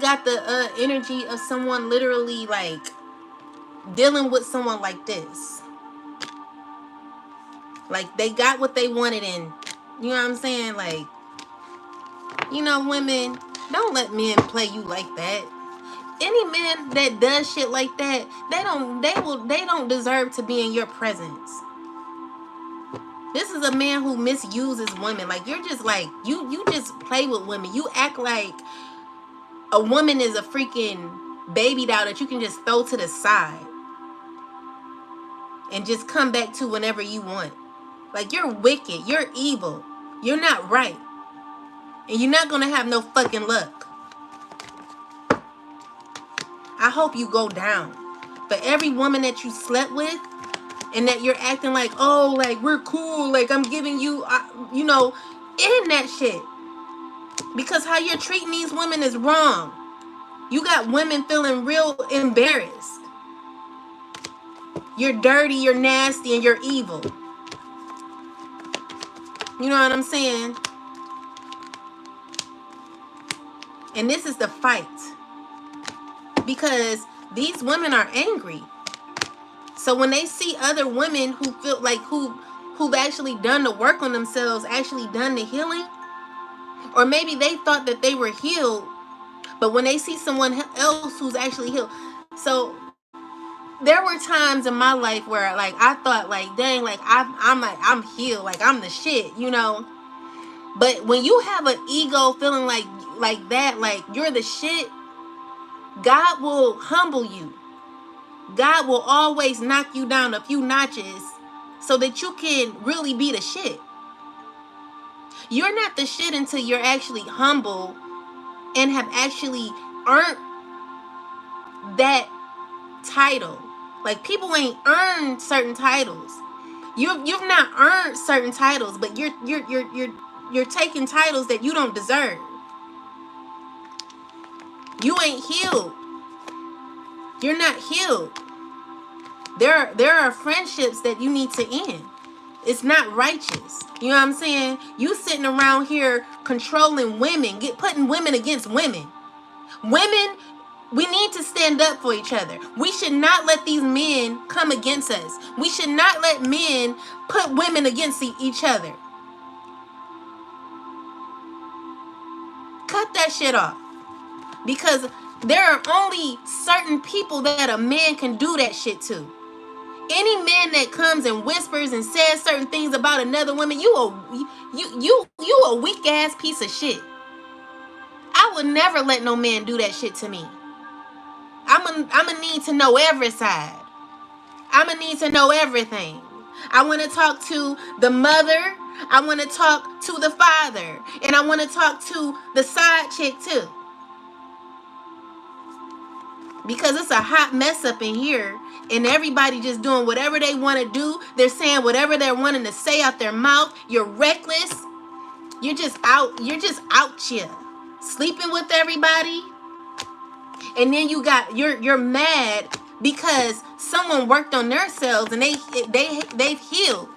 got the energy of someone literally like dealing with someone like this. Like they got what they wanted, and you know what I'm saying? Like, you know, women, don't let men play you like that. Any man that does shit like that, they don't deserve to be in your presence. This is a man who misuses women. Like you're just like you just play with women. You act like a woman is a freaking baby doll that you can just throw to the side and just come back to whenever you want. Like you're wicked, you're evil, you're not right, and you're not gonna have no fucking luck. I hope you go down. For every woman that you slept with and that you're acting like, oh, like we're cool, like I'm giving you, you know, end that shit. Because how you're treating these women is wrong. You got women feeling real embarrassed. You're dirty, you're nasty, and you're evil. You know what I'm saying? And this is the fight. Because these women are angry. So when they see other women who feel like who've actually done the work on themselves, actually done the healing, or maybe they thought that they were healed, but when they see someone else who's actually healed. So there were times in my life where like I thought like, dang, like I'm healed, like I'm the shit, you know. But when you have an ego feeling like that, like you're the shit, God will humble you. God will always knock you down a few notches so that you can really be the shit. You're not the shit until you're actually humble and have actually earned that title. Like people ain't earned certain titles. You've not earned certain titles, but you're taking titles that you don't deserve. You ain't healed. You're not healed. There are friendships that you need to end. It's not righteous. You know what I'm saying? You sitting around here controlling women, putting women against women. Women, we need to stand up for each other. We should not let these men come against us. We should not let men put women against each other. Cut that shit off. Because there are only certain people that a man can do that shit to. Any man that comes and whispers and says certain things about another woman, you a weak ass piece of shit. I would never let no man do that shit to me. I'ma need to know every side. I'ma need to know everything. I want to talk to the mother. I want to talk to the father. And I want to talk to the side chick too. Because it's a hot mess up in here. And everybody just doing whatever they want to do. They're saying whatever they're wanting to say out their mouth. You're reckless. You're just out here. Sleeping with everybody. And then you're mad because someone worked on themselves and they've healed.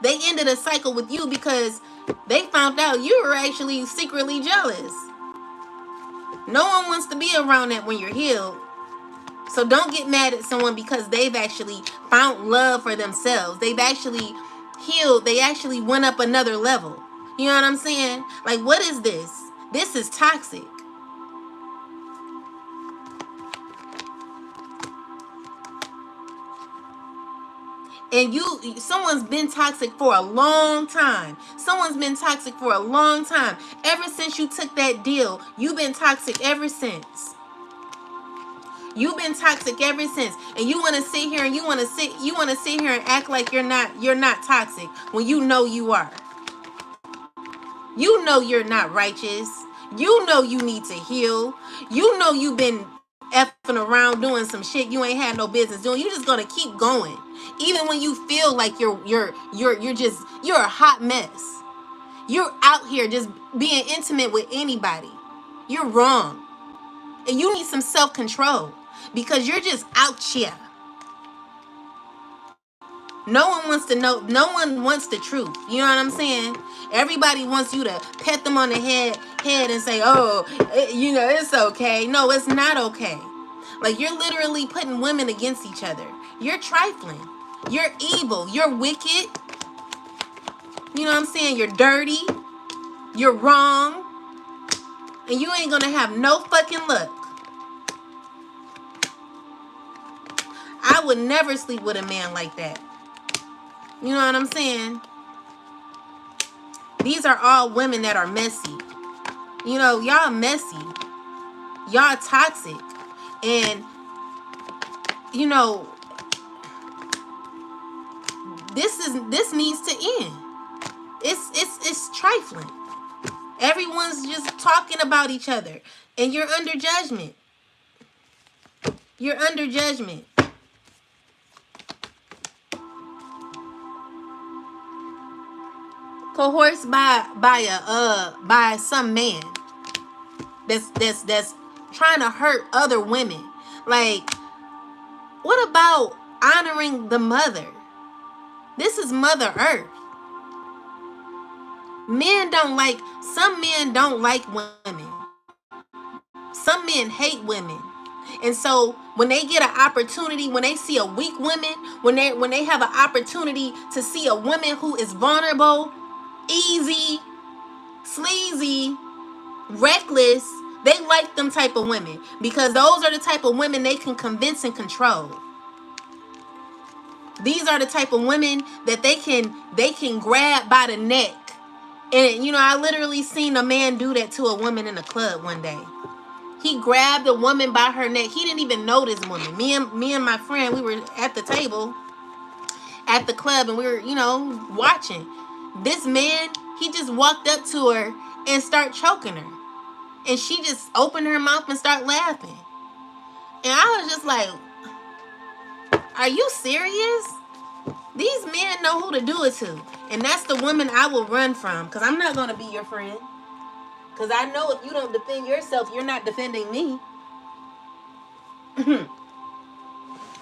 They ended a cycle with you because they found out you were actually secretly jealous. No one wants to be around that when you're healed. So don't get mad at someone because they've actually found love for themselves. They've actually healed. They actually went up another level. You know what I'm saying? Like, what is this? This is toxic. And someone's been toxic for a long time. Someone's been toxic for a long time. Ever since you took that deal, you've been toxic ever since. You've been toxic ever since. And you want to sit here and you want to sit here and act like you're not toxic when you know you are. You know you're not righteous. You know you need to heal. You know you've been effing around doing some shit you ain't had no business doing. You're just gonna keep going. Even when you feel like you're a hot mess. You're out here just being intimate with anybody. You're wrong. And you need some self-control because you're just out here. No one wants to know. No one wants the truth. You know what I'm saying? Everybody wants you to pet them on the head and say, oh, it's okay. No, it's not okay. Like, you're literally putting women against each other. You're trifling. You're evil. You're wicked. You know what I'm saying? You're dirty. You're wrong. And you ain't gonna have no fucking luck. I would never sleep with a man like that. You know what I'm saying? These are all women that are messy. You know, y'all messy. Y'all toxic. And, you know, this needs to end. It's trifling. Everyone's just talking about each other. And you're under judgment. You're under judgment. Coerced by some man that's trying to hurt other women. Like, what about honoring the mother? This is Mother Earth. Some men don't like women. Some men hate women. And so when they get an opportunity, when they see a weak woman, when they have an opportunity to see a woman who is vulnerable, easy, sleazy, reckless, they like them type of women because those are the type of women they can convince and control. These are the type of women that they can grab by the neck. And you know, I literally seen a man do that to a woman in a club one day. He grabbed a woman by her neck. He didn't even know this woman. Me and my friend, we were at the table at the club and we were, watching. This man, he just walked up to her and started choking her. And she just opened her mouth and started laughing. And I was just like, are you serious? These men know who to do it to. And that's the woman I will run from. Because I'm not going to be your friend. Because I know if you don't defend yourself, you're not defending me.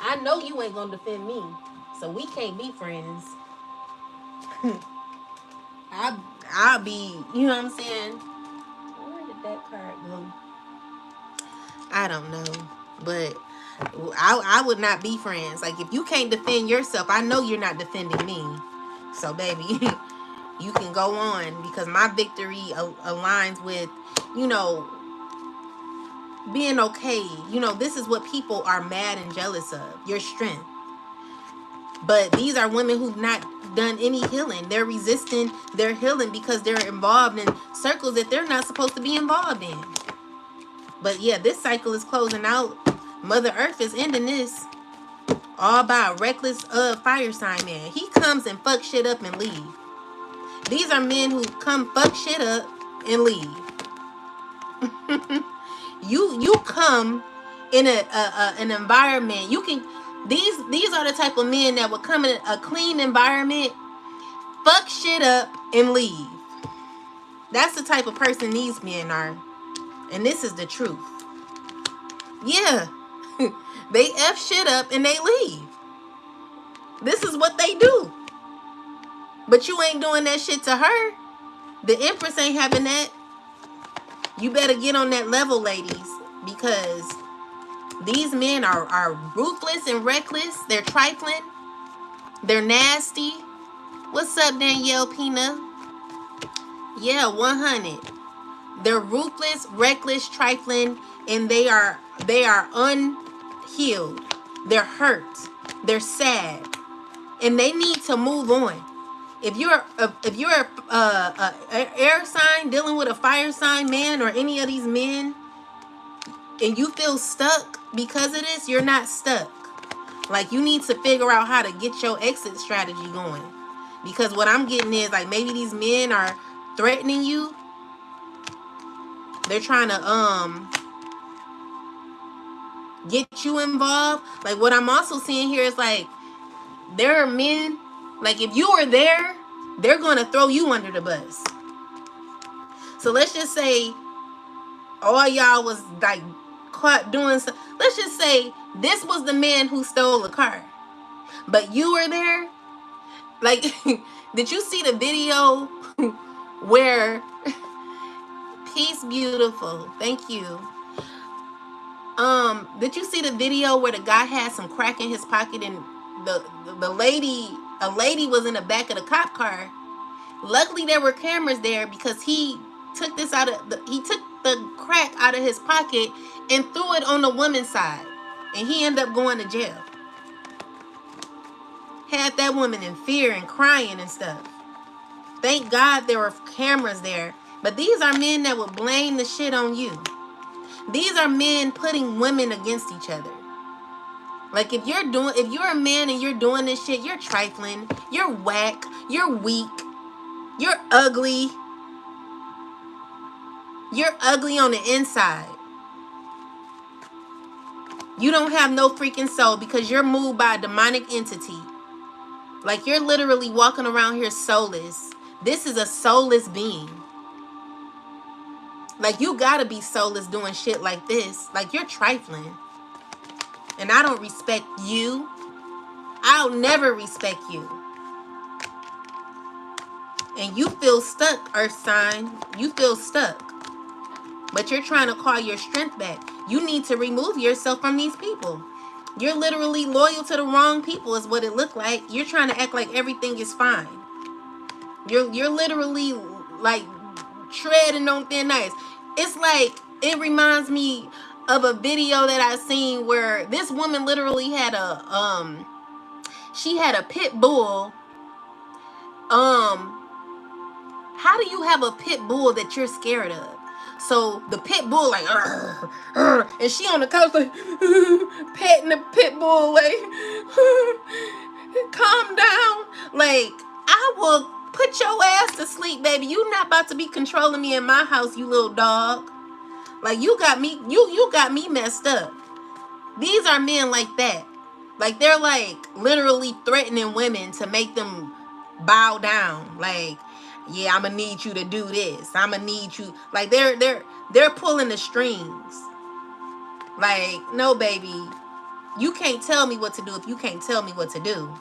I I know you ain't gonna defend me, so we can't be friends. I'll be, you know what I'm saying? Where did that card go? I don't know, but I would not be friends. Like, if you can't defend yourself, I know you're not defending me. So, baby, you can go on, because my victory aligns with, you know, being okay. You know, this is what people are mad and jealous of, your strength. But these are women who've not done any healing. They're resisting their healing because they're involved in circles that they're not supposed to be involved in. But yeah, this cycle is closing out. Mother Earth is ending this. All by a reckless fire sign man. He comes and fuck shit up and leave. These are men who come fuck shit up and leave. you come in an environment. You can these are the type of men that would come in a clean environment, fuck shit up and leave. That's the type of person these men are. And this is the truth. Yeah. They F shit up and they leave. This is what they do. But you ain't doing that shit to her. The Empress ain't having that. You better get on that level, ladies, because these men are ruthless and reckless. They're trifling. They're nasty. What's up, Danielle Pina? Yeah, 100. They're ruthless, reckless, trifling, and they are unhealed. They're hurt. They're sad, and they need to move on. If you're a air sign dealing with a fire sign man or any of these men, and you feel stuck because of this, you're not stuck. Like, you need to figure out how to get your exit strategy going. Because what I'm getting is, like, maybe these men are threatening you. They're trying to get you involved. Like, what I'm also seeing here is, like, there are men, like, if you are there, they're going to throw you under the bus. So let's just say all y'all was, like, caught doing something. Let's just say this was the man who stole the car, but you were there. Like, did you see the video where peace, beautiful, thank you. Did you see the video where the guy had some crack in his pocket, and a lady was in the back of the cop car? Luckily there were cameras there, because he took the crack out of his pocket and threw it on the woman's side, and he ended up going to jail. Had that woman in fear and crying and stuff. Thank God there were cameras there. But these are men that would blame the shit on you. These are men putting women against each other. Like, if you're a man and you're doing this shit, you're trifling, you're whack, you're weak, you're ugly. You're ugly on the inside. You don't have no freaking soul, because you're moved by a demonic entity. Like, you're literally walking around here soulless. This is a soulless being. Like, you gotta be soulless doing shit like this. Like, you're trifling. And I don't respect you. I'll never respect you. And you feel stuck, Earth sign. You feel stuck. But you're trying to call your strength back. You need to remove yourself from these people. You're literally loyal to the wrong people, is what it looked like. You're trying to act like everything is fine. You're literally, like, treading on thin ice. It's like, it reminds me of a video that I seen where this woman literally had she had a pit bull. How do you have a pit bull that you're scared of? So the pit bull, like, and she on the couch, like, petting the pit bull, like, calm down. Like, I will put your ass to sleep, baby. You not about to be controlling me in my house, you little dog. Like, you got me, you got me messed up. These are men like that. Like, they're, like, literally threatening women to make them bow down. Like, yeah, I'm gonna need you to do this. I'm gonna need you. Like, they're pulling the strings. Like, no, baby. You can't tell me what to do if you can't tell me what to do.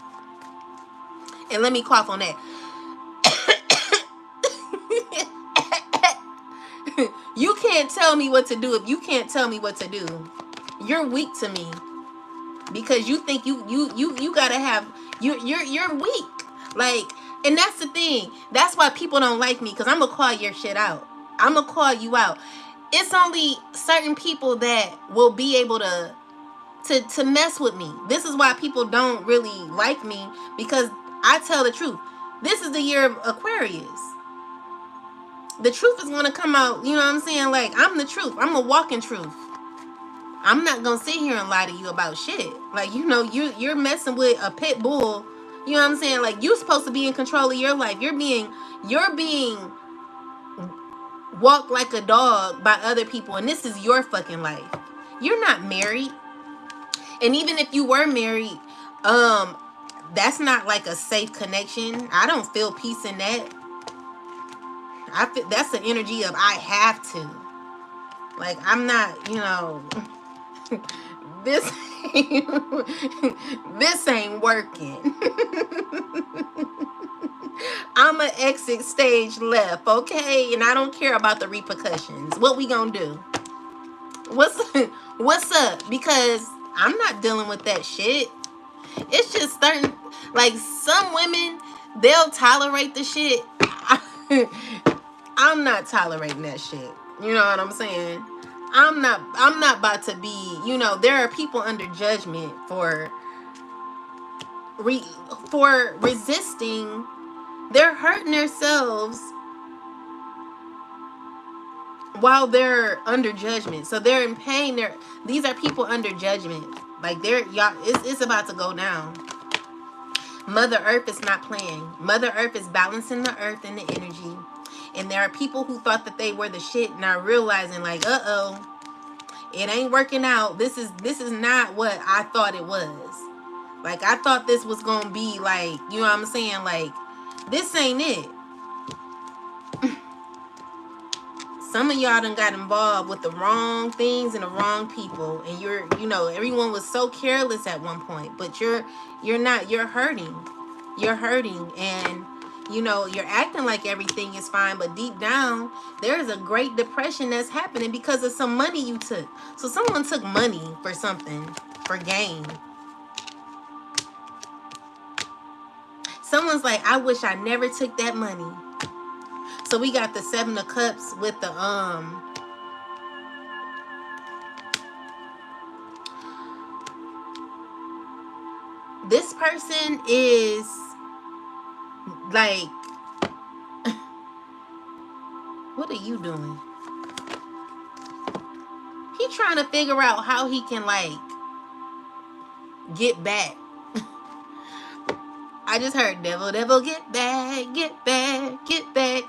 And let me cough on that. You can't tell me what to do if you can't tell me what to do. You're weak to me because you think you gotta have you're weak. Like, and that's the thing. That's why people don't like me, because I'm gonna call your shit out. I'm gonna call you out. It's only certain people that will be able to mess with me. This is why people don't really like me, because I tell the truth. This is the year of Aquarius. The truth is gonna come out, you know what I'm saying? Like, I'm the truth. I'm a walking truth. I'm not gonna sit here and lie to you about shit. Like, you know, you're messing with a pit bull. You know what I'm saying? Like, you're supposed to be in control of your life. You're being walked like a dog by other people, and this is your fucking life. You're not married. And even if you were married, that's not like a safe connection. I don't feel peace in that. I feel that's the energy of I have to. Like, I'm not, you know, this this ain't working. I'm an exit stage left, okay? And I don't care about the repercussions. What we gonna do? What's up? Because I'm not dealing with that shit. It's just certain, like, some women, they'll tolerate the shit. I'm not tolerating that shit. You know what I'm saying? I'm not about to be, you know, there are people under judgment for resisting. They're hurting themselves while they're under judgment. So they're in pain. These are people under judgment. Like, it's about to go down. Mother Earth is not playing. Mother Earth is balancing the earth and the energy. And there are people who thought that they were the shit, now realizing, like, it ain't working out. This is not what I thought it was. Like, I thought this was gonna be like, you know what I'm saying? Like, this ain't it. Some of y'all done got involved with the wrong things and the wrong people, and you know, everyone was so careless at one point, but you're hurting. You're hurting, and you know, you're acting like everything is fine, but deep down, there's a great depression that's happening because of some money you took. So someone took money for something, for gain. Someone's like, I wish I never took that money. So we got the Seven of Cups with the this person is like, what are you doing? He trying to figure out how he can, like, get back. I just heard devil, devil, get back, get back, get back.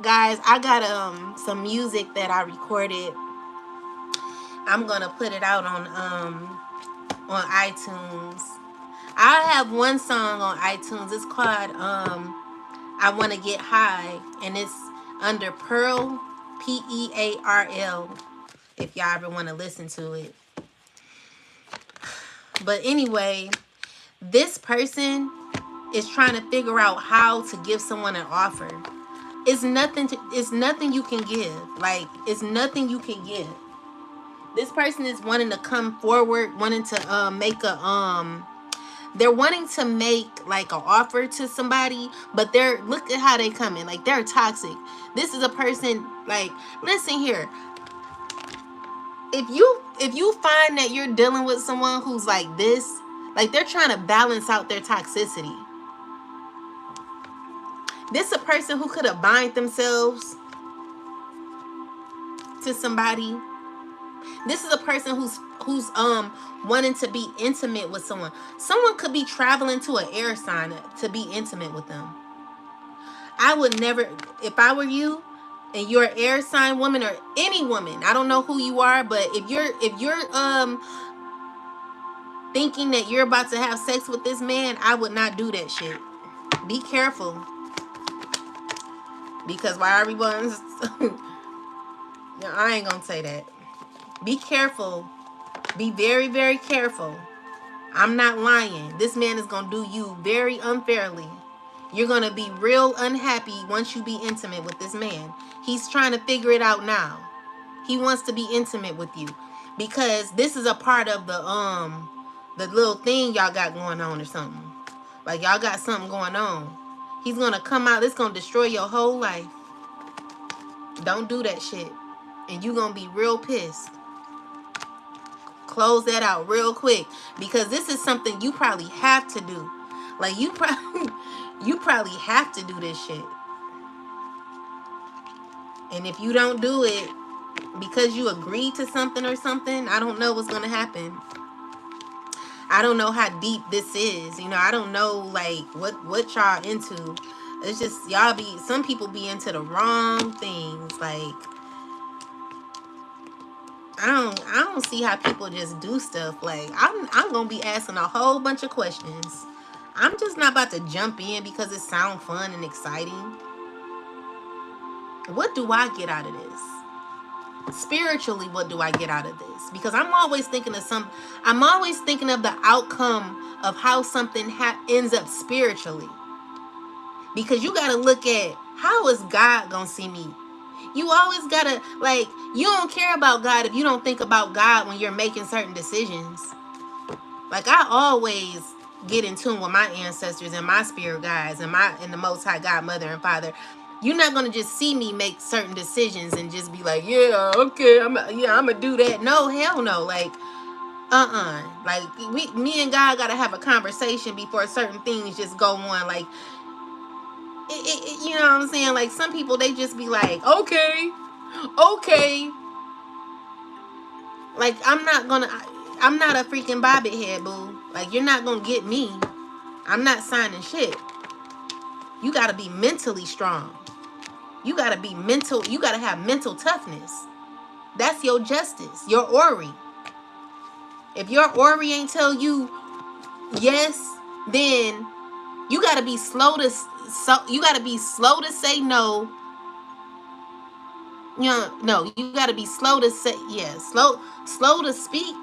Guys, I got some music that I recorded. I'm gonna put it out on iTunes. I have one song on iTunes. It's called I Wanna Get High, and it's under Pearl, Pearl, if y'all ever want to listen to it. But anyway, this person is trying to figure out how to give someone an offer. It's nothing you can give. Like, it's nothing you can give. This person is wanting to come forward, wanting to make a they're wanting to make like an offer to somebody, but look at how they come in. Like, they're toxic. This is a person, like, listen here. If you find that you're dealing with someone who's like this, like, they're trying to balance out their toxicity. This is a person who could have bind themselves to somebody. This is a person who's wanting to be intimate with someone. Someone could be traveling to an air sign to be intimate with them. I would never, if I were you and you're an air sign woman or any woman, I don't know who you are, but if you're thinking that you're about to have sex with this man, I would not do that shit. Be careful. Because while everyone's I ain't gonna say that. Be careful Be very, very careful. I'm not lying. This man is going to do you very unfairly. You're going to be real unhappy once you be intimate with this man. He's trying to figure it out now. He wants to be intimate with you because this is a part of the little thing y'all got going on or something. Like y'all got something going on. He's going to come out. It's going to destroy your whole life. Don't do that shit. And you going to be real pissed. Close that out real quick because this is something you probably have to do. Like you probably have to do this shit. And if you don't do it because you agreed to something or something, I don't know what's going to happen. I don't know how deep this is. You know, I don't know like what y'all into. It's just y'all some people be into the wrong things. Like I don't see how people just do stuff. Like I'm gonna be asking a whole bunch of questions. I'm just not about to jump in because it sounds fun and exciting. What do I get out of this? Spiritually, what do I get out of this? Because I'm always thinking of the outcome of how something ends up spiritually. Because you gotta look at how is God gonna see me? You always gotta, like, you don't care about God if you don't think about God when you're making certain decisions. Like, I always get in tune with my ancestors and my spirit guides and the Most High God, Mother and Father. You're not gonna just see me make certain decisions and just be like, yeah, okay, I'm gonna do that. No, hell no. Like, like me and God gotta have a conversation before certain things just go on. Like, you know what I'm saying? Like, some people, they just be like, okay. Like, I'm not a freaking bobbit head, boo. Like, you're not gonna get me. I'm not signing shit. You gotta be mentally strong. You gotta have mental toughness. That's your justice, your Ori. If your Ori ain't tell you yes, then you gotta be slow to say no. You know, no, you gotta be slow to say slow to speak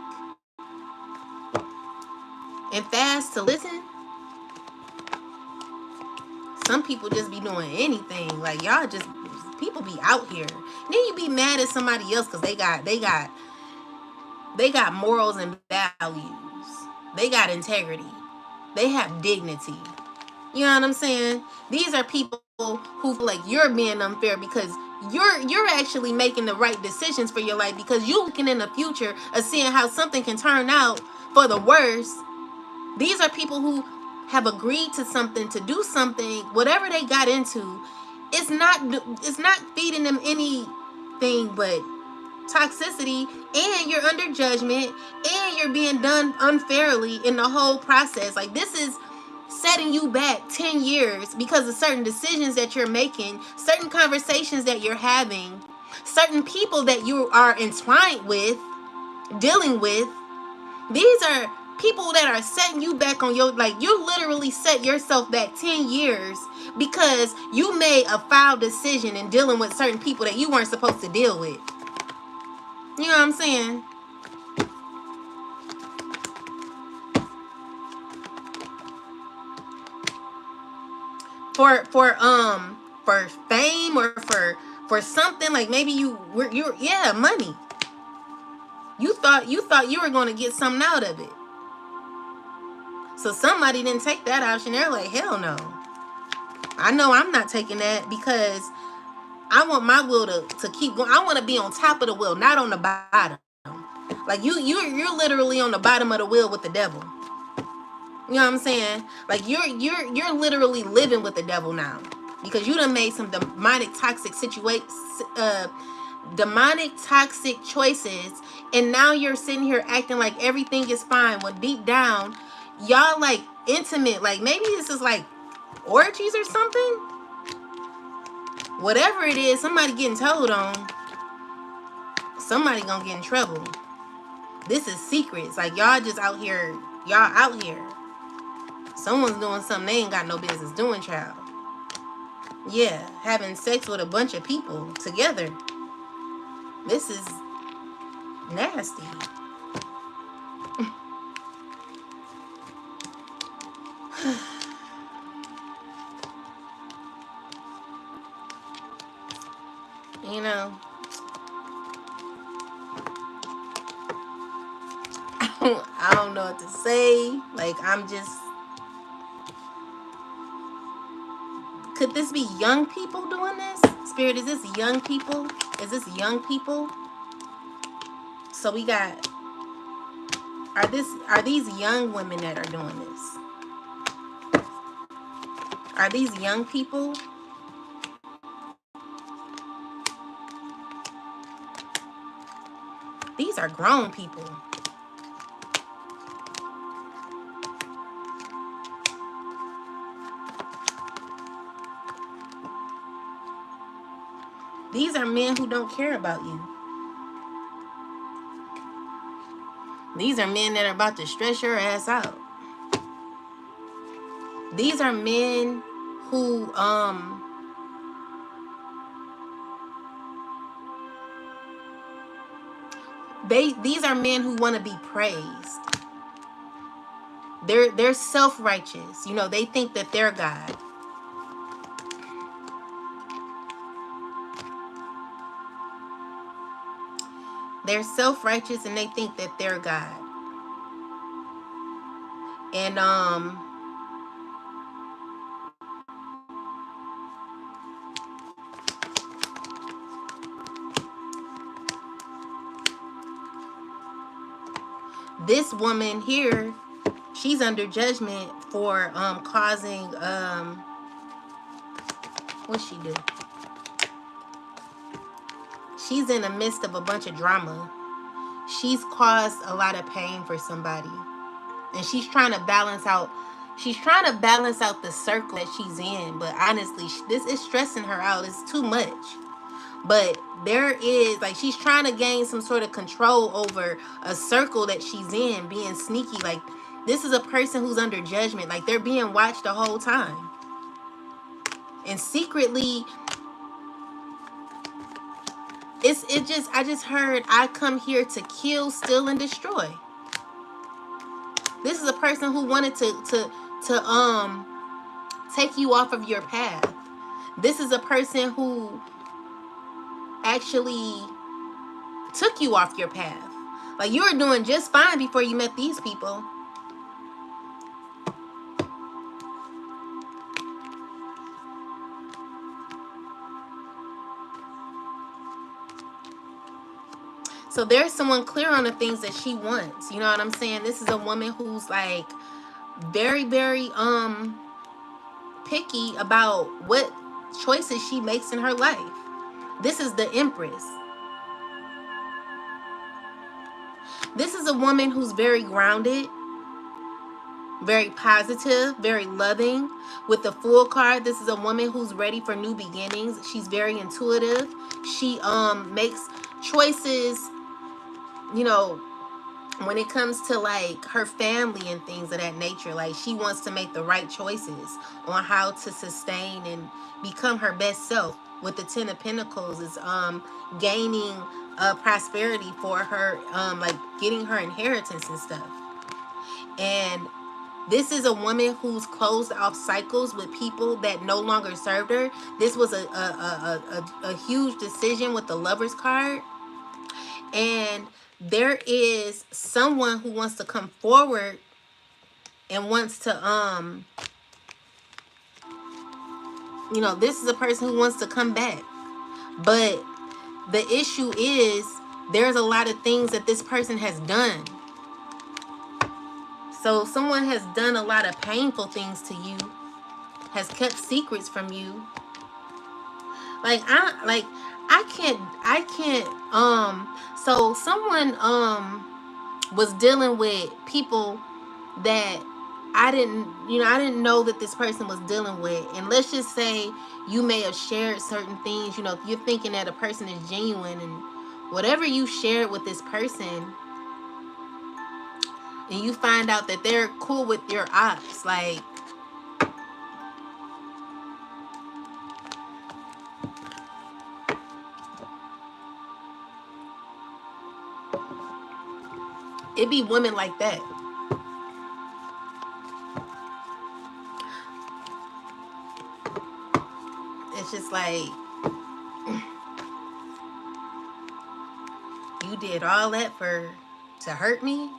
and fast to listen. Some people just be doing anything. Like, y'all just, people be out here. Then you be mad at somebody else because they got morals and values. They got integrity. They have dignity. You know what I'm saying? These are people who feel like you're being unfair because you're actually making the right decisions for your life because you're looking in the future of seeing how something can turn out for the worse. These are people who have agreed to something, to do something, whatever they got into. It's not feeding them anything but toxicity, and you're under judgment, and you're being done unfairly in the whole process. Like, this is setting you back 10 years because of certain decisions that you're making, certain conversations that you're having, certain people that you are entwined with, dealing with. These are people that are setting you back on your, like, you literally set yourself back 10 years because you made a foul decision in dealing with certain people that you weren't supposed to deal with. You know what I'm saying? For fame or for something, like maybe you're money. You thought you were going to get something out of it. So somebody didn't take that option. They're like, hell no. I know I'm not taking that because I want my will to keep going. I want to be on top of the wheel, not on the bottom. Like you're literally on the bottom of the wheel with the devil. You know what I'm saying? Like you're literally living with the devil now because you done made some demonic toxic choices, and now you're sitting here acting like everything is fine when deep down y'all like intimate. Like, maybe this is like orgies or something. Whatever it is, somebody getting told on. Somebody gonna get in trouble. This is secrets. Like, y'all just out here. Y'all out here. Someone's doing something they ain't got no business doing, child. Yeah, having sex with a bunch of people together. This is nasty. you know, I don't know what to say. Like, I'm just, could this be young people doing this? Spirit, is this young people? Is this young people? So we got, are these young women that are doing this? Are these young people? These are grown people. These are men who don't care about you. These are men that are about to stress your ass out. These are men who these are men who want to be praised. They're self-righteous. You know, they think that they're God. They're self-righteous and they think that they're God. And this woman here, she's under judgment for causing what's she do? She's in the midst of a bunch of drama. She's caused a lot of pain for somebody. And she's trying to balance out the circle that she's in. But honestly, this is stressing her out. It's too much. But there is, like, she's trying to gain some sort of control over a circle that she's in, being sneaky. Like, this is a person who's under judgment. Like, they're being watched the whole time. And secretly, I just heard, I come here to kill, steal, and destroy. This is a person who wanted to take you off of your path. This is a person who actually took you off your path. Like, you were doing just fine before you met these people. So there's someone clear on the things that she wants. You know what I'm saying? This is a woman who's like very, very picky about what choices she makes in her life. This is the Empress. This is a woman who's very grounded, very positive, very loving. With the Fool card, this is a woman who's ready for new beginnings. She's very intuitive. She makes choices, you know, when it comes to like her family and things of that nature. Like, she wants to make the right choices on how to sustain and become her best self. With the Ten of Pentacles is gaining prosperity for her, like getting her inheritance and stuff. And this is a woman who's closed off cycles with people that no longer served her. This was a huge decision with the Lovers card. And there is someone who wants to come forward and wants to, you know, this is a person who wants to come back. But the issue is, there's a lot of things that this person has done. So someone has done a lot of painful things to you, has kept secrets from you. I can't, so someone, was dealing with people that I didn't know that this person was dealing with. And let's just say you may have shared certain things, you know, if you're thinking that a person is genuine, and whatever you shared with this person, and you find out that they're cool with your ops, like, it be women like that. It's just like, You did all that to hurt me.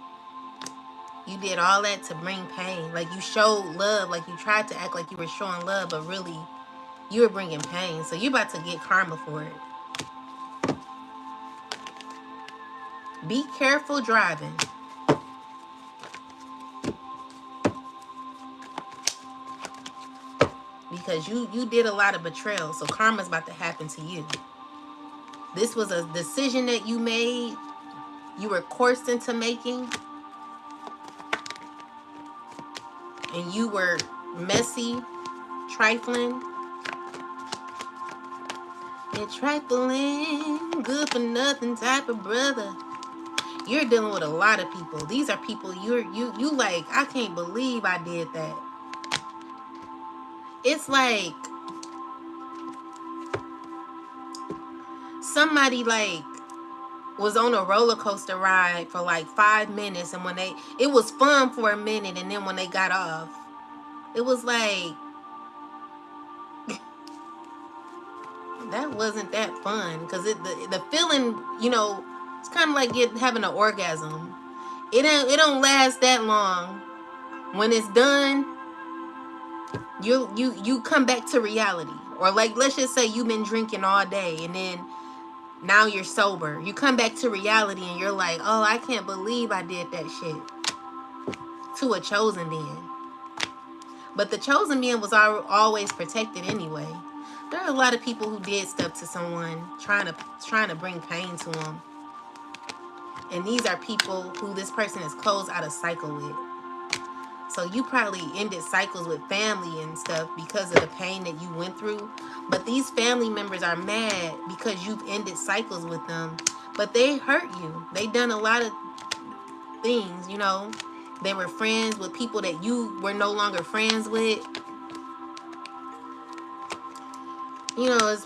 You did all that to bring pain. Like, you showed love. Like, you tried to act like you were showing love, but really, you were bringing pain. So you about to get karma for it. Be careful driving. Because you did a lot of betrayal. So karma's about to happen to you. This was a decision that you made. You were coerced into making. And you were messy, trifling. And trifling, good for nothing type of brother. You're dealing with a lot of people. These are people you like, I can't believe I did that. It's like somebody like was on a roller coaster ride for like 5 minutes, and when it was fun for a minute, and then when they got off, it was like that wasn't that fun, because the feeling, you know, it's kind of like having an orgasm. It don't last that long. When it's done, you come back to reality. Or like, let's just say you've been drinking all day, and then now you're sober. You come back to reality, and you're like, oh, I can't believe I did that shit to a chosen being. But the chosen being was always protected anyway. There are a lot of people who did stuff to someone, trying to bring pain to them. And these are people who this person is closed out of cycle with. So you probably ended cycles with family and stuff because of the pain that you went through. But these family members are mad because you've ended cycles with them. But they hurt you. They done a lot of things, you know. They were friends with people that you were no longer friends with. You know,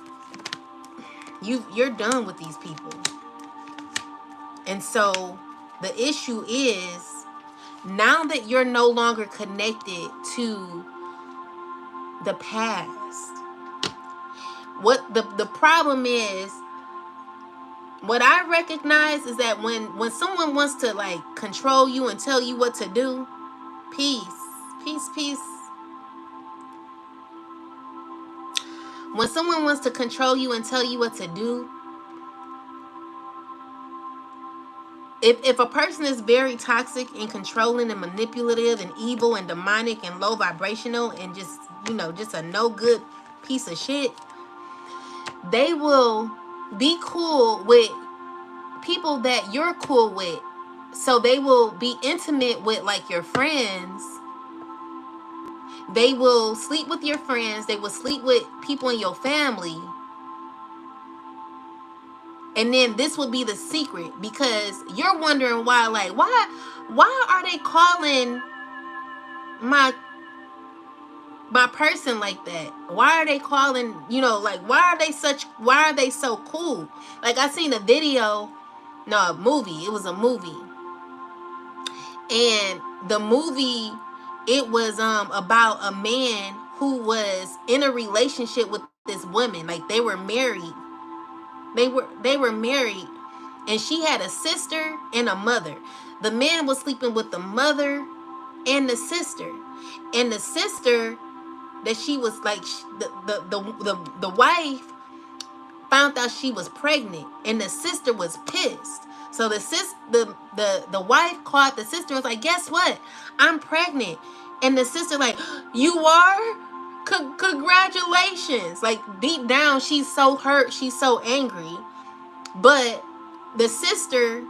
you're done with these people. And so the issue is, now that you're no longer connected to the past, what the problem is, what I recognize is that when someone wants to like control you and tell you what to do, peace. When someone wants to control you and tell you what to do, if a person is very toxic and controlling and manipulative and evil and demonic and low vibrational and just, you know, just a no good piece of shit, they will be cool with people that you're cool with. So they will be intimate with like your friends. They will sleep with your friends. They will sleep with people in your family. And then this will be the secret, because you're wondering why, like, why are they calling my person like that? Why are they calling, you know, like, why are they so cool? Like, I seen a video, no, a movie. It was a movie. And the movie, it was about a man who was in a relationship with this woman. Like, they were married. They were married, and she had a sister and a mother. The man was sleeping with the mother and the sister. And the sister that she was like, the wife found out she was pregnant, and the sister was pissed. So the wife called the sister and was like, guess what? I'm pregnant. And the sister like, you are? Congratulations. Like, deep down, she's so hurt. She's so angry. But the sister,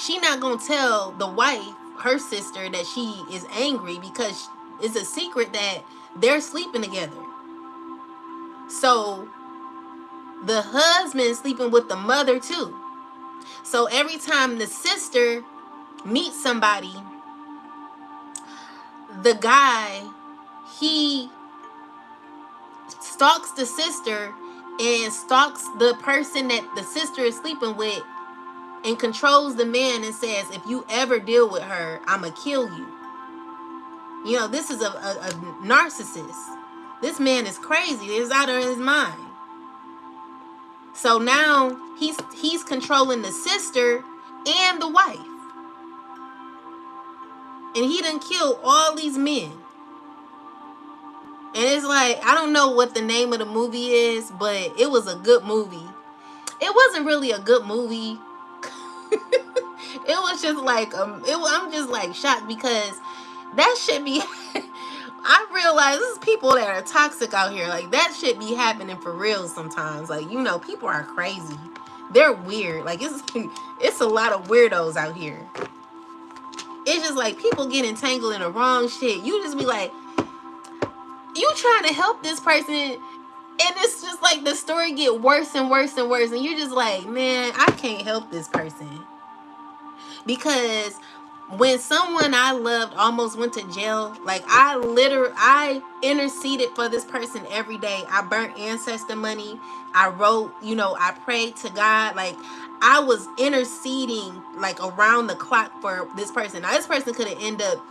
she not going to tell the wife, her sister, that she is angry, because it's a secret that they're sleeping together. So the husband sleeping with the mother too. So every time the sister meets somebody, the guy, he stalks the sister and stalks the person that the sister is sleeping with, and controls the man and says, if you ever deal with her, I'ma kill you. You know, this is a narcissist. This man is crazy. He's out of his mind. So now he's controlling the sister and the wife. And he done killed all these men. And it's like, I don't know what the name of the movie is, but it was a good movie. It wasn't really a good movie. It was just like, I'm just like shocked because that shit be, I realize this is people that are toxic out here. Like, that shit be happening for real sometimes. Like, you know, people are crazy. They're weird. Like, it's a lot of weirdos out here. It's just like people get entangled in the wrong shit. You just be like, you trying to help this person, and it's just like the story get worse and worse and worse, and you're just like, man, I can't help this person. Because when someone I loved almost went to jail, like, I interceded for this person every day. I burnt ancestor money. I wrote, you know, I prayed to God. Like, I was interceding like around the clock for this person. Now, this person could have ended up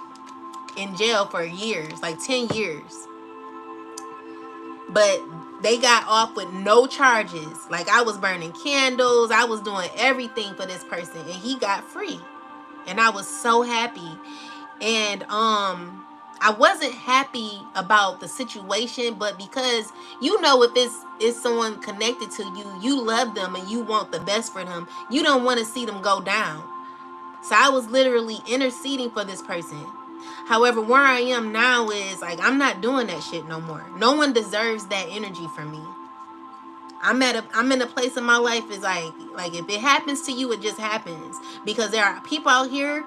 in jail for years, like 10 years. But they got off with no charges. Like, I was burning candles. I was doing everything for this person, and he got free. And I was so happy. And I wasn't happy about the situation, but because, you know, if it's someone connected to you, you love them and you want the best for them. You don't want to see them go down. So I was literally interceding for this person. However, where I am now is like, I'm not doing that shit no more. No one deserves that energy from me. I'm in a place in my life is like if it happens to you, it just happens. Because there are people out here,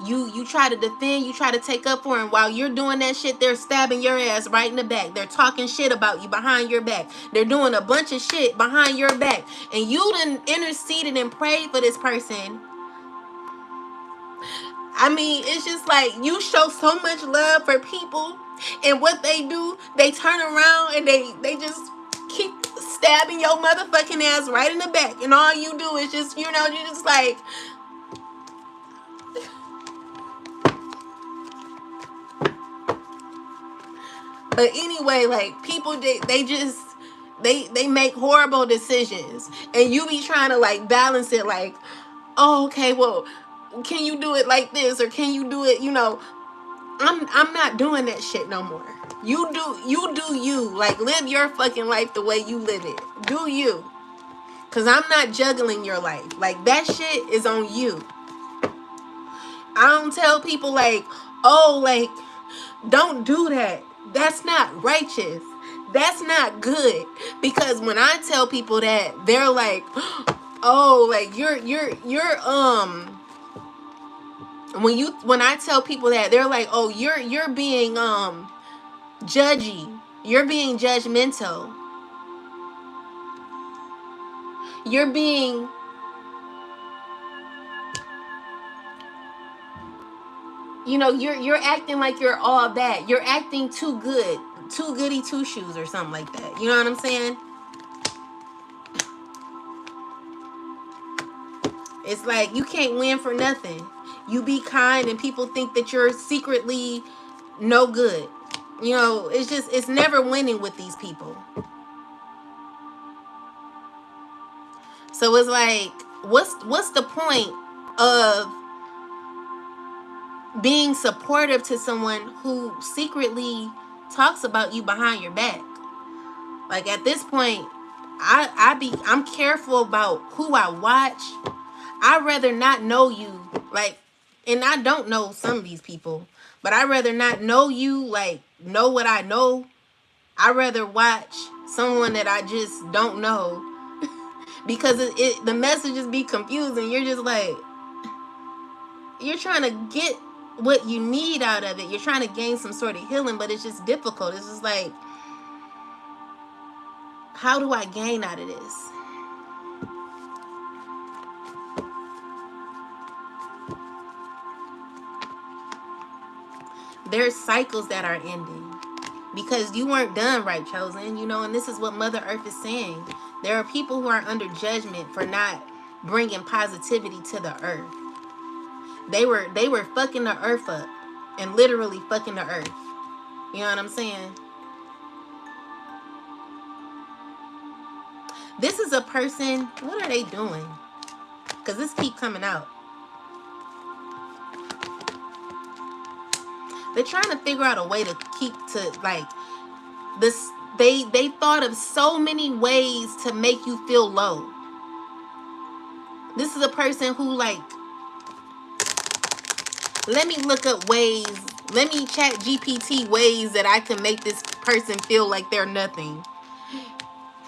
you try to defend, you try to take up for, and while you're doing that shit, they're stabbing your ass right in the back. They're talking shit about you behind your back. They're doing a bunch of shit behind your back. And you done interceded and prayed for this person. I mean, it's just like, you show so much love for people, and what they do, they turn around and they just keep stabbing your motherfucking ass right in the back, and all you do is just, you know, you just like, but anyway, like, people, they make horrible decisions, and you be trying to like balance it, like, oh, okay, well, can you do it like this, or can you do it, you know? I'm not doing that shit no more. You do you. Like, live your fucking life the way you live it. Do you. Cause I'm not juggling your life. Like, that shit is on you. I don't tell people like, oh, like, don't do that. That's not righteous. That's not good. Because when I tell people that, they're like, oh, like, you're when I tell people that, they're like, oh, you're being judgy. You're being judgmental. You're being, you know, you're acting like you're all that. You're acting too good. Too goody two shoes or something like that. You know what I'm saying? It's like, you can't win for nothing. You be kind and people think that you're secretly no good. You know, it's just, it's never winning with these people. So it's like, what's the point of being supportive to someone who secretly talks about you behind your back? Like, at this point, I'm careful about who I watch. I'd rather not know you, like, and I don't know some of these people, but I'd rather not know you, like, know what I know. I'd rather watch someone that I just don't know because the messages be confusing. You're just like, you're trying to get what you need out of it. You're trying to gain some sort of healing, but it's just difficult. It's just like, how do I gain out of this? There's cycles that are ending because you weren't done right, chosen, you know, and this is what Mother Earth is saying. There are people who are under judgment for not bringing positivity to the earth. They were fucking the earth up, and literally fucking the earth. You know what I'm saying? This is a person, what are they doing? Because this keep coming out. They're trying to figure out a way to keep to, like, this. They thought of so many ways to make you feel low. This is a person who, like, let me look up ways, let me chat GPT ways that I can make this person feel like they're nothing.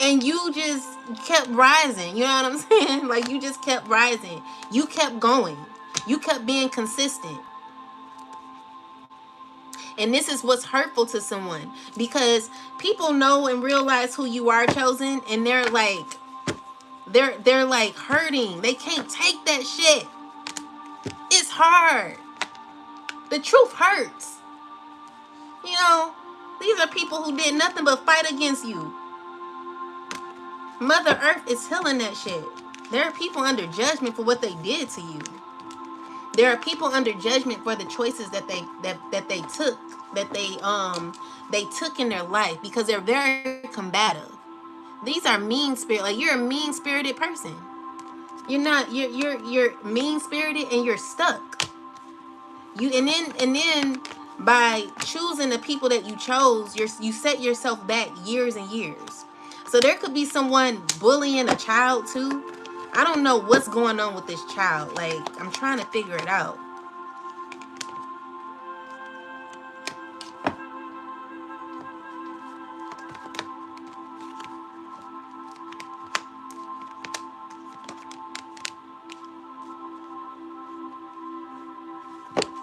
And you just kept rising. You know what I'm saying? Like, you just kept rising. You kept going. You kept being consistent. And this is what's hurtful to someone, because people know and realize who you are, chosen, and they're like hurting. They can't take that shit. It's hard. The truth hurts. You know, these are people who did nothing but fight against you. Mother Earth is healing that shit. There are people under judgment for what they did to you. There are people under judgment for the choices that they took in their life, because they're very combative. These are mean spirit. Like, you're a mean spirited person. You're not. You're mean spirited and you're stuck. And then by choosing the people that you chose, you set yourself back years and years. So there could be someone bullying a child too. I don't know what's going on with this child. Like, I'm trying to figure it out.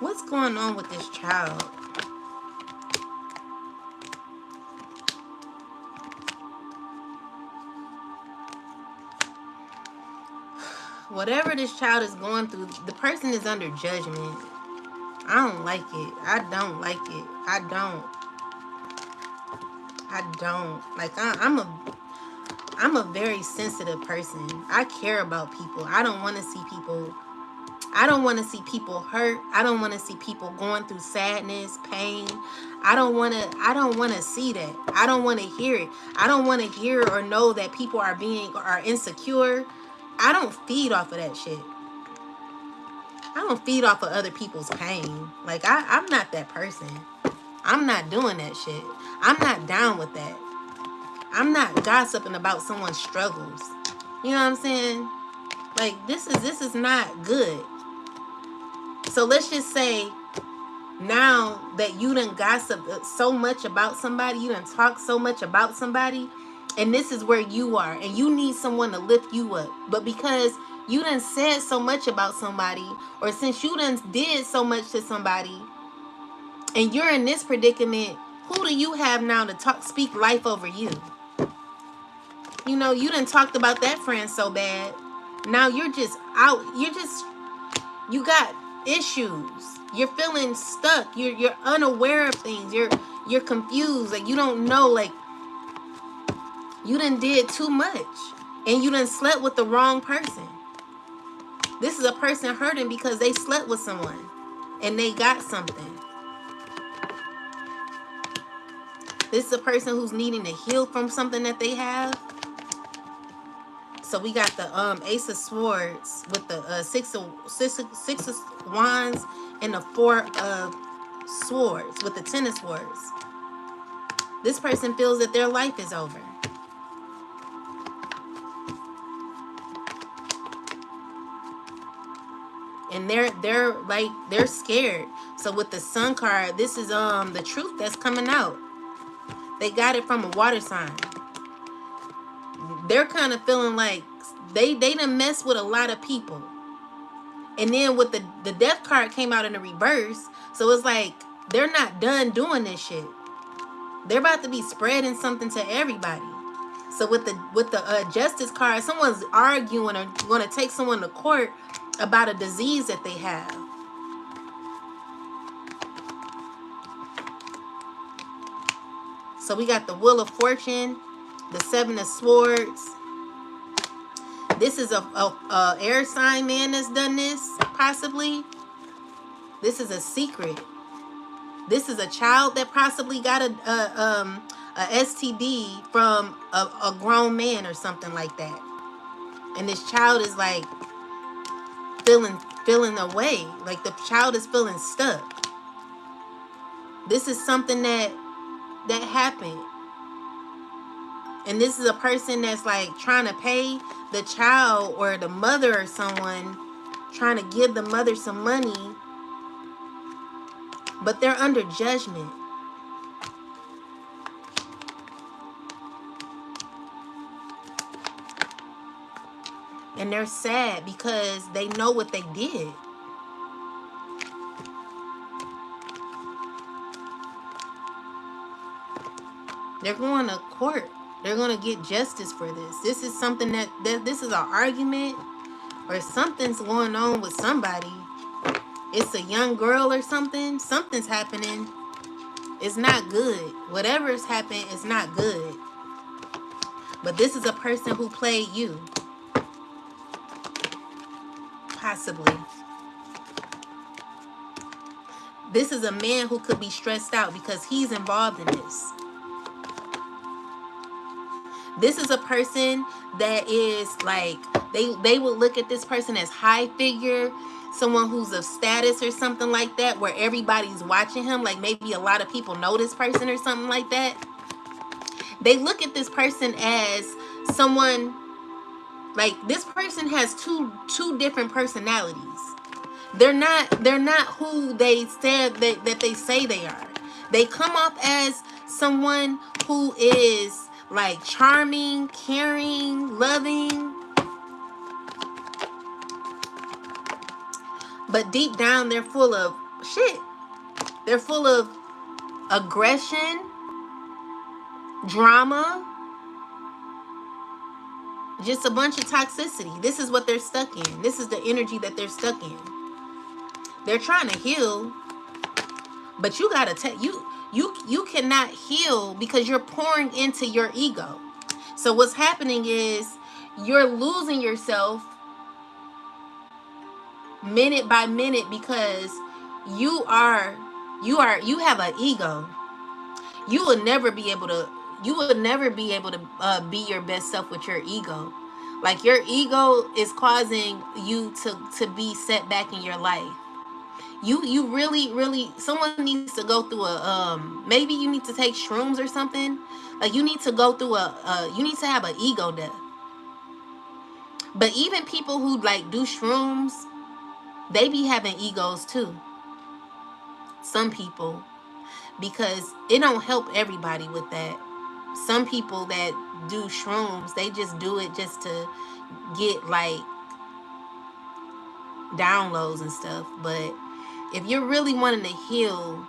What's going on with this child? Whatever this child is going through, the person is under judgment. I don't like it. I don't like it. I don't. Like, I'm a very sensitive person. I care about people. I don't want to see people hurt. I don't want to see people going through sadness, pain. I don't want to see that. I don't want to hear it. I don't want to hear or know that people are insecure. I don't feed off of that shit. I don't feed off of other people's pain. Like, I'm not that person. I'm not doing that shit. I'm not down with that. I'm not gossiping about someone's struggles. You know what I'm saying? Like, this is not good. So let's just say, now that you done gossip so much about somebody, you done talk so much about somebody, and this is where you are, and you need someone to lift you up. But because you done said so much about somebody, or since you done did so much to somebody, and you're in this predicament, who do you have now to speak life over you? You know, you done talked about that friend so bad. Now you're just out. You got issues. You're feeling stuck. You're unaware of things. You're confused. Like, you don't know. Like, you done did too much, and you done slept with the wrong person. This is a person hurting because they slept with someone and they got something. This is a person who's needing to heal from something that they have. So we got the Ace of Swords with the six of Wands and the Four of Swords with the Ten of Swords. This person feels that their life is over. And they're scared. So with the Sun card, this is the truth that's coming out. They got it from a water sign. They're kind of feeling like they done mess with a lot of people. And then with the Death card came out in the reverse. So it's like they're not done doing this shit. They're about to be spreading something to everybody. So with the Justice card, someone's arguing or going to take someone to court about a disease that they have. So we got the Wheel of Fortune, the Seven of Swords. This is a air sign man that's done this, possibly. This is a secret. This is a child that possibly got STD from a grown man or something like that, and this child is like feeling away, like the child is feeling stuck. This is something that happened, and this is a person that's like trying to pay the child or the mother or someone, trying to give the mother some money, but they're under judgment. And they're sad because they know what they did. They're going to court. They're going to get justice for this. This is something that this is an argument, or something's going on with somebody. It's a young girl or something. Something's happening. It's not good. Whatever's happened is not good. But this is a person who played you. Possibly. This is a man who could be stressed out because he's involved in this. This is a person that is like, they will look at this person as high figure, someone who's of status or something like that, where everybody's watching him, like maybe a lot of people know this person or something like that. They look at this person as someone, like this person has two different personalities. They're not who they said that they say they are. They come off as someone who is like charming, caring, loving, but deep down they're full of shit. They're full of aggression, drama, just a bunch of toxicity. This is what they're stuck in. This is the energy that they're stuck in. They're trying to heal, but you gotta you cannot heal because you're pouring into your ego. So what's happening is you're losing yourself minute by minute because you have an ego. You will never be able to be your best self with your ego. Like your ego is causing you to be set back in your life. You really, someone needs to go through maybe you need to take shrooms or something. Like you need to go through you need to have an ego death. But even people who like do shrooms, they be having egos too. Some people, because it don't help everybody with that. Some people that do shrooms, they just do it just to get like downloads and stuff. But if you're really wanting to heal,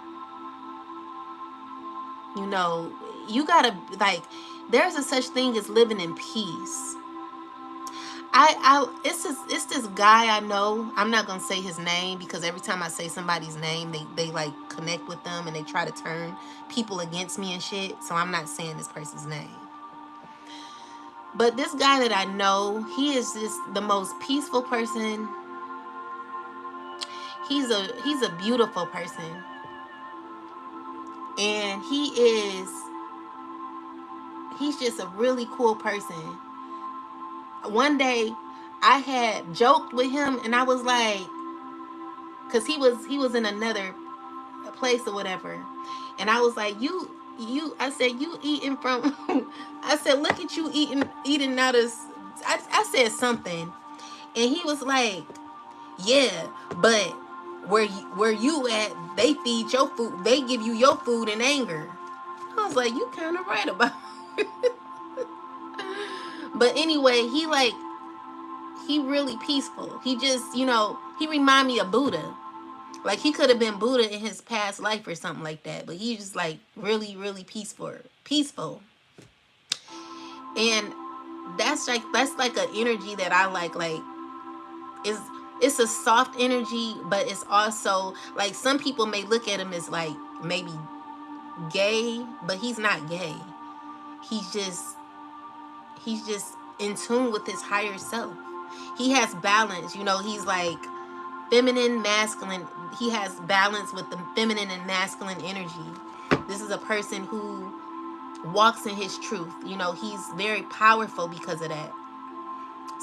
you gotta, like, there's a such thing as living in peace. It's this guy I know. I'm not gonna say his name because every time I say somebody's name, they like connect with them and they try to turn people against me and shit. So I'm not saying this person's name. But this guy that I know, he is just the most peaceful person. He's a beautiful person. And he's just a really cool person. One day I had joked with him and I was like, cause he was in another place or whatever. And I was like, I said, you eating from, I said, look at you eating out of, I said something. And he was like, yeah, but where you at, they feed your food, they give you your food in anger. I was like, you kind of right about it. But anyway, he really peaceful. He just, he remind me of Buddha. Like he could have been Buddha in his past life or something like that. But he's just like really, really peaceful. And that's like an energy that I like it's a soft energy, but it's also like some people may look at him as like maybe gay, but he's not gay. He's just in tune with his higher self. He has balance, he's like feminine, masculine. He has balance with the feminine and masculine energy. This is a person who walks in his truth. You know, he's very powerful because of that.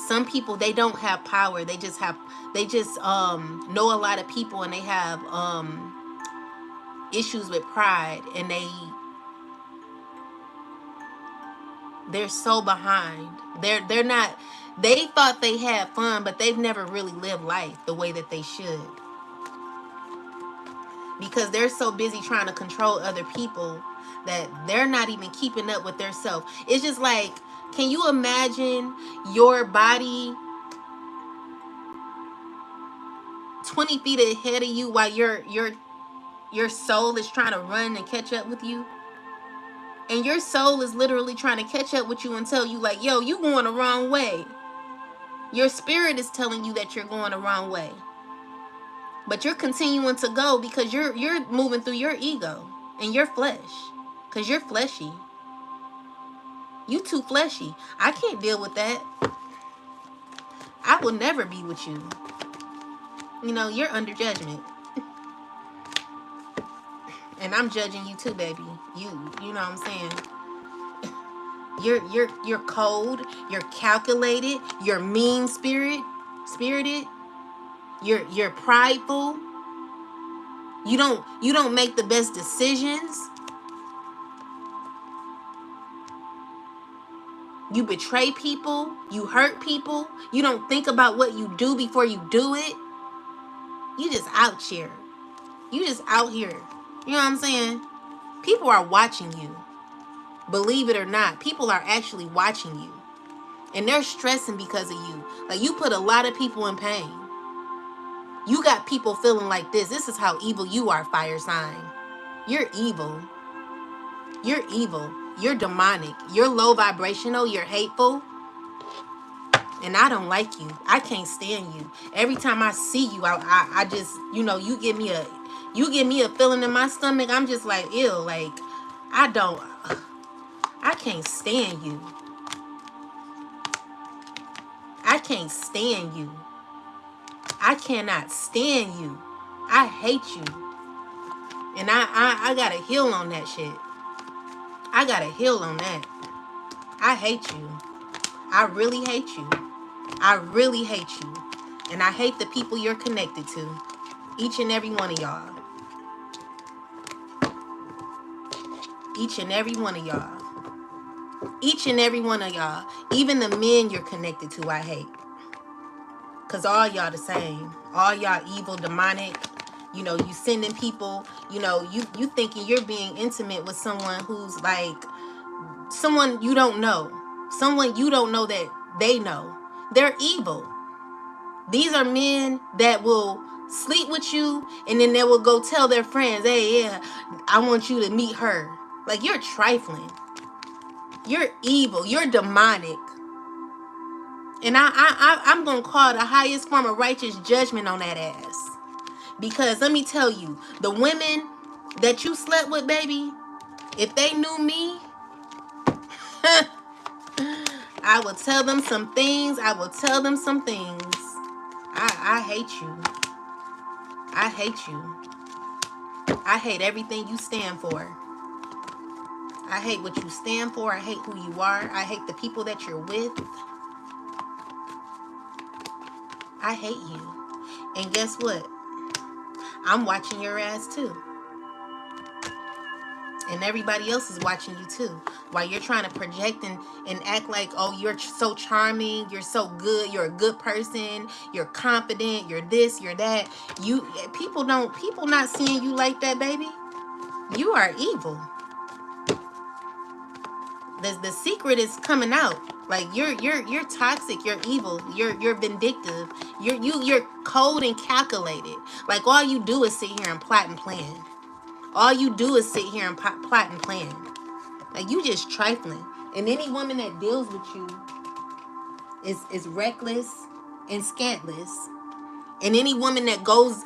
Some people, they don't have power. They just know a lot of people, and they have issues with pride, and they're so behind. They're not, they thought they had fun, but they've never really lived life the way that they should, because they're so busy trying to control other people that they're not even keeping up with their self. It's just like, can you imagine your body 20 feet ahead of you while your soul is trying to run and catch up with you? And your soul is literally trying to catch up with you and tell you, like, yo, you going the wrong way. Your spirit is telling you that you're going the wrong way. But you're continuing to go because you're moving through your ego and your flesh. Because you're fleshy. You too fleshy. I can't deal with that. I will never be with you. You know, you're under judgment. And I'm judging you too, baby. You know what I'm saying? You're cold, you're calculated, you're mean-spirited, you're prideful. You don't make the best decisions. You betray people, you hurt people. You don't think about what you do before you do it. You just out here. You just out here. You know what I'm saying? People are watching you. Believe it or not, people are actually watching you. And they're stressing because of you. Like, you put a lot of people in pain. You got people feeling like this. This is how evil you are, fire sign. You're evil. You're evil. You're demonic. You're low vibrational. You're hateful. And I don't like you. I can't stand you. Every time I see you, I just, you know, you give me a feeling in my stomach. I'm just like, ew, like, I can't stand you. I can't stand you. I cannot stand you. I hate you. And I gotta heal on that shit. I gotta heal on that. I hate you. I really hate you. I really hate you. And I hate the people you're connected to. Each and every one of y'all. Each and every one of y'all. Each and every one of y'all. Even the men you're connected to, I hate. Because all y'all the same. All y'all evil, demonic. You know, you sending people, you know, you thinking you're being intimate with someone who's like, someone you don't know. Someone you don't know that they know. They're evil. These are men that will sleep with you, and then they will go tell their friends, hey, yeah, I want you to meet her. Like, you're trifling. You're evil. You're demonic. And I'm going to call the highest form of righteous judgment on that ass. Because let me tell you, the women that you slept with, baby, if they knew me, I will tell them some things. I will tell them some things. I hate you. I hate you. I hate everything you stand for. I hate what you stand for. I hate who you are. I hate the people that you're with. I hate you. And guess what? I'm watching your ass too. And everybody else is watching you too. While you're trying to project and act like, oh, you're so charming, you're so good, you're a good person, you're confident, you're this, you're that. People not seeing you like that, baby. You are evil. The secret is coming out. Like, you're toxic, you're evil, you're vindictive, you're cold and calculated. Like, all you do is sit here and plot and plan. All you do is sit here and plot and plan. Like, you just trifling. And any woman that deals with you is reckless and scantless. And any woman that goes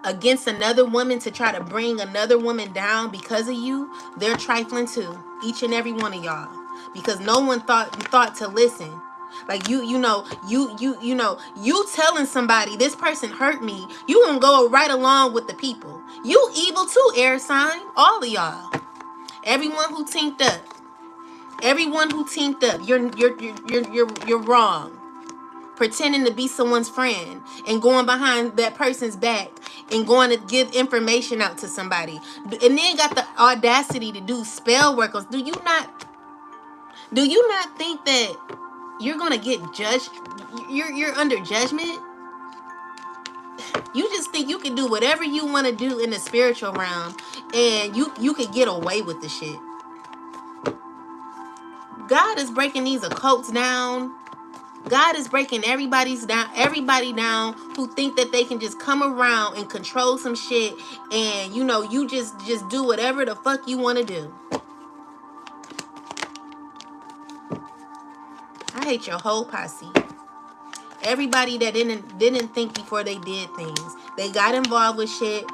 against another woman to try to bring another woman down because of you, they're trifling too. Each and every one of y'all. Because no one thought to listen. Like, you telling somebody this person hurt me, you gonna go right along with the people. You evil too, air sign. All of y'all. Everyone who teamed up. Everyone who teamed up. You're wrong. Pretending to be someone's friend and going behind that person's back and going to give information out to somebody, and then got the audacity to do spell work. Do you not think that you're gonna get judged? You're under judgment. You just think you can do whatever you want to do in the spiritual realm, and you can get away with the shit. God is breaking these occults down. God is breaking everybody down who think that they can just come around and control some shit, and you just do whatever the fuck you want to do. I hate your whole posse. Everybody that didn't think before they did things. They got involved with shit,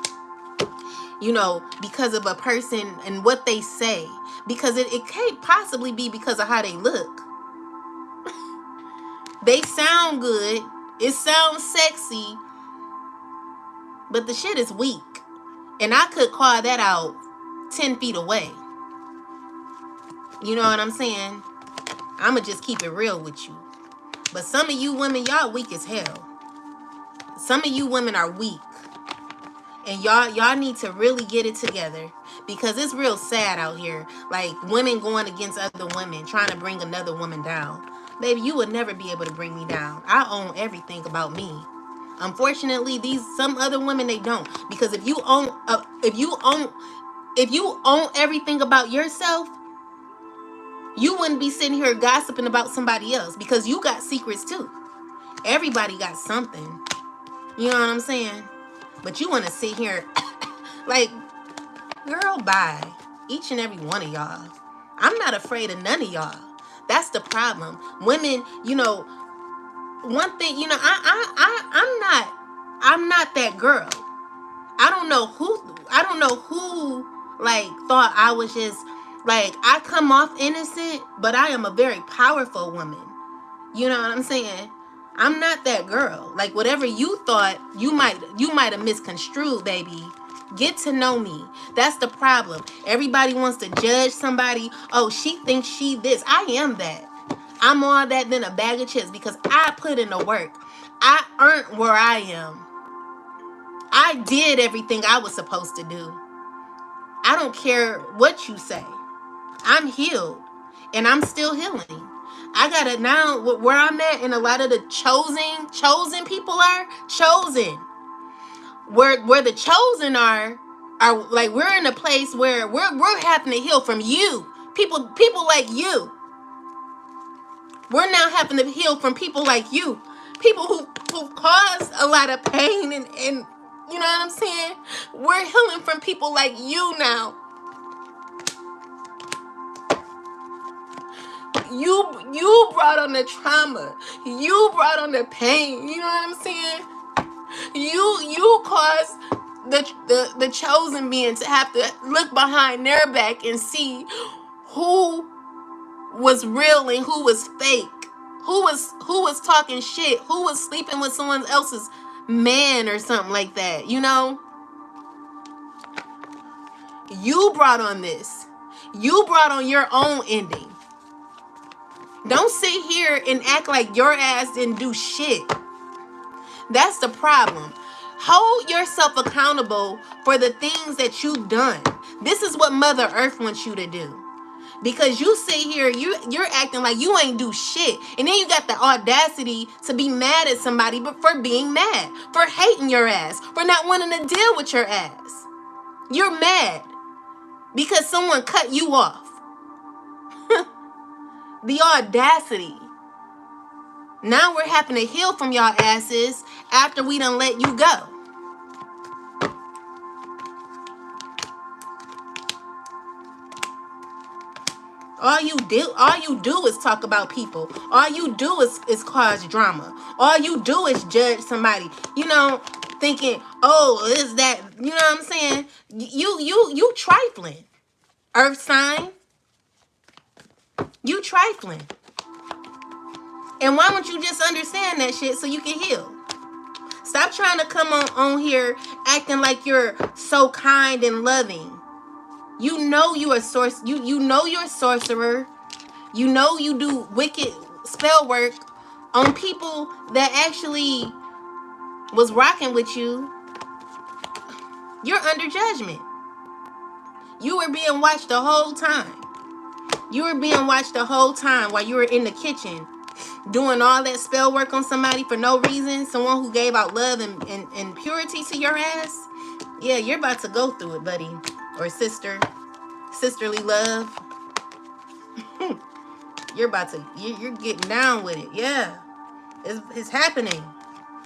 because of a person and what they say. Because it can't possibly be because of how they look. They sound good. It sounds sexy. But the shit is weak. And I could call that out 10 feet away. You know what I'm saying? I'ma just keep it real with you. But some of you women, y'all weak as hell. Some of you women are weak. And y'all need to really get it together. Because it's real sad out here. Like women going against other women, trying to bring another woman down. Baby, you would never be able to bring me down. I own everything about me. Unfortunately, some other women, they don't. Because if you own everything about yourself, you wouldn't be sitting here gossiping about somebody else, because you got secrets too. Everybody got something. You know what I'm saying? But you want to sit here like, girl, bye. Each and every one of y'all. I'm not afraid of none of y'all. That's the problem. Women, one thing, I'm not that girl. I don't know who like thought I was just like, I come off innocent, but I am a very powerful woman. You know what I'm saying? I'm not that girl. Like whatever you thought, you might have misconstrued, baby. Get to know me. That's the problem. Everybody wants to judge somebody. Oh, she thinks she this. I am that. I'm all that than a bag of chips because I put in the work. I earned where I am. I did everything I was supposed to do. I don't care what you say. I'm healed. And I'm still healing. I gotta now, where I'm at, and a lot of the chosen people are chosen. Where the chosen are like, we're in a place where we're having to heal from you. People like you. We're now having to heal from people like you. People who cause a lot of pain and you know what I'm saying? We're healing from people like you now. You brought on the trauma. You brought on the pain. You know what I'm saying? You caused the chosen being to have to look behind their back and see who was real and who was fake, who was talking shit, who was sleeping with someone else's man or something like that. You brought on this. You brought on your own ending. Don't sit here and act like your ass didn't do shit. That's the problem. Hold yourself accountable for the things that you've done. This is what Mother Earth wants you to do. Because you sit here, you're acting like you ain't do shit. And then you got the audacity to be mad at somebody but for being mad, for hating your ass, for not wanting to deal with your ass. You're mad because someone cut you off. The audacity. Now we're having to heal from y'all asses after we done let you go. All you do is talk about people. All you do is cause drama. All you do is judge somebody. Thinking, oh, is that, you know what I'm saying? You trifling. Earth sign. You trifling. And why don't you just understand that shit so you can heal? Stop trying to come on here acting like you're so kind and loving. You know you are source. You know you're a sorcerer. You know you do wicked spell work on people that actually was rocking with you. You're under judgment. You were being watched the whole time. You were being watched the whole time while you were in the kitchen doing all that spell work on somebody for no reason. Someone who gave out love and purity to your ass. Yeah, you're about to go through it, buddy. Or sister. Sisterly love. You're about to, you're getting down with it. Yeah. It's happening.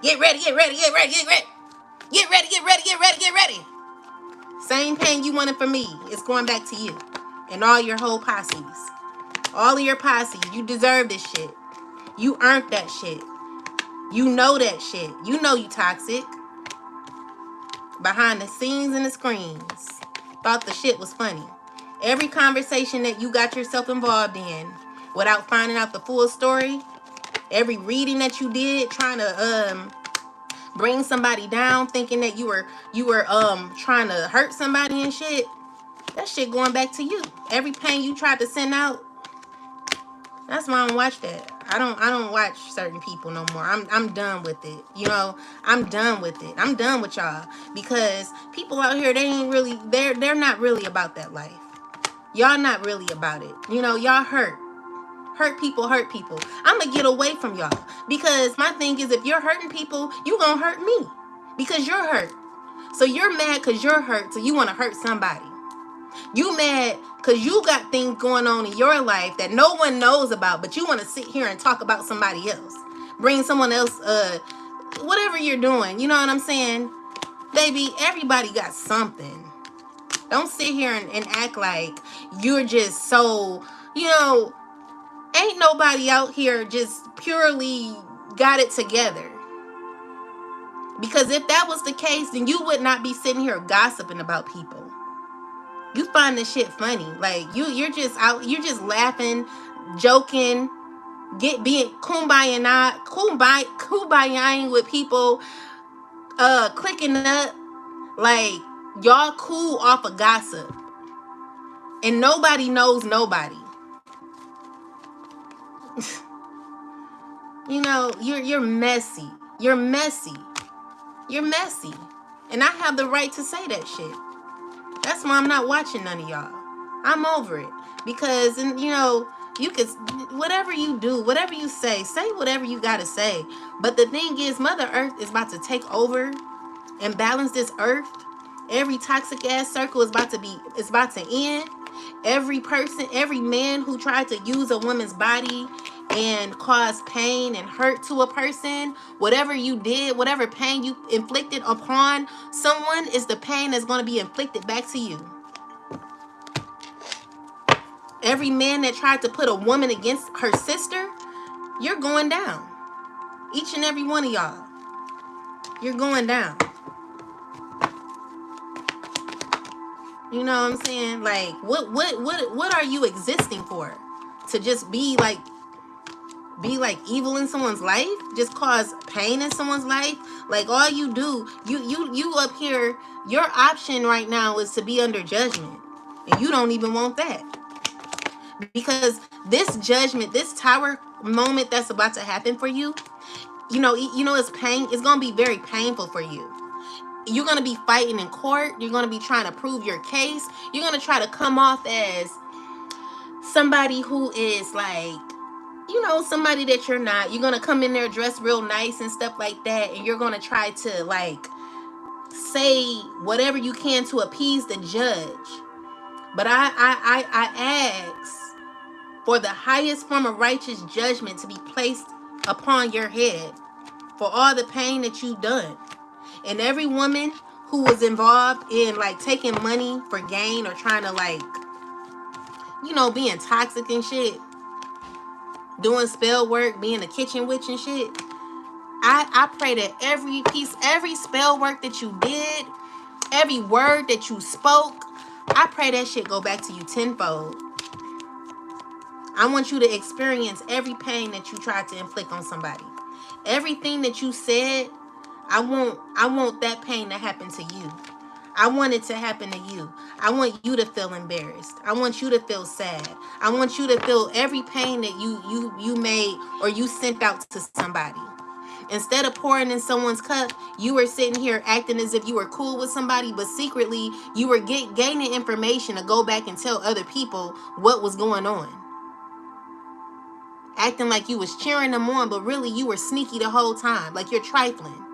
Get ready, get ready, get ready, get ready. Get ready, get ready, get ready, get ready. Same pain you wanted from me. It's going back to you. And all your whole posses. All of your posse. You deserve this shit. You earned that shit. You know that shit. You know you toxic. Behind the scenes and the screens. Thought the shit was funny. Every conversation that you got yourself involved in without finding out the full story. Every reading that you did trying to bring somebody down, thinking that you were trying to hurt somebody and shit. That shit going back to you. Every pain you tried to send out. That's why I don't watch that. I don't watch certain people no more. I'm done with it. You know, I'm done with it. I'm done with y'all. Because people out here, they ain't really, they're not really about that life. Y'all not really about it. You know, y'all hurt. Hurt people hurt people. I'm gonna get away from y'all. Because my thing is, if you're hurting people, you gonna hurt me. Because you're hurt. So you're mad because you're hurt, so you want to hurt somebody. You mad because you got things going on in your life that no one knows about, but you want to sit here and talk about somebody else. Bring someone else, whatever you're doing. You know what I'm saying? Baby, everybody got something. Don't sit here and act like you're just so, you know, ain't nobody out here just purely got it together. Because if that was the case, then you would not be sitting here gossiping about people. You find this shit funny. Like, you're just out, you're just laughing, joking, being kumbayaing with people, clicking up. Like, y'all cool off of gossip. And nobody knows nobody. You know, you're messy. You're messy. You're messy. And I have the right to say that shit. That's why I'm not watching none of y'all. I'm over it. Because, and you know, you could, whatever you do, whatever you say whatever you gotta say. But the thing is, Mother Earth is about to take over and balance this earth. Every toxic ass circle is about to end. Every person, every man who tried to use a woman's body and cause pain and hurt to a person, whatever you did, whatever pain you inflicted upon someone is the pain that's going to be inflicted back to you. Every man that tried to put a woman against her sister, you're going down. Each and every one of y'all. You're going down. You know what I'm saying? Like, what are you existing for? To just be like evil in someone's life? Just cause pain in someone's life? Like, all you do, you up here, your option right now is to be under judgment. And you don't even want that. Because this judgment, this tower moment that's about to happen for you, you know it's pain. It's going to be very painful for you. You're going to be fighting in court. You're going to be trying to prove your case. You're going to try to come off as somebody who is like, you know, somebody that you're not. You're going to come in there dressed real nice and stuff like that. And you're going to try to like say whatever you can to appease the judge. But I ask for the highest form of righteous judgment to be placed upon your head for all the pain that you've done. And every woman who was involved in like taking money for gain or trying to like, you know, being toxic and shit, doing spell work, being a kitchen witch and shit, I pray that every spell work that you did, every word that you spoke, I pray that shit go back to you tenfold. I want you to experience every pain that you tried to inflict on somebody. Everything that you said, I want that pain to happen to you. I want it to happen to you. I want you to feel embarrassed. I want you to feel sad. I want you to feel every pain that you made or you sent out to somebody. Instead of pouring in someone's cup, you were sitting here acting as if you were cool with somebody, but secretly you were gaining information to go back and tell other people what was going on. Acting like you was cheering them on, but really you were sneaky the whole time, like you're trifling.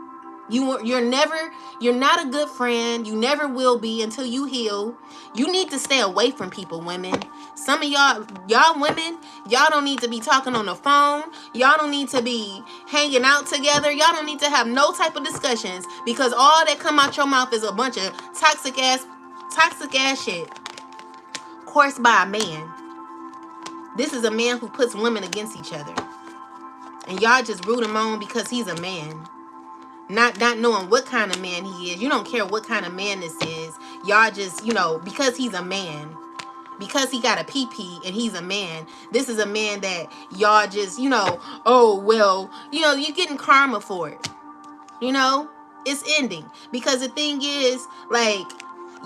You're not a good friend. You never will be until you heal. You need to stay away from people, women. Some of y'all women, y'all don't need to be talking on the phone. Y'all don't need to be hanging out together. Y'all don't need to have no type of discussions, because all that come out your mouth is a bunch of toxic ass shit. Coursed by a man. This is a man who puts women against each other. And y'all just root him on because he's a man. Not knowing what kind of man he is. You don't care what kind of man this is. Y'all just, because he's a man. Because he got a pee-pee and he's a man. This is a man that y'all just, oh, well, you're getting karma for it. It's ending. Because the thing is, like,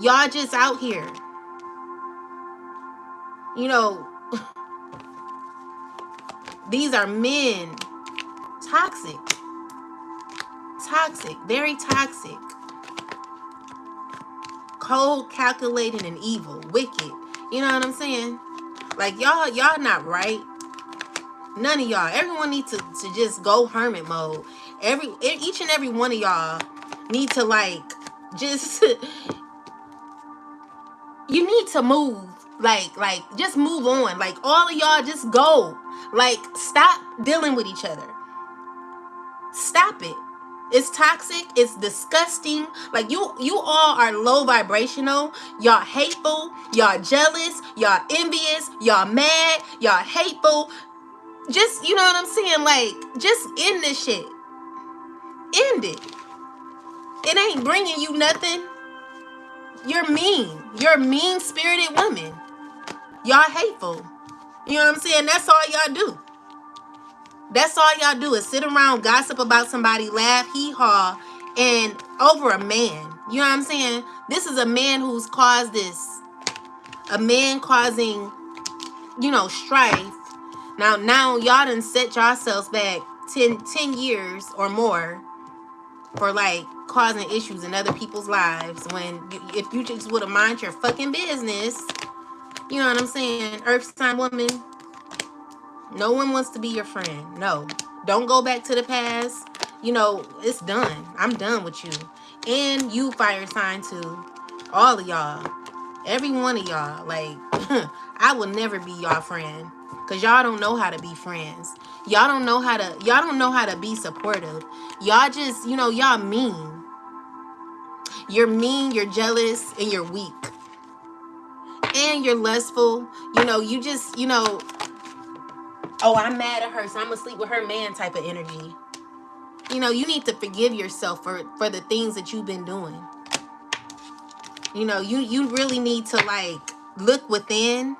y'all just out here. These are men. Toxic, very toxic, cold, calculating, and evil, wicked. You know what I'm saying? Like, y'all not right. None of y'all. Everyone needs to just go hermit mode. Each and every one of y'all need to, like, just you need to move. Like just move on. Like, all of y'all just go. Like, stop dealing with each other. Stop it. It's toxic. It's disgusting. Like, you all are low vibrational. Y'all hateful. Y'all jealous. Y'all envious. Y'all mad. Y'all hateful. Just, you know what I'm saying? Like, just end this shit. End it. It ain't bringing you nothing. You're mean. You're mean-spirited women. Y'all hateful. You know what I'm saying? That's all y'all do. That's all y'all do is sit around, gossip about somebody, laugh, hee-haw, and over a man. You know what I'm saying? This is a man who's caused this. A man causing, strife. Now y'all done set yourselves back 10 years or more for, like, causing issues in other people's lives, when if you just would have mind your fucking business. You know what I'm saying? Earth sign woman. No one wants to be your friend. No. Don't go back to the past. It's done. I'm done with you. And you, fire sign too. All of y'all. Every one of y'all. Like, I will never be y'all friend. Because y'all don't know how to be friends. Y'all don't know how to be supportive. Y'all just, y'all mean. You're mean, you're jealous, and you're weak. And you're lustful. You just, oh, I'm mad at her, so I'm going to sleep with her man type of energy. You need to forgive yourself for the things that you've been doing. You really need to, like, look within,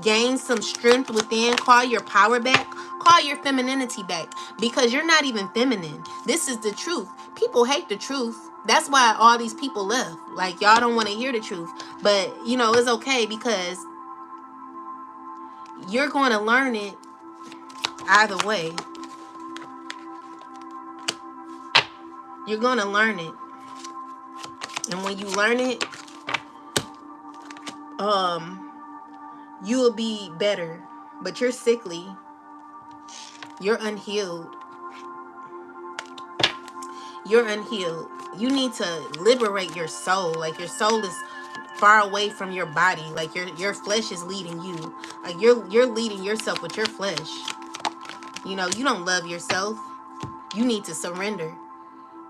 gain some strength within, call your power back, call your femininity back, because you're not even feminine. This is the truth. People hate the truth. That's why all these people left. Like, y'all don't want to hear the truth. But, it's okay, because you're going to learn it either way. You're going to learn it. And when you learn it, you will be better. But you're sickly. You're unhealed. You're unhealed. You need to liberate your soul. Like, your soul is far away from your body. Like, your flesh is leading you. Like, you're leading yourself with your flesh. You don't love yourself. You need to surrender.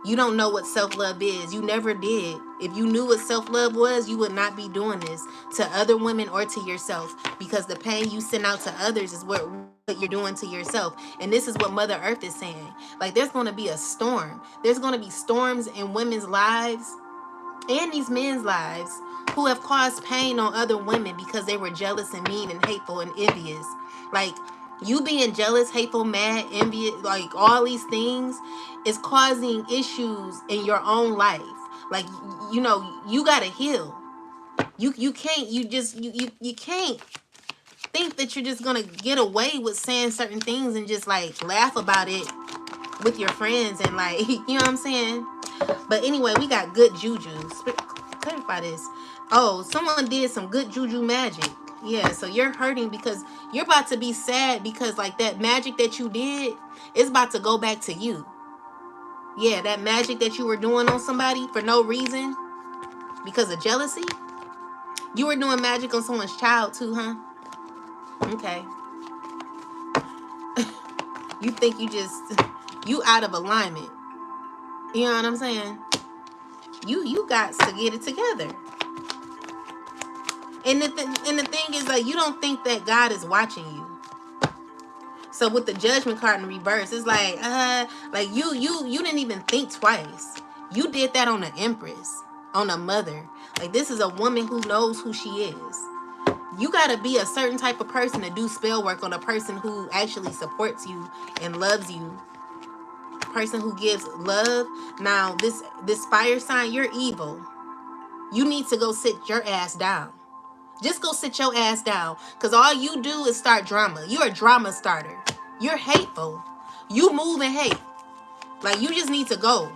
You don't know what self-love is. You never did. If you knew what self-love was, you would not be doing this to other women or to yourself, because the pain you send out to others is what you're doing to yourself. And this is what Mother Earth is saying. Like, there's going to be a storm. There's going to be storms in women's lives and these men's lives who have caused pain on other women because they were jealous and mean and hateful and envious. Like, you being jealous, hateful, mad, envious, like, all these things is causing issues in your own life. Like, you know, you gotta heal. You can't, you can't think that you're just gonna get away with saying certain things and just like laugh about it with your friends and like, you know what I'm saying? But anyway, we got good juju. Clarify this. Oh, someone did some good juju magic. Yeah, so you're hurting because you're about to be sad because like that magic that you did is about to go back to you. Yeah, that magic that you were doing on somebody for no reason because of jealousy. You were doing magic on someone's child too, huh? Okay. You think you out of alignment. You know what I'm saying? You got to get it together. And the thing is, like, you don't think that God is watching you. So with the judgment card in reverse, it's like you didn't even think twice. You did that on an empress, on a mother. Like, this is a woman who knows who she is. You gotta be a certain type of person to do spell work on a person who actually supports you and loves you. Person who gives love. Now, this fire sign, you're evil. You need to go sit your ass down. Just go sit your ass down. Because all you do is start drama. You're a drama starter. You're hateful. You move and hate. Like, you just need to go.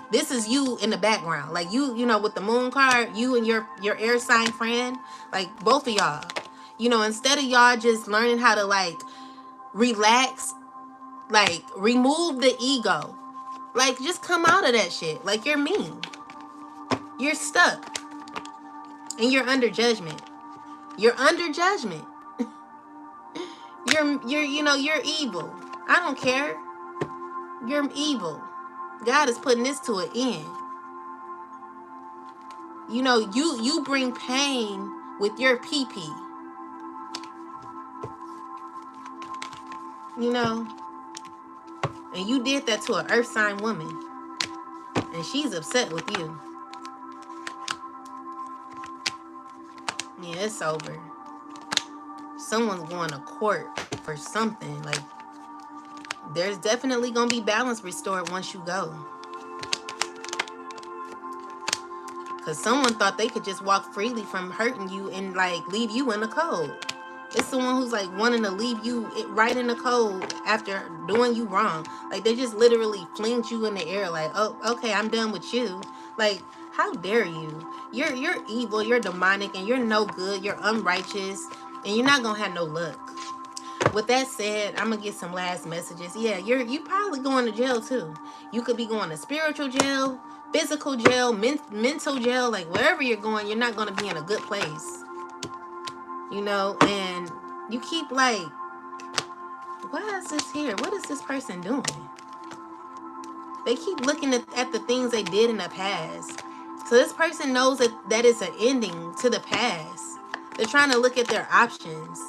This is you in the background. Like, you know, with the moon card, you and your air sign friend, like, both of y'all. You know, instead of y'all just learning how to, like, relax, like, remove the ego. Like, just come out of that shit. Like, you're mean. You're stuck. And you're under judgment. You're under judgment. You're evil. I don't care. You're evil. God is putting this to an end. You know, you bring pain with your pee-pee. You know? And you did that to an earth sign woman. And she's upset with you. Yeah, it's over. Someone's going to court for something. Like, there's definitely going to be balance restored once you go. Because someone thought they could just walk freely from hurting you and, like, leave you in the cold. It's someone who's, like, wanting to leave you right in the cold after doing you wrong. Like, they just literally flinged you in the air like, oh, okay, I'm done with you. Like, how dare you? You're evil, you're demonic, and you're no good. You're unrighteous, and you're not going to have no luck. With that said, I'm going to get some last messages. Yeah, you probably going to jail, too. You could be going to spiritual jail, physical jail, mental jail. Like, wherever you're going, you're not going to be in a good place. You know, and you keep like, why is this here? What is this person doing? They keep looking at the things they did in the past. So this person knows that is an ending to the past. They're trying to look at their options.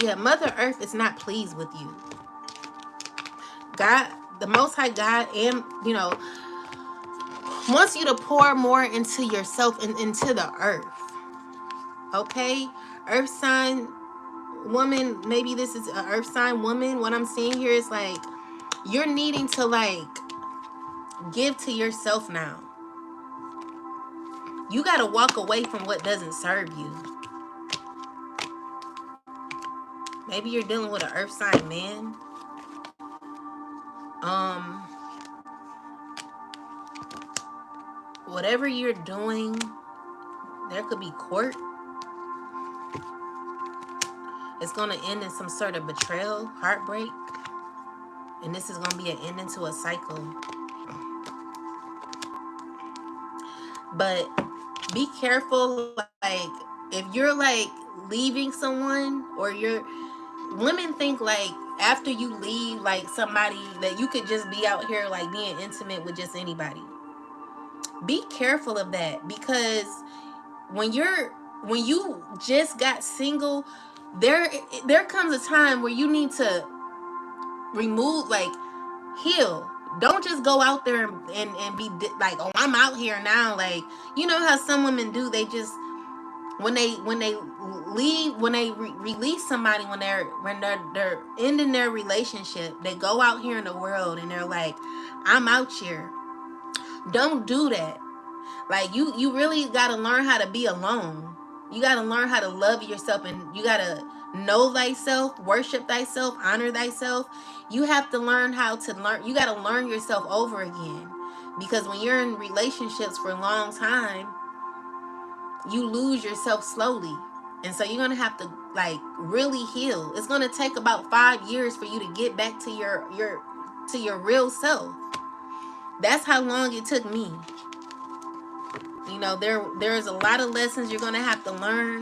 Yeah, Mother Earth is not pleased with you. God, the Most High God, and, you know, wants you to pour more into yourself and into the earth. Okay? Earth sign woman, maybe this is an earth sign woman. What I'm seeing here is like, you're needing to, like, give to yourself now. You got to walk away from what doesn't serve you. Maybe you're dealing with an earth sign man. Whatever you're doing, there could be court. It's going to end in some sort of betrayal, heartbreak. And this is going to be an ending to a cycle. But be careful, like, if you're, like, leaving someone, or women think, like, after you leave, like, somebody, that you could just be out here, like, being intimate with just anybody. Be careful of that, because when you just got single, there comes a time where you need to remove, like, heal. Don't just go out there and be like, oh, I'm out here now. Like, you know how some women do, they just when they leave, when they release somebody, when they're ending their relationship, they go out here in the world and they're like, I'm out here. Don't do that. Like, you really got to learn how to be alone. You got to learn how to love yourself, and you got to know thyself, worship thyself, honor thyself. You have to learn how to learn. You got to learn yourself over again, because when you're in relationships for a long time, you lose yourself slowly. And so you're going to have to, like, really heal. It's going to take about 5 years for you to get back to your real self. That's how long it took me. You know, there's a lot of lessons you're going to have to learn.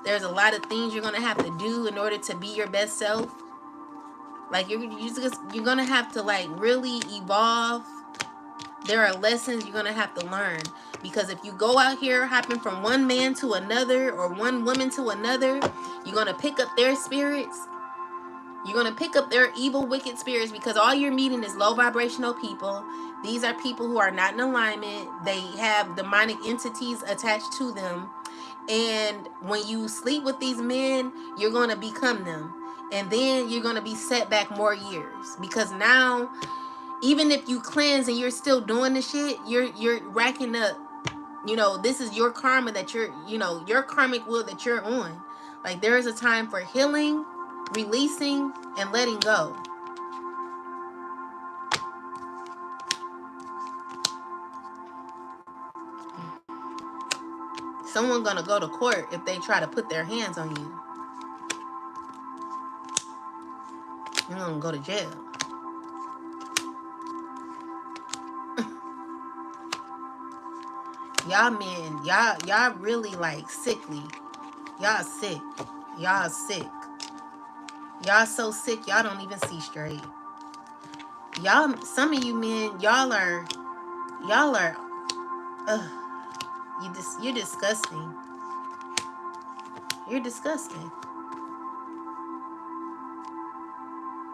There's a lot of things you're going to have to do in order to be your best self. Like, you're going to have to, like, really evolve. There are lessons you're going to have to learn. Because if you go out here hopping from one man to another or one woman to another, you're going to pick up their spirits. You're going to pick up their evil, wicked spirits, because all you're meeting is low vibrational people. These are people who are not in alignment. They have demonic entities attached to them. And when you sleep with these men, you're going to become them. And then you're going to be set back more years. Because now, even if you cleanse and you're still doing the shit, you're racking up. You know, this is your karma that your karmic wheel that you're on. Like, there is a time for healing, releasing, and letting go. Someone's gonna go to court if they try to put their hands on you. You're gonna go to jail. Y'all men, y'all really, like, sickly. Y'all sick. Y'all sick. Y'all so sick, y'all don't even see straight. Y'all, some of you men, y'all are, you're disgusting. You're disgusting.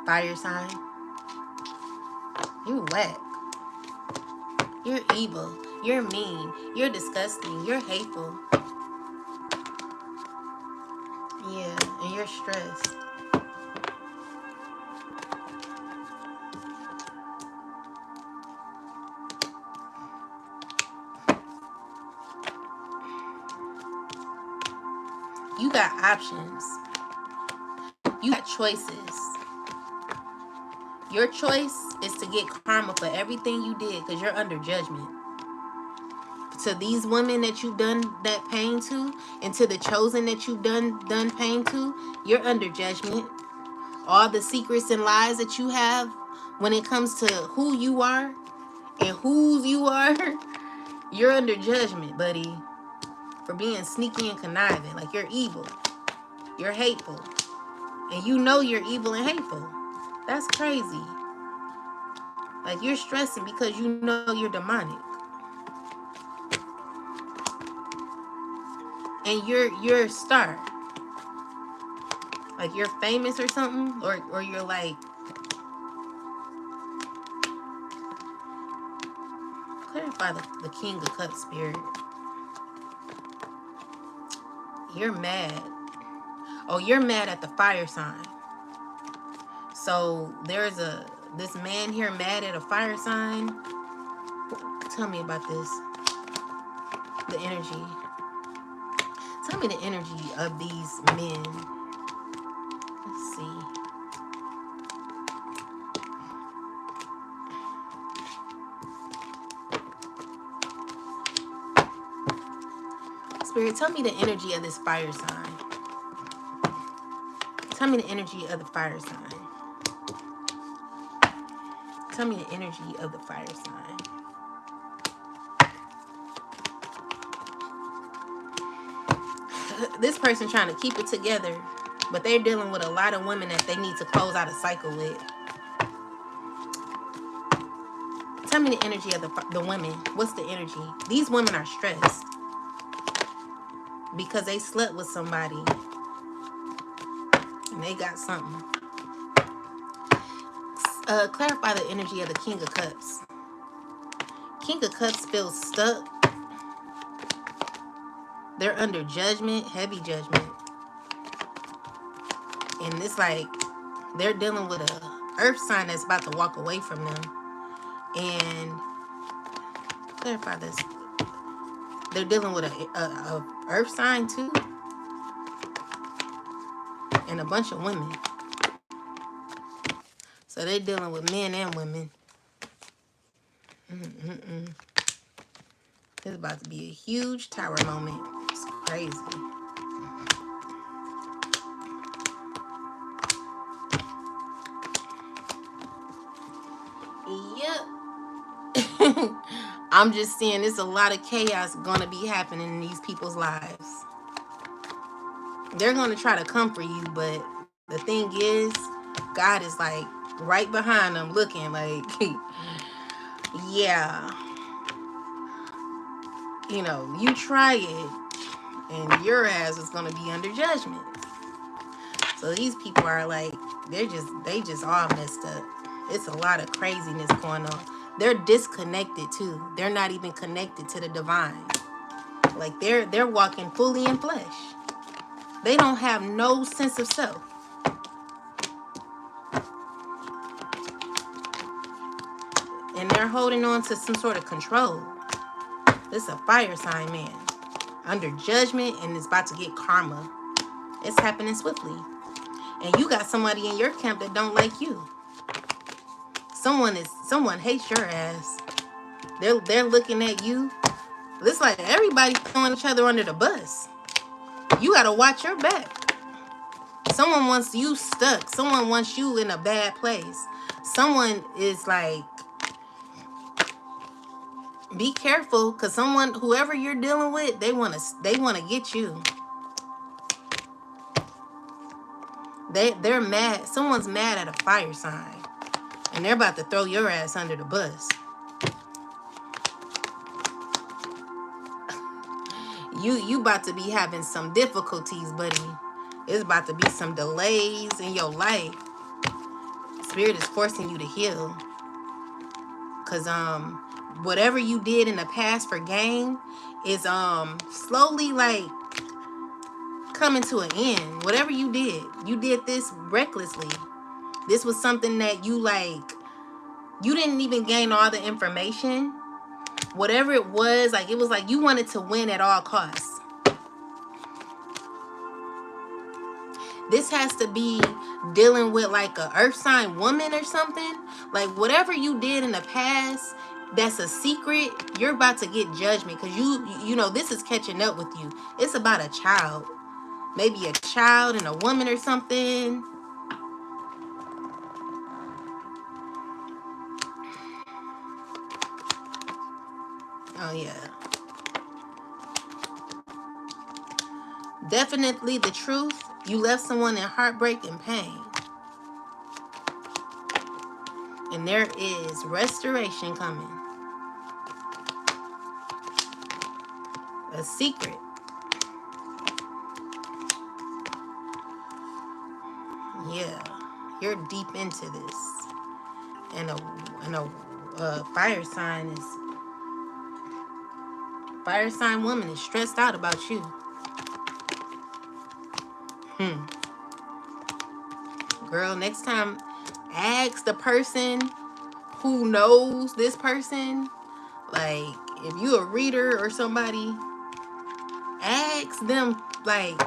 Fire sign. You whack. You're evil. You're mean. You're disgusting. You're hateful. Yeah, and you're stressed. You got options. You got choices. Your choice is to get karma for everything you did, because you're under judgment. To these women that you've done that pain to, and to the chosen that you've done pain to, you're under judgment. All the secrets and lies that you have when it comes to who you are and whose you are, you're under judgment, buddy, for being sneaky and conniving. Like, you're evil. You're hateful. And you know you're evil and hateful. That's crazy. Like, you're stressing because you know you're demonic. And you're a star. Like, you're famous or something, or you're like, clarify the King of Cups spirit. You're mad. Oh, you're mad at the fire sign. So there's this man here mad at a fire sign. Tell me about this. The energy. Tell me the energy of these men. Let's see. Spirit, tell me the energy of this fire sign. Tell me the energy of the fire sign. Tell me the energy of the fire sign. This person trying to keep it together, but they're dealing with a lot of women that they need to close out a cycle with. Tell me the energy of the women. What's the energy? These women are stressed because they slept with somebody and they got something. Clarify the energy of the King of Cups. King of Cups feels stuck. They're under judgment, heavy judgment. And it's like they're dealing with a earth sign that's about to walk away from them. And clarify this. They're dealing with a earth sign too. And a bunch of women. So they're dealing with men and women. It's about to be a huge tower moment. It's crazy. Yep. I'm just saying there's a lot of chaos gonna be happening in these people's lives. They're gonna try to comfort you, but the thing is, God is like right behind them looking like, yeah, you know, you try it and your ass is gonna be under judgment. So these people are like, they just all messed up. It's a lot of craziness going on. They're disconnected too. They're not even connected to the divine. Like they're walking fully in flesh. They don't have no sense of self. And they're holding on to some sort of control. This is a fire sign man. Under judgment and is about to get karma. It's happening swiftly. And you got somebody in your camp that don't like you. Someone hates your ass. They're looking at you. It's like everybody throwing each other under the bus. You gotta watch your back. Someone wants you stuck. Someone wants you in a bad place. Someone is like, be careful, because whoever you're dealing with, they wanna get you. They're mad. Someone's mad at a fire sign, and they're about to throw your ass under the bus. You about to be having some difficulties, buddy. It's about to be some delays in your life. Spirit is forcing you to heal. Cause whatever you did in the past for gain is slowly like coming to an end. Whatever you did this recklessly. This was something that you didn't even gain all the information. Whatever it was like you wanted to win at all costs. This has to be dealing with like a earth sign woman or something. Like whatever you did in the past, that's a secret. You're about to get judgment because you know this is catching up with you. It's about a child, maybe a child and a woman or something. Oh yeah. Definitely the truth. You left someone in heartbreak and pain. And there is restoration coming. A secret. Yeah. You're deep into this. And a fire sign woman is stressed out about you. Girl, next time, ask the person who knows this person. Like, if you a reader or somebody, ask them, like,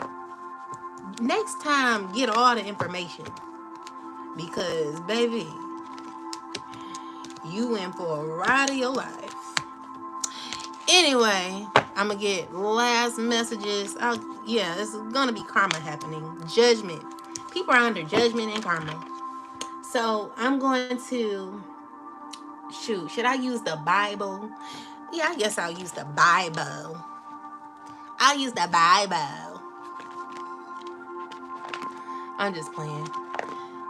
next time, get all the information. Because, baby, you in for a ride of your life. Anyway, I'm going to get last messages. Yeah, it's going to be karma happening. Judgment. People are under judgment and karma. So, I'm going to... Shoot, should I use the Bible? Yeah, I guess I'll use the Bible. I'll use the Bible. I'm just playing.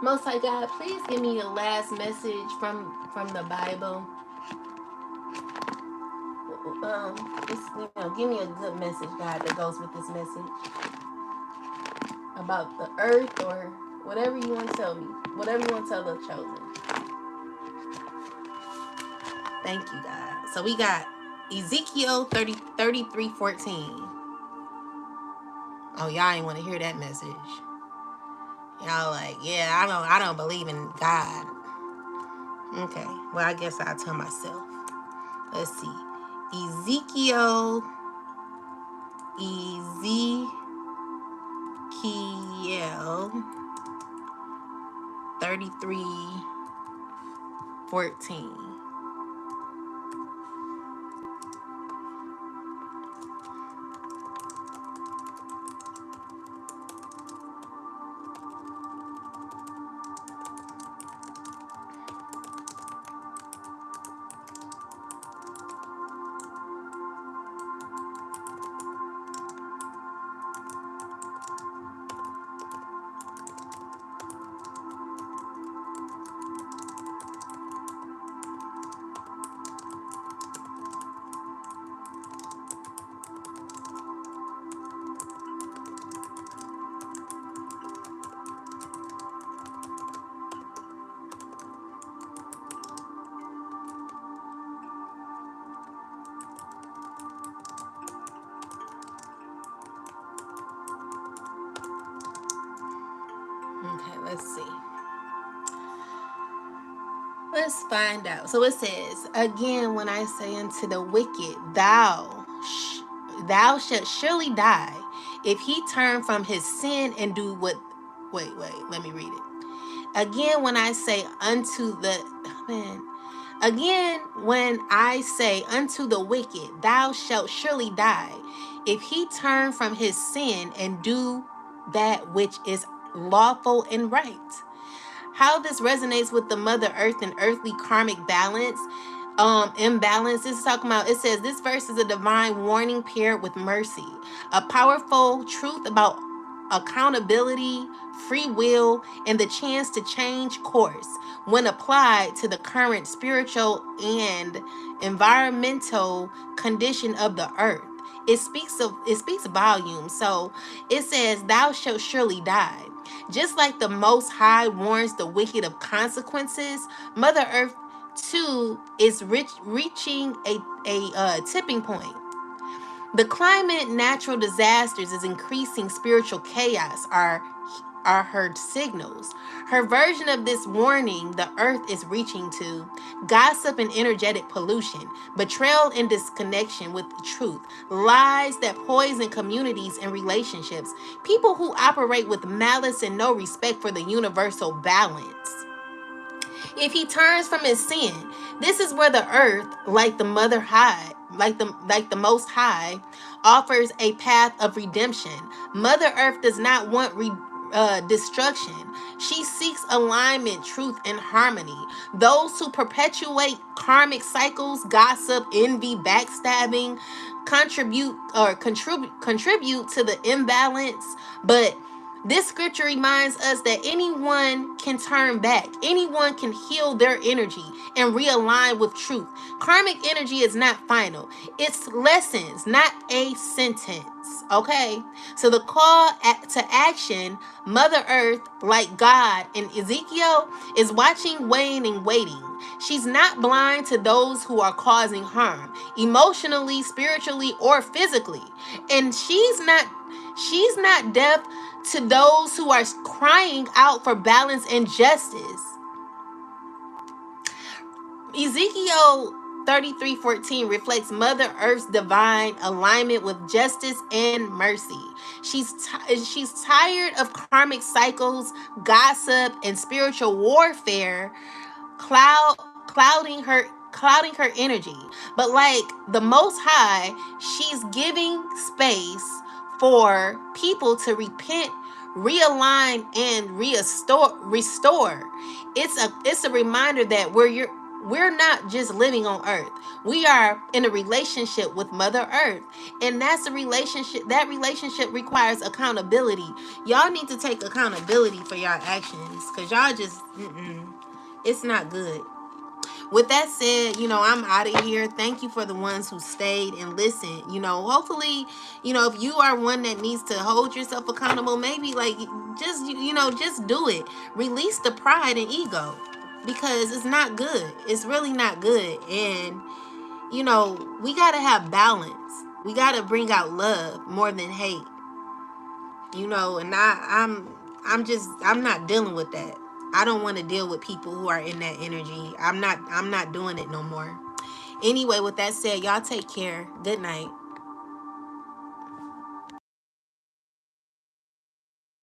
Most High God, please give me a last message from the Bible. Give me a good message, God, that goes with this message about the earth or whatever you want to tell me, whatever you want to tell the chosen. Thank you, God. So we got Ezekiel 33:14. Oh, y'all ain't want to hear that message. Y'all like, yeah, I don't believe in God. Okay, well, I guess I'll tell myself. Let's see. Ezekiel 33:14. Okay, let's see. Let's find out. So it says, again, when I say unto the wicked, thou shalt surely die, if he turn from his sin and do what. Wait, let me read it. Again, when I say unto the. Man. Again, when I say unto the wicked, thou shalt surely die, if he turn from his sin and do that which is lawful and right. How this resonates with the Mother Earth and earthly karmic balance, imbalance. This is talking about, it says, this verse is a divine warning paired with mercy, a powerful truth about accountability, free will, and the chance to change course when applied to the current spiritual and environmental condition of the earth. It speaks volumes. So it says, thou shalt surely die. Just like the Most High warns the wicked of consequences, Mother Earth too is reaching a tipping point. The climate, natural disasters is increasing spiritual chaos are her signals. Her version of this warning the earth is reaching to: gossip and energetic pollution, betrayal and disconnection with the truth, lies that poison communities and relationships, people who operate with malice and no respect for the universal balance. If he turns from his sin, this is where the earth, like the Mother High, like the Most High, offers a path of redemption. Mother Earth does not want destruction. She seeks alignment, truth, and harmony. Those who perpetuate karmic cycles, gossip, envy, backstabbing, contribute to the imbalance. But this scripture reminds us that anyone can turn back. Anyone can heal their energy and realign with truth. Karmic energy is not final. It's lessons, not a sentence. Okay? So the call to action, Mother Earth, like God in Ezekiel, is watching, weighing, and waiting. She's not blind to those who are causing harm, emotionally, spiritually, or physically. And she's not deaf to those who are crying out for balance and justice. Ezekiel 33:14 reflects Mother Earth's divine alignment with justice and mercy. She's tired of karmic cycles, gossip, and spiritual warfare clouding her energy. But like the Most High, she's giving space for people to repent, realign, and restore. It's a reminder that we're not just living on earth. We are in a relationship with Mother Earth. And that relationship requires accountability. Y'all need to take accountability for y'all actions, because y'all just it's not good. With that said, I'm out of here. Thank you for the ones who stayed and listened. Hopefully, if you are one that needs to hold yourself accountable, maybe just do it. Release the pride and ego, because it's not good. It's really not good. And, we got to have balance. We got to bring out love more than hate. you know, and I'm not dealing with that. I don't want to deal with people who are in that energy. I'm not doing it no more. Anyway, with that said, y'all take care. Good night.